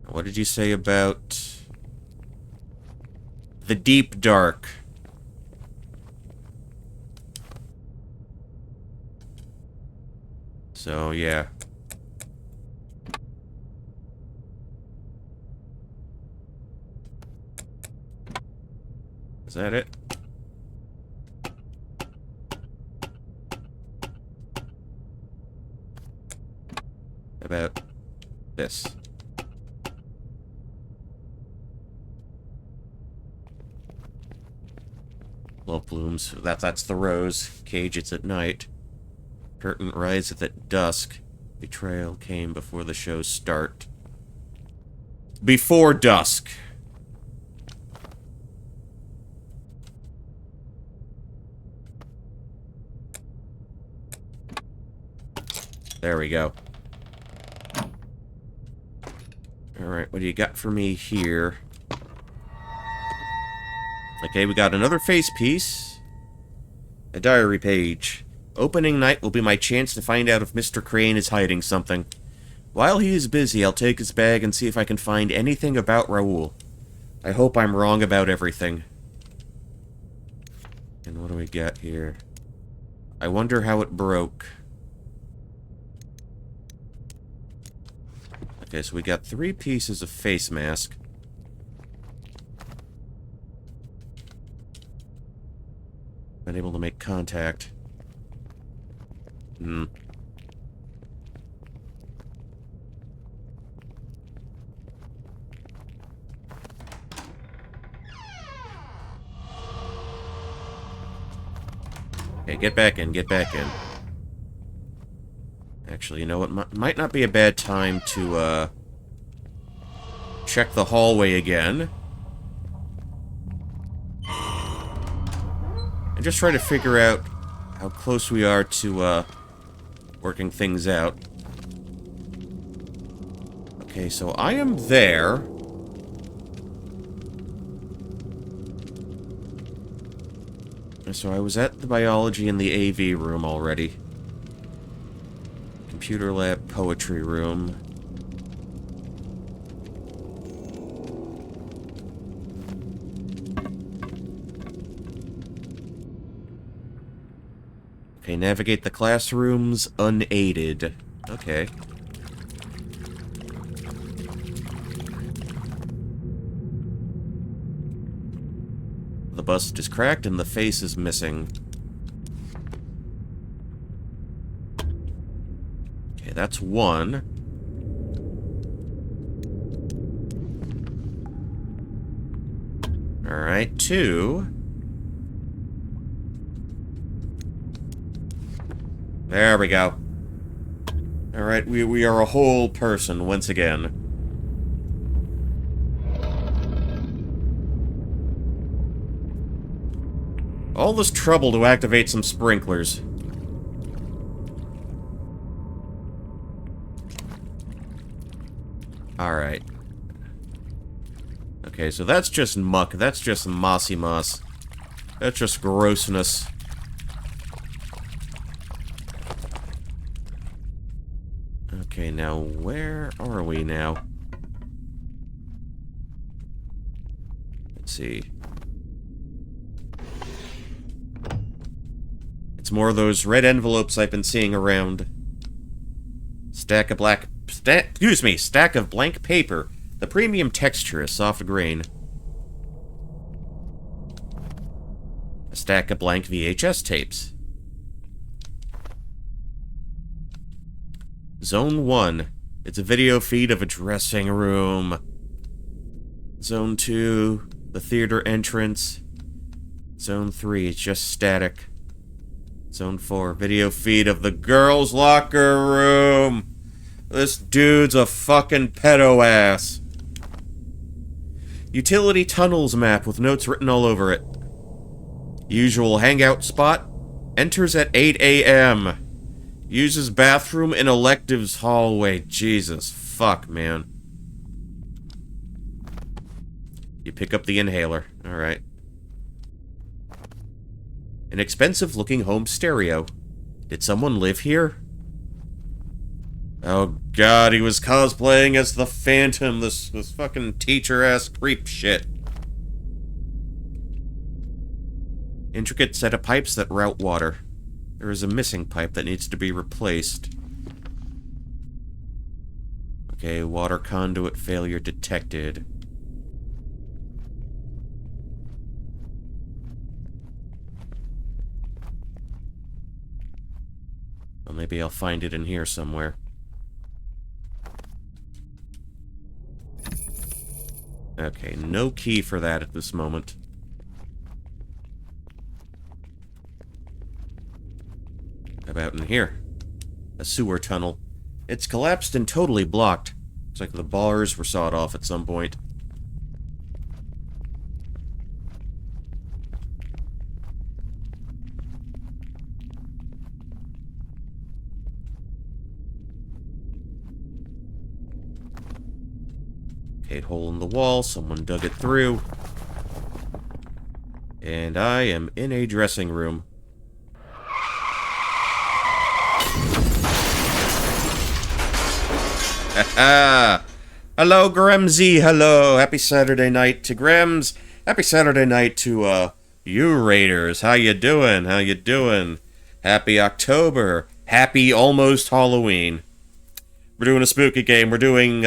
What did you say about... the deep dark? So, yeah. Is that it? About this. Love blooms. That's the rose. Cage, it's at night. Curtain riseth at dusk. Betrayal came before the show's start. Before dusk. There we go. Alright, what do you got for me here? Okay, we got another face piece. A diary page. Opening night will be my chance to find out if Mr. Crane is hiding something. While he is busy, I'll take his bag and see if I can find anything about Raoul. I hope I'm wrong about everything. And what do we got here? I wonder how it broke. Okay, so we got 3 pieces of face mask. Unable to make contact. Okay, get back in, get back in. Actually, you know what? Might not be a bad time to, check the hallway again. And just try to figure out how close we are to, working things out. Okay, so I am there. So I was at the biology and the AV room already. Computer lab, poetry room. Okay, navigate the classrooms unaided. Okay. The bust is cracked and the face is missing. Okay, that's 1. Alright, 2. There we go. Alright, we are a whole person once again. All this trouble to activate some sprinklers. Alright. Okay, so that's just muck. That's just mossy moss. That's just grossness. Okay, now where are we now? Let's see. It's more of those red envelopes I've been seeing around. Stack of blank paper. The premium texture is soft grain. A stack of blank VHS tapes. Zone 1. It's a video feed of a dressing room. Zone 2. The theater entrance. Zone 3. It's just static. Zone 4. Video feed of the girls' locker room. This dude's a fucking pedo ass. Utility tunnels map with notes written all over it. Usual hangout spot. Enters at 8 a.m. Uses bathroom in electives hallway. Jesus. Fuck, man. You pick up the inhaler. Alright. An expensive-looking home stereo. Did someone live here? Oh god, he was cosplaying as the Phantom, this fucking teacher-ass creep shit. Intricate set of pipes that route water. There is a missing pipe that needs to be replaced. Okay, water conduit failure detected. Well, maybe I'll find it in here somewhere. Okay, no key for that at this moment. How about in here? A sewer tunnel. It's collapsed and totally blocked. Looks like the bars were sawed off at some point. Okay, hole in the wall. Someone dug it through. And I am in a dressing room. Haha! Hello, Gremsy. Hello. Happy Saturday night to Grems. Happy Saturday night to, you Raiders. How you doing? How you doing? Happy October. Happy almost Halloween. We're doing a spooky game. We're doing,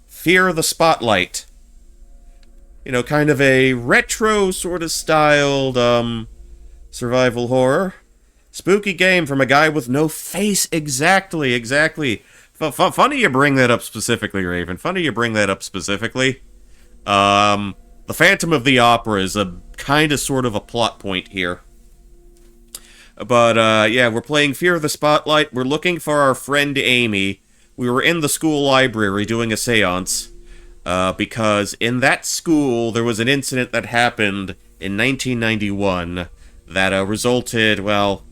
Fear the Spotlight. You know, kind of a retro sort of styled, survival horror. Spooky game from a guy with no face. Exactly. Funny you bring that up specifically, Raven. Funny you bring that up specifically. The Phantom of the Opera is a kind of sort of a plot point here. But, yeah, we're playing Fear the Spotlight. We're looking for our friend Amy. We were in the school library doing a seance. Because in that school, there was an incident that happened in 1991 that resulted, well,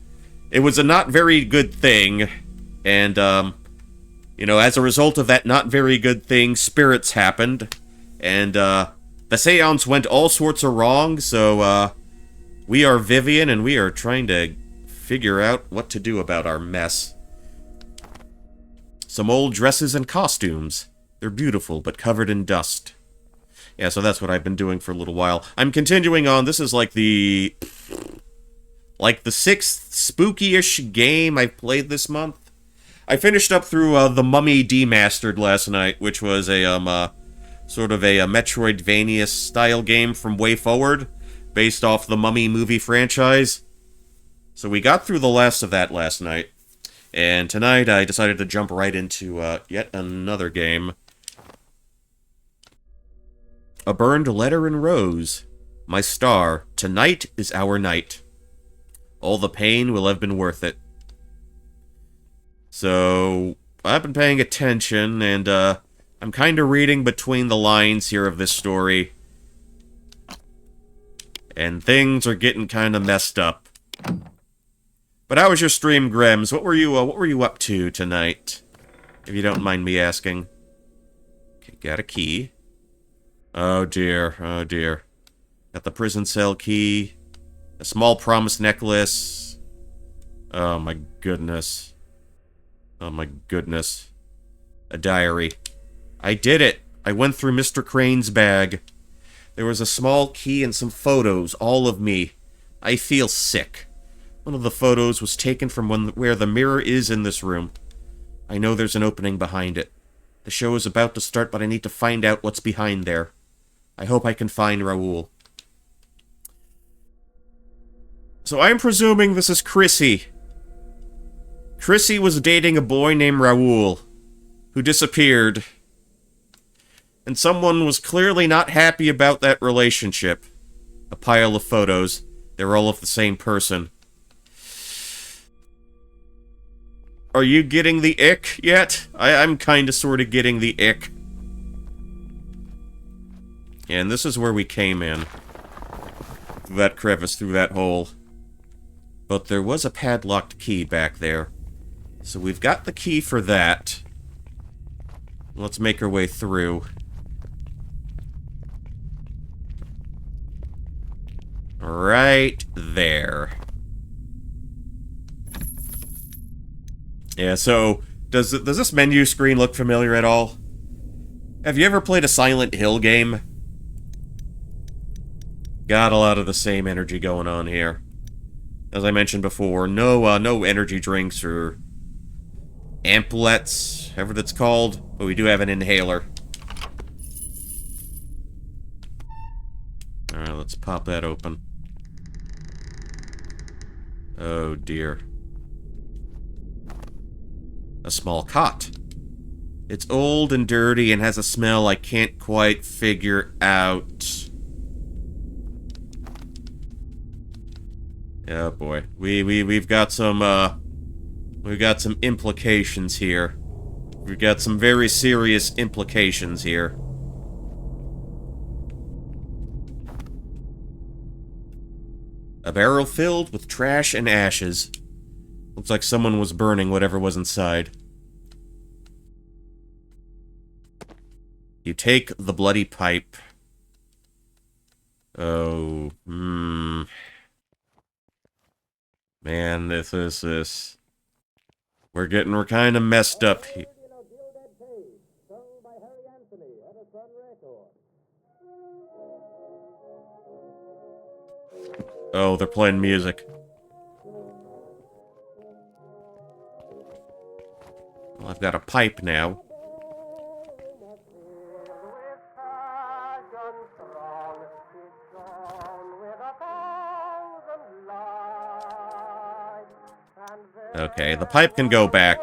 it was a not very good thing. And, you know, as a result of that not very good thing, spirits happened. And, the seance went all sorts of wrong, so, we are Vivian, and we are trying to figure out what to do about our mess. Some old dresses and costumes. They're beautiful, but covered in dust. Yeah, so that's what I've been doing for a little while. I'm continuing on. This is like the 6th spooky-ish game I've played this month. I finished up through The Mummy Demastered last night, which was a sort of a Metroidvania-style game from Way Forward, based off the Mummy movie franchise. So we got through the last of that last night, and tonight I decided to jump right into yet another game. A Burned Letter in Rose. My star, tonight is our night. All the pain will have been worth it. So, I've been paying attention, and, I'm kind of reading between the lines here of this story. And things are getting kind of messed up. But how was your stream, Grems? What were you up to tonight? If you don't mind me asking. Okay, got a key. Oh dear. Got the prison cell key. A small promise necklace. Oh my goodness. A diary. I did it! I went through Mr. Crane's bag. There was a small key and some photos, all of me. I feel sick. One of the photos was taken from where the mirror is in this room. I know there's an opening behind it. The show is about to start, but I need to find out what's behind there. I hope I can find Raoul. So I'm presuming this is Chrissy. Chrissy was dating a boy named Raoul, who disappeared. And someone was clearly not happy about that relationship. A pile of photos. They're all of the same person. Are you getting the ick yet? I'm kinda sorta getting the ick. And this is where we came in. that crevice, through that hole. But there was a padlocked key back there. So we've got the key for that. Let's make our way through. Right there. Yeah, so, does this menu screen look familiar at all? Have you ever played a Silent Hill game? Got a lot of the same energy going on here. As I mentioned before, no energy drinks or amplets, however that's called, but we do have an inhaler. Alright, let's pop that open. Oh dear. A small cot. It's old and dirty and has a smell I can't quite figure out. Oh boy. We've got some implications here. We've got some very serious implications here. A barrel filled with trash and ashes. Looks like someone was burning whatever was inside. You take the bloody pipe. Oh, Man, this is this. We're kind of messed up here. Oh, they're playing music. Well, I've got a pipe now. Okay, the pipe can go back.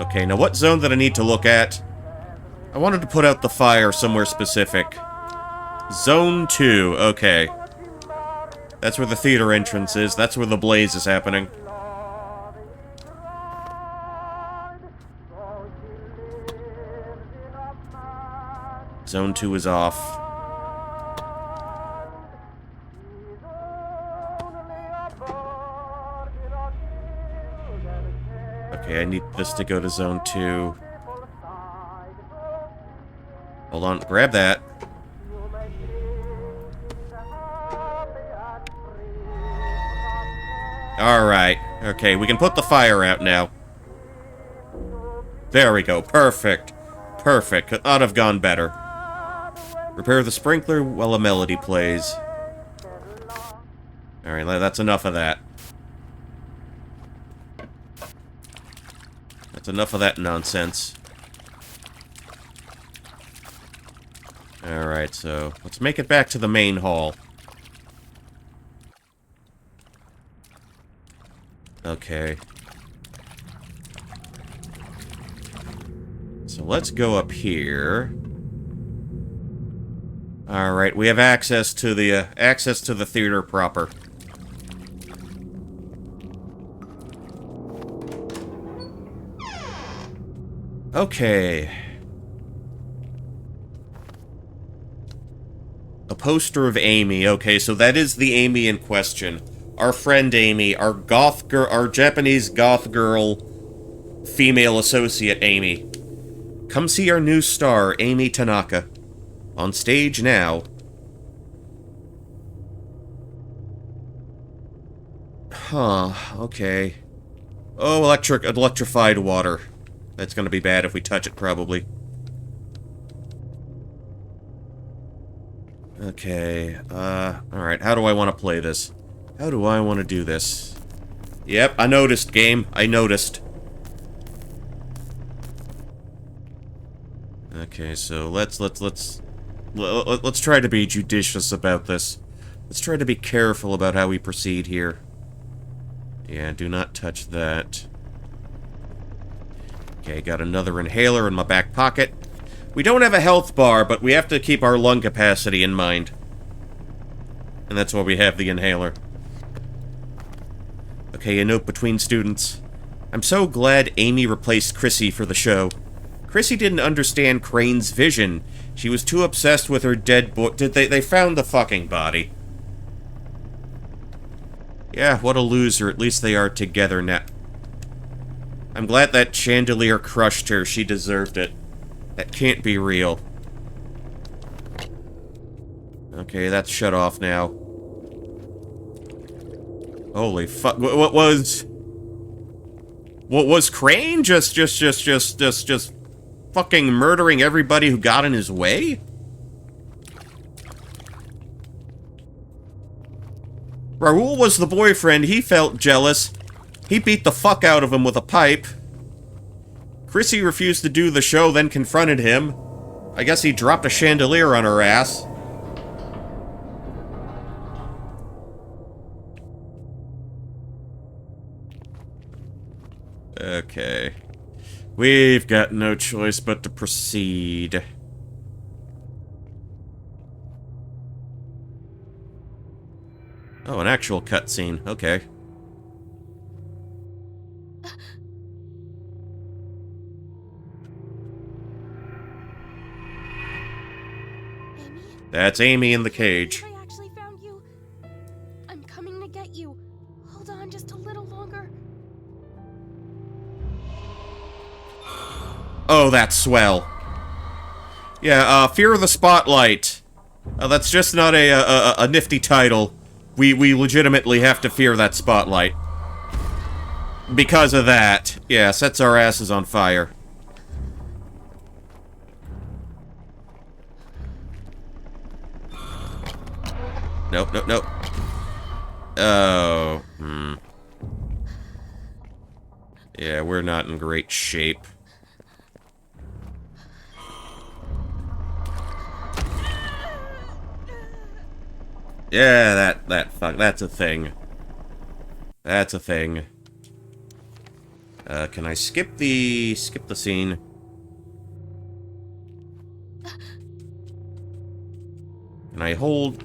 Okay, now what zone did I need to look at? I wanted to put out the fire somewhere specific. Zone 2, okay. That's where the theater entrance is. That's where the blaze is happening. Zone 2 is off. Okay, I need this to go to Zone 2. Hold on, grab that. Alright, okay, we can put the fire out now. There we go, perfect. Perfect, could not have gone better. Repair the sprinkler while a melody plays. Alright, that's enough of that. That's enough of that nonsense. Alright, so let's make it back to the main hall. Okay. So let's go up here. Alright, we have access to the theater proper. Okay. A poster of Amy. Okay, so that is the Amy in question. Our friend Amy, our Japanese goth girl, female associate Amy. Come see our new star, Amy Tanaka. On stage now. Huh, okay. Oh, electrified water. That's gonna be bad if we touch it, probably. Okay, alright, how do I want to play this? How do I want to do this? Yep, I noticed, game. I noticed. Okay, so let's try to be judicious about this. Let's try to be careful about how we proceed here. Yeah, do not touch that. Okay, got another inhaler in my back pocket. We don't have a health bar, but we have to keep our lung capacity in mind. And that's why we have the inhaler. Okay, a note between students. I'm so glad Amy replaced Chrissy for the show. Chrissy didn't understand Crane's vision. She was too obsessed with her dead boy. They found the fucking body. Yeah, what a loser. At least they are together now. I'm glad that chandelier crushed her. She deserved it. That can't be real. Okay, that's shut off now. Holy fuck. What was Crane just fucking murdering everybody who got in his way? Raoul was the boyfriend. He felt jealous. He beat the fuck out of him with a pipe. Chrissy refused to do the show, then confronted him. I guess he dropped a chandelier on her ass. Okay. We've got no choice but to proceed. Oh, an actual cutscene. Okay. Amy? That's Amy in the cage. I actually found you. I'm coming to get you. Hold on just a little longer. Oh, that's swell. Yeah, Fear of the Spotlight. That's just not a nifty title. We legitimately have to fear that spotlight. Because of that. Yeah, sets our asses on fire. Nope, nope, nope. Oh, Yeah, we're not in great shape. Yeah, that's a thing. That's a thing. Can I skip the scene? Can I hold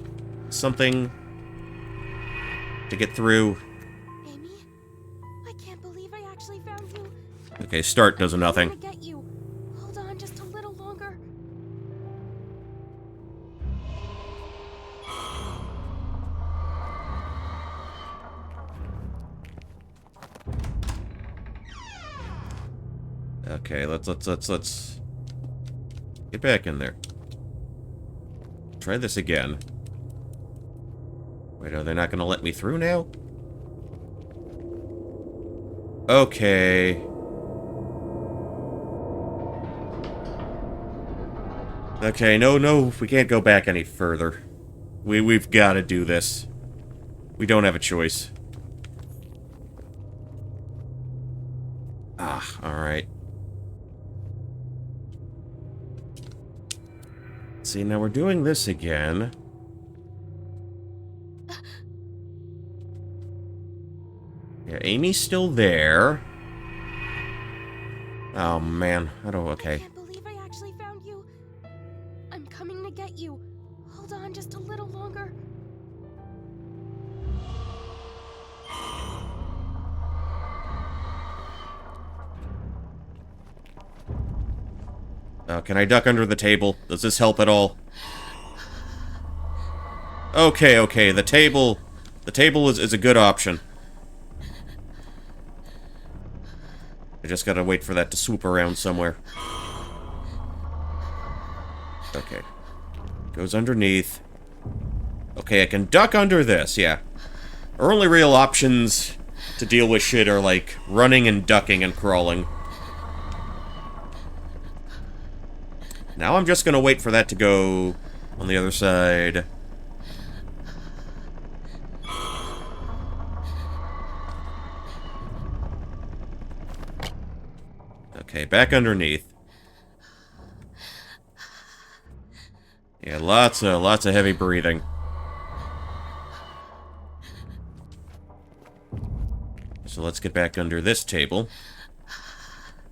something to get through? Amy? I can't believe I actually found you. Okay, start does nothing. I'm coming to get you. Hold on just a little longer. Okay, let's get back in there. Try this again. Wait, are they not gonna let me through now? Okay. Okay, no, we can't go back any further. We've got to do this. We don't have a choice. Ah, alright. See, now we're doing this again. Yeah, Amy's still there. Oh, man. Okay. I can't believe I actually found you. I'm coming to get you. Hold on just a little longer. Can I duck under the table? Does this help at all? Okay, the table is a good option. I just gotta wait for that to swoop around somewhere. Okay. Goes underneath. Okay, I can duck under this, yeah. Our only real options to deal with shit are, like, running and ducking and crawling. Now I'm just gonna wait for that to go on the other side. Okay, back underneath. Yeah, lots of heavy breathing. So let's get back under this table.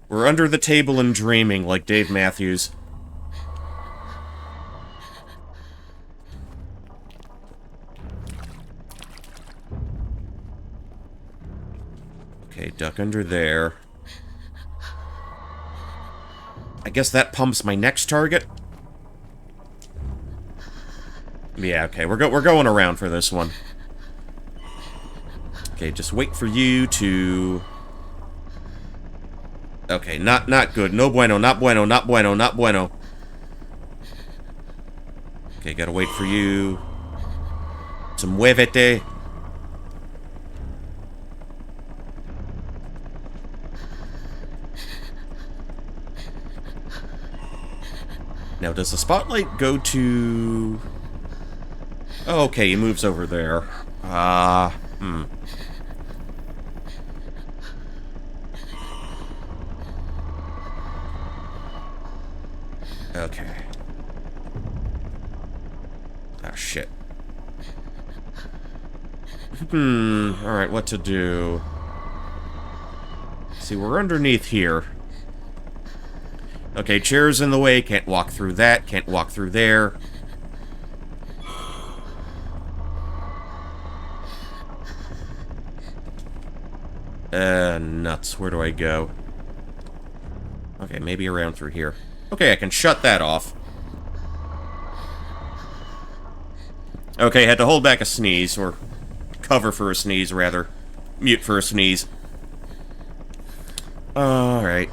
We're under the table and dreaming like Dave Matthews. Okay, duck under there. I guess that pumps my next target. Yeah, okay, we're going around for this one. Okay, just wait for you to... Okay, not good. No bueno, not bueno, not bueno, not bueno. Okay, gotta wait for you to muévete. Now, does the spotlight go to... Oh, okay, he moves over there. Okay. Ah, shit. Alright, what to do? See, we're underneath here. Okay, chair's in the way, can't walk through that, can't walk through there. Nuts, where do I go? Okay, maybe around through here. Okay, I can shut that off. Okay, had to hold back a sneeze, or cover for a sneeze, rather. Mute for a sneeze. Alright.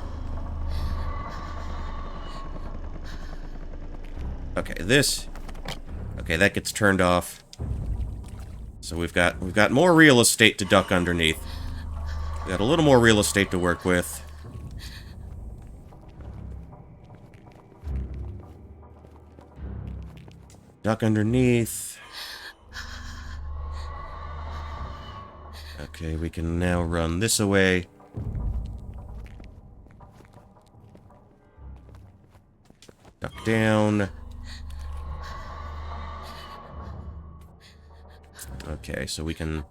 Okay, this... Okay, that gets turned off. So we've got more real estate to duck underneath. We've got a little more real estate to work with. Duck underneath. Okay, we can now run this away. Duck down. Okay, so we can...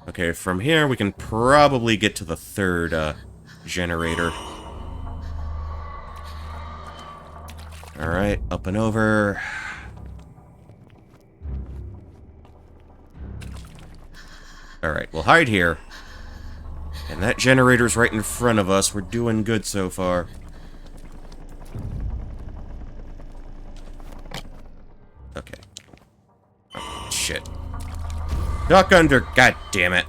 Okay, from here we can probably get to the third, generator. Alright, up and over. Alright, we'll hide here. And that generator's right in front of us. We're doing good so far. Okay. Oh, shit. Duck under. God damn it.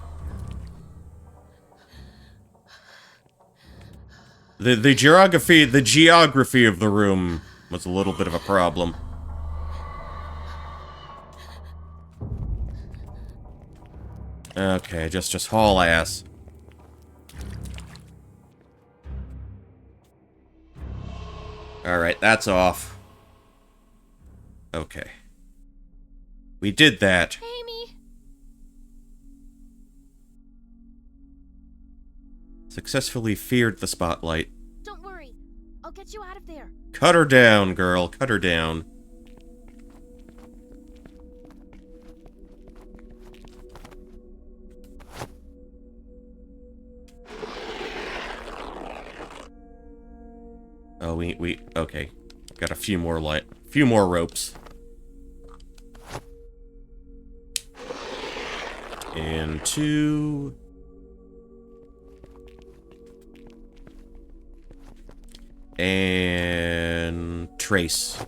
The geography of the room was a little bit of a problem. Okay, just haul ass. Alright, that's off. Okay. We did that. Amy! Successfully feared the spotlight. Don't worry. I'll get you out of there. Cut her down, girl. Cut her down. Oh, we okay. Got a few more ropes. And two. And trace.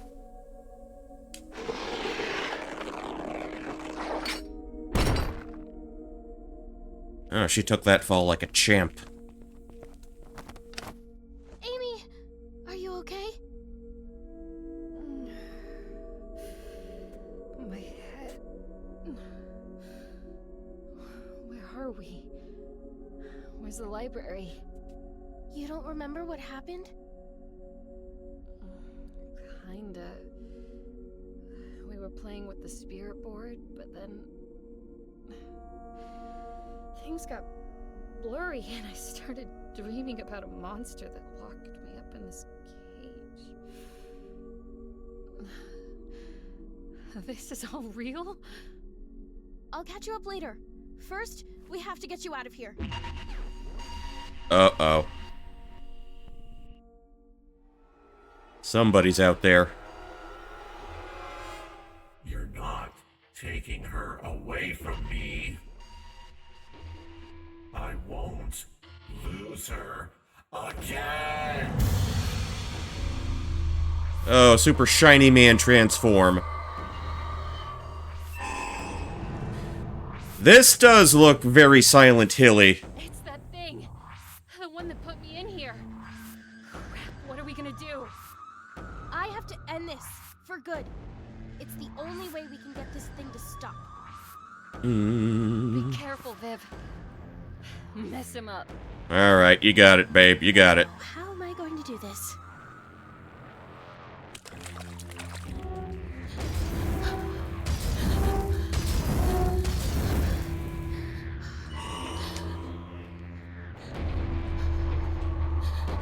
Oh, she took that fall like a champ. Amy! Are you okay? My head. Where are we? Where's the library? You don't remember what happened? Kinda. We were playing with the spirit board, but then... things got blurry and I started dreaming about a monster that locked me up in this cage. This is all real? I'll catch you up later. First, we have to get you out of here. Uh-oh. Somebody's out there. You're not taking her away from me. I won't lose her again. Oh, super shiny man transform. This does look very Silent Hilly. It's that thing. The one that put me in here. Crap, what are we gonna do? I have to end this for good. It's the only way we can get this thing to stop. Be careful, Viv. Mess him up. Alright, you got it, babe. You got it. How am I going to do this?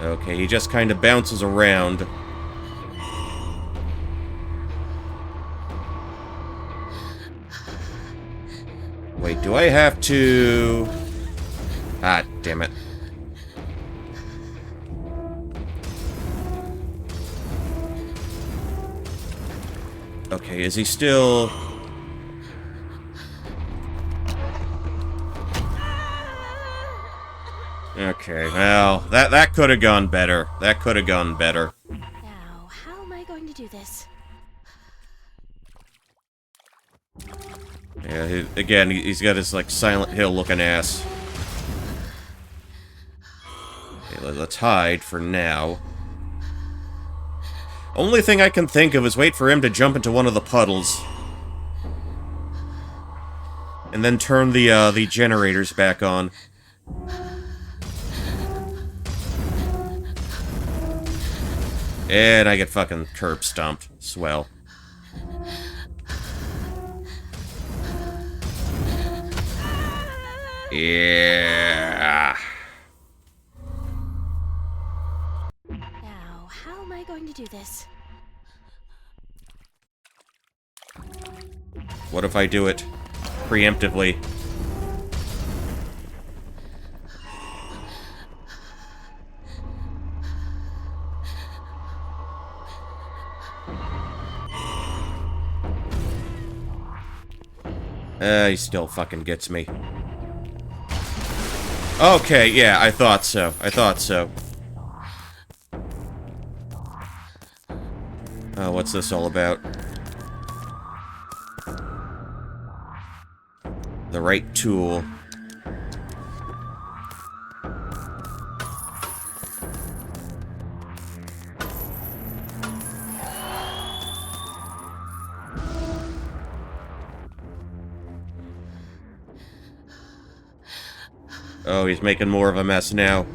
Okay, he just kind of bounces around. Wait, do I have to... Ah, damn it. Okay, is he still... Okay, well, that could have gone better. That could have gone better. Now, how am I going to do this? Yeah, again, he's got his, like, Silent Hill-looking ass. Okay, let's hide for now. Only thing I can think of is wait for him to jump into one of the puddles. And then turn the generators back on. And I get fucking curb stomped. Swell. Yeah. Now, how am I going to do this? What if I do it preemptively? He still fucking gets me. Okay, yeah, I thought so. I thought so. Oh, what's this all about? The right tool. Oh, he's making more of a mess now.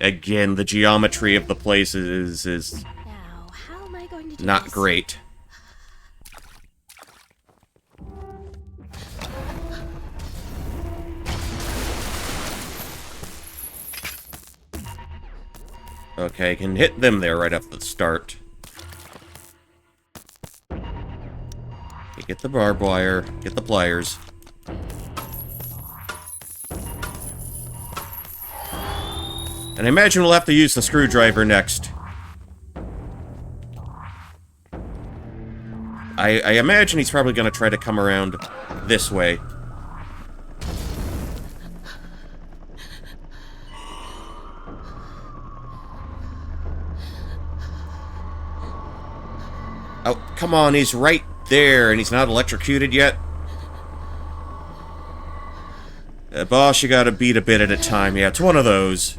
Again, the geometry of the place is Now, how am I going to do not this? great. Okay, I can hit them there right off the start. Okay, get the barbed wire, get the pliers. And I imagine we'll have to use the screwdriver next. I imagine he's probably going to try to come around this way. Oh, come on, he's right there, and he's not electrocuted yet. Boss, you gotta beat a bit at a time. Yeah, it's one of those.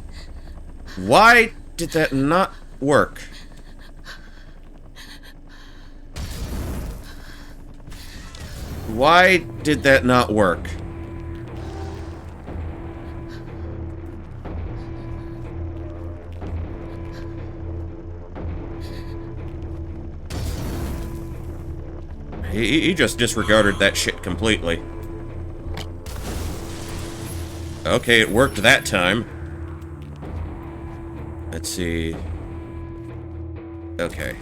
Why did that not work? Why did that not work? He just disregarded that shit completely. Okay, it worked that time. Let's see. Okay.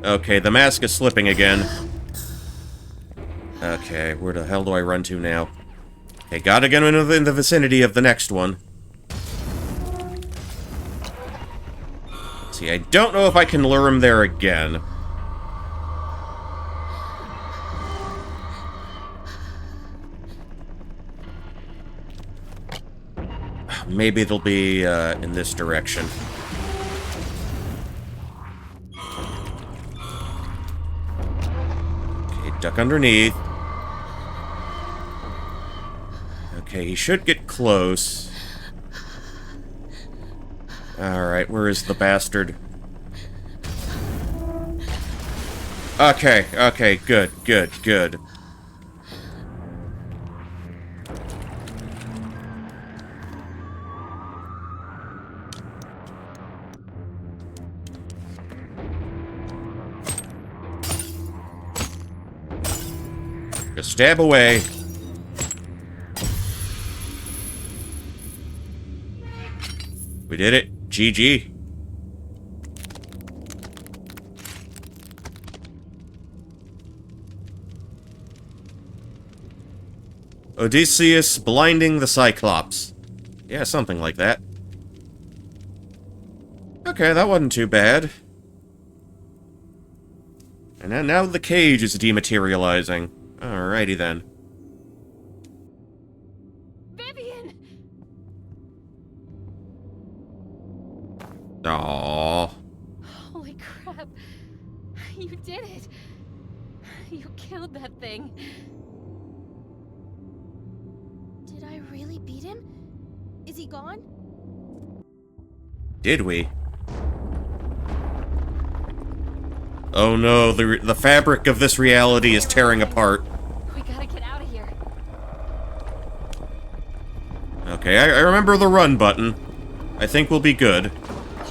Okay, the mask is slipping again. Okay, where the hell do I run to now? Okay, gotta get in the vicinity of the next one. See, I don't know if I can lure him there again. Maybe it'll be in this direction. Okay, duck underneath. Okay, he should get close. Alright, where is the bastard? Okay, okay, good, good, good. Just stab away. We did it. GG. Odysseus blinding the Cyclops. Yeah, something like that. Okay, that wasn't too bad. And now the cage is dematerializing. Alrighty then. Vivian! Aww. Holy crap. You did it. You killed that thing. Did I really beat him? Is he gone? Did we? Oh no, the fabric of this reality is tearing apart. We gotta get out of here. Okay, I remember the run button. I think we'll be good.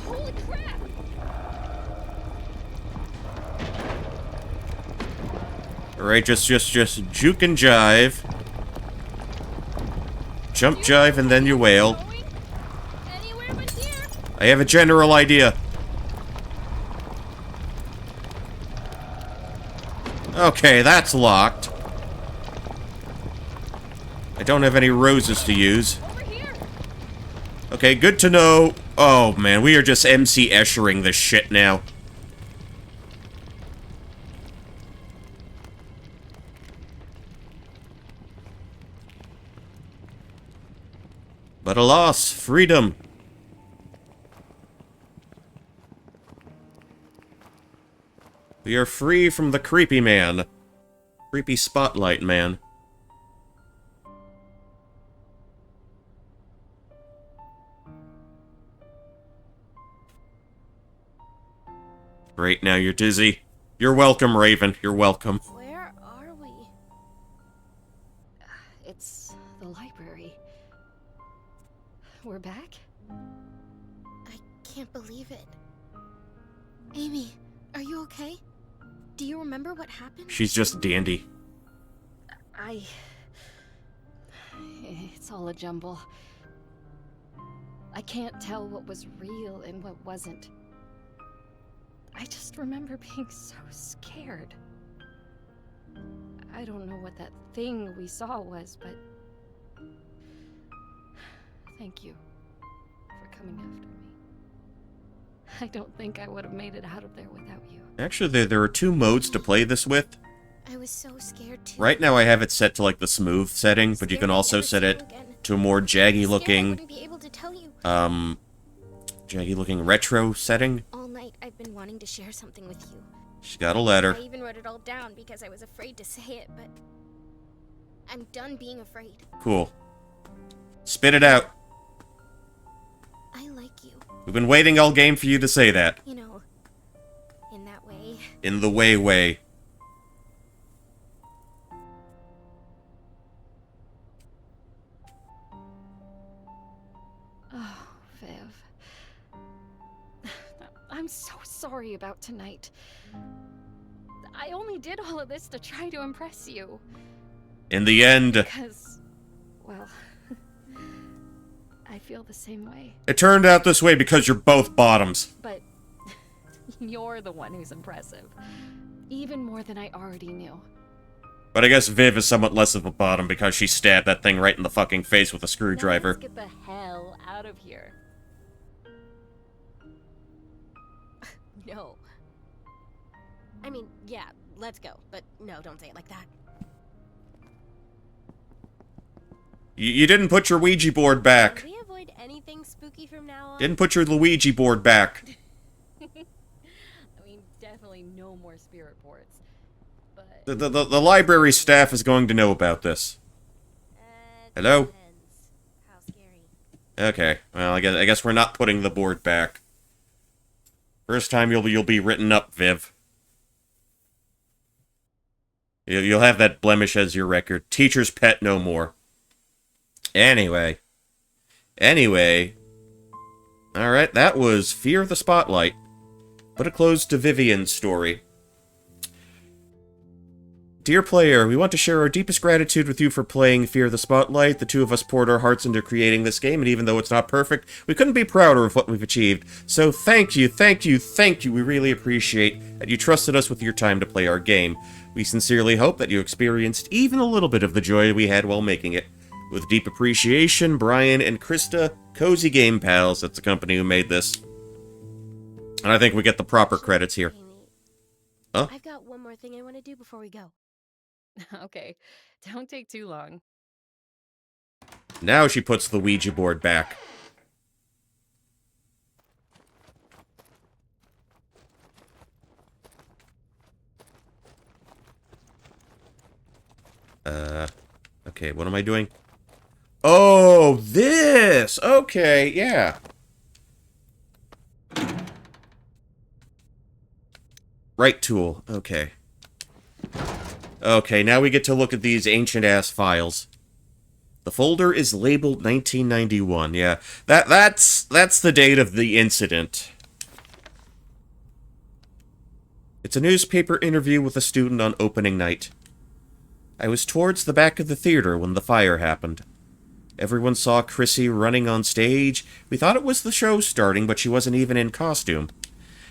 Holy crap! Alright, just juke and jive. Jump, jive, and then you wail. Going anywhere but here. I have a general idea. Okay, that's locked. I don't have any roses to use. Over here. Okay, good to know. Oh, man, we are just MC Eschering this shit now. But alas, freedom. We are free from the creepy man. Creepy spotlight man. Great, now you're dizzy. You're welcome, Raven. You're welcome. Where are we? It's the library. We're back? I can't believe it. Amy, are you okay? Do you remember what happened? She's just dandy. It's all a jumble. I can't tell what was real and what wasn't. I just remember being so scared. I don't know what that thing we saw was, but... Thank you for coming after me. I don't think I would have made it out of there without you. Actually, there are two modes to play this with. I was so scared too. Right now I have it set to like the smooth setting, but you can also set it to a more jaggy I looking, wouldn't be able to tell you. jaggy looking retro setting. All night I've been wanting to share something with you. She's got a letter. I even wrote it all down because I was afraid to say it, but I'm done being afraid. Cool. Spit it out. I like you. We've been waiting all game for you to say that. You know, in that way. In the way. Oh, Viv. I'm so sorry about tonight. I only did all of this to try to impress you. In the end, Because, well, I feel the same way. it turned out this way because you're both bottoms. But You're the one who's impressive. Even more than I already knew. But I guess Viv is somewhat less of a bottom because she stabbed that thing right in the fucking face with a Now screwdriver. let's get the hell out of here. No. I mean, yeah, let's go. But no, don't say it like that. You didn't put your Ouija board back. Can we avoid anything spooky from now on? Didn't put your Luigi board back. I mean, definitely no more spirit boards. But The library staff is going to know about this. Hello? Depends. How scary. Okay, well, I guess we're not putting the board back. First time you'll be written up, Viv. You'll have that blemish as your record. Teacher's pet no more. Anyway. Alright, that was Fear the Spotlight. Put a close to Vivian's story. Dear player, we want to share our deepest gratitude with you for playing Fear the Spotlight. The two of us poured our hearts into creating this game, and even though it's not perfect, we couldn't be prouder of what we've achieved. So thank you. We really appreciate that you trusted us with your time to play our game. We sincerely hope that you experienced even a little bit of the joy we had while making it. With deep appreciation, Brian and Krista, Cozy Game Pals, that's the company who made this. And I think we get the proper credits here. Huh? I've got one more thing I want to do before we go. okay, don't take too long. Now she puts the Ouija board back. Okay, what am I doing? Oh, this! Okay, yeah. Right tool, okay. Okay, now we get to look at these ancient-ass files. The folder is labeled 1991, yeah. That's the date of the incident. It's a newspaper interview with a student on opening night. I was towards the back of the theater when the fire happened. Everyone saw Chrissy running on stage. We thought it was the show starting, but she wasn't even in costume.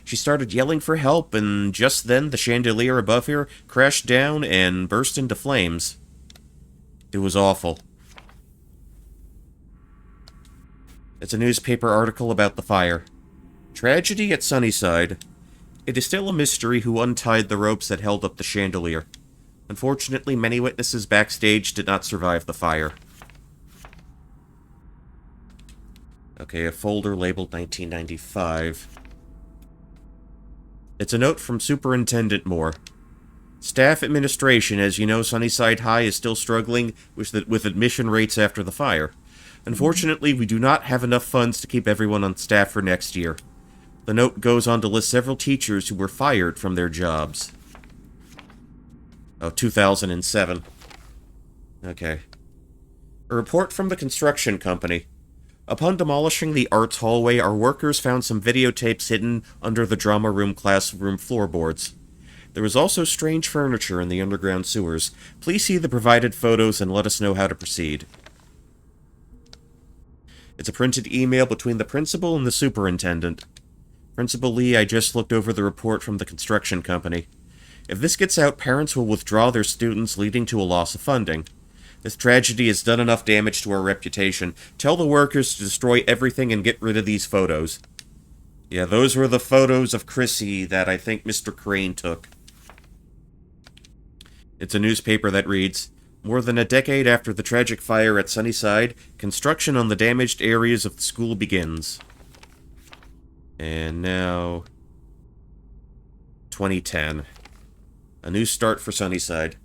She started yelling for help, and just then the chandelier above her crashed down and burst into flames. It was awful. It's a newspaper article about the fire. Tragedy at Sunnyside. It is still a mystery who untied the ropes that held up the chandelier. Unfortunately, many witnesses backstage did not survive the fire. Okay, a folder labeled 1995. It's a note from Superintendent Moore. Staff administration, as you know, Sunnyside High is still struggling with admission rates after the fire. Unfortunately, we do not have enough funds to keep everyone on staff for next year. The note goes on to list several teachers who were fired from their jobs. Oh, 2007. Okay. A report from the construction company. Upon demolishing the arts hallway, our workers found some videotapes hidden under the drama room classroom floorboards. There was also strange furniture in the underground sewers. Please see the provided photos and let us know how to proceed. It's a printed email between the principal and the superintendent. Principal Lee, I just looked over the report from the construction company. If this gets out, parents will withdraw their students, leading to a loss of funding. This tragedy has done enough damage to our reputation. Tell the workers to destroy everything and get rid of these photos. Yeah, those were the photos of Chrissy that I think Mr. Crane took. It's a newspaper that reads, more than a decade after the tragic fire at Sunnyside, construction on the damaged areas of the school begins. And now... 2010. A new start for Sunnyside.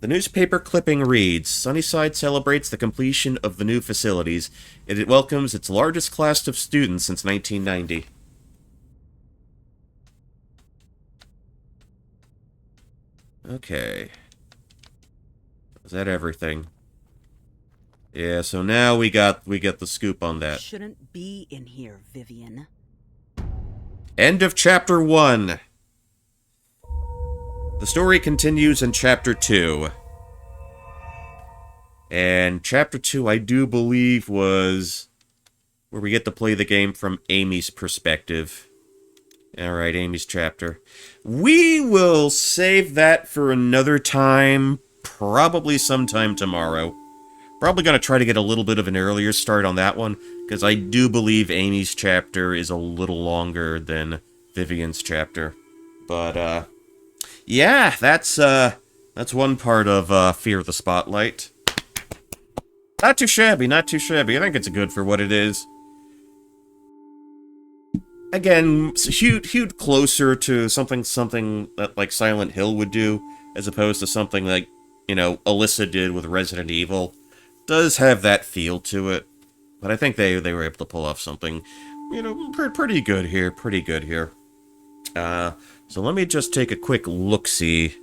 The newspaper clipping reads, Sunnyside celebrates the completion of the new facilities. It welcomes its largest class of students since 1990. Okay. Is that everything? Yeah, so now we get the scoop on that. Shouldn't be in here, Vivian. End of Chapter 1. The story continues in Chapter 2. And Chapter 2, I do believe, was where we get to play the game from Amy's perspective. Alright, Amy's chapter. We will save that for another time, probably sometime tomorrow. Probably going to try to get a little bit of an earlier start on that one, because I do believe Amy's chapter is a little longer than Vivian's chapter. But, yeah, that's one part of Fear the Spotlight. Not too shabby, not too shabby. I think it's good for what it is. Again, hewed closer to something that, like, Silent Hill would do, as opposed to something like, you know, Alyssa did with Resident Evil. Does have that feel to it, but I think they were able to pull off something, you know, pretty good here, pretty good here. So let me just take a quick look-see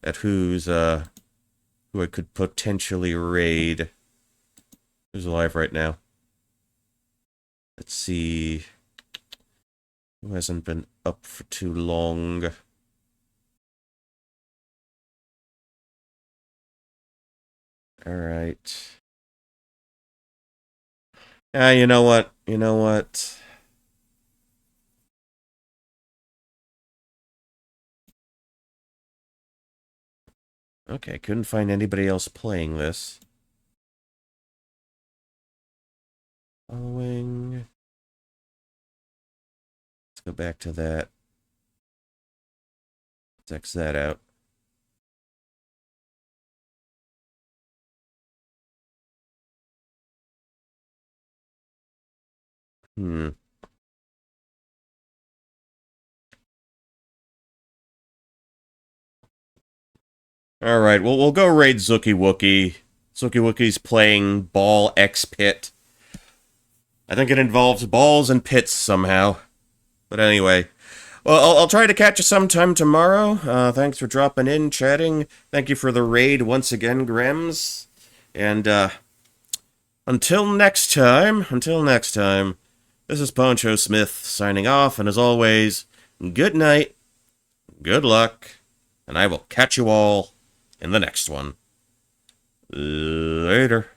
at who I could potentially raid. Who's alive right now? Let's see. Who hasn't been up for too long? Alright. You know what? You know what? Okay, couldn't find anybody else playing this. Following. Let's go back to that. Let's X that out. Alright, well, we'll go raid Zookie Wookie. Zookie Wookie's playing Ball X Pit. I think it involves balls and pits somehow. But anyway. Well, I'll try to catch you sometime tomorrow. Thanks for dropping in, chatting. Thank you for the raid once again, Grems. And, until next time, this is Poncho Smith signing off, and as always, good night, good luck, and I will catch you all in the next one. Later.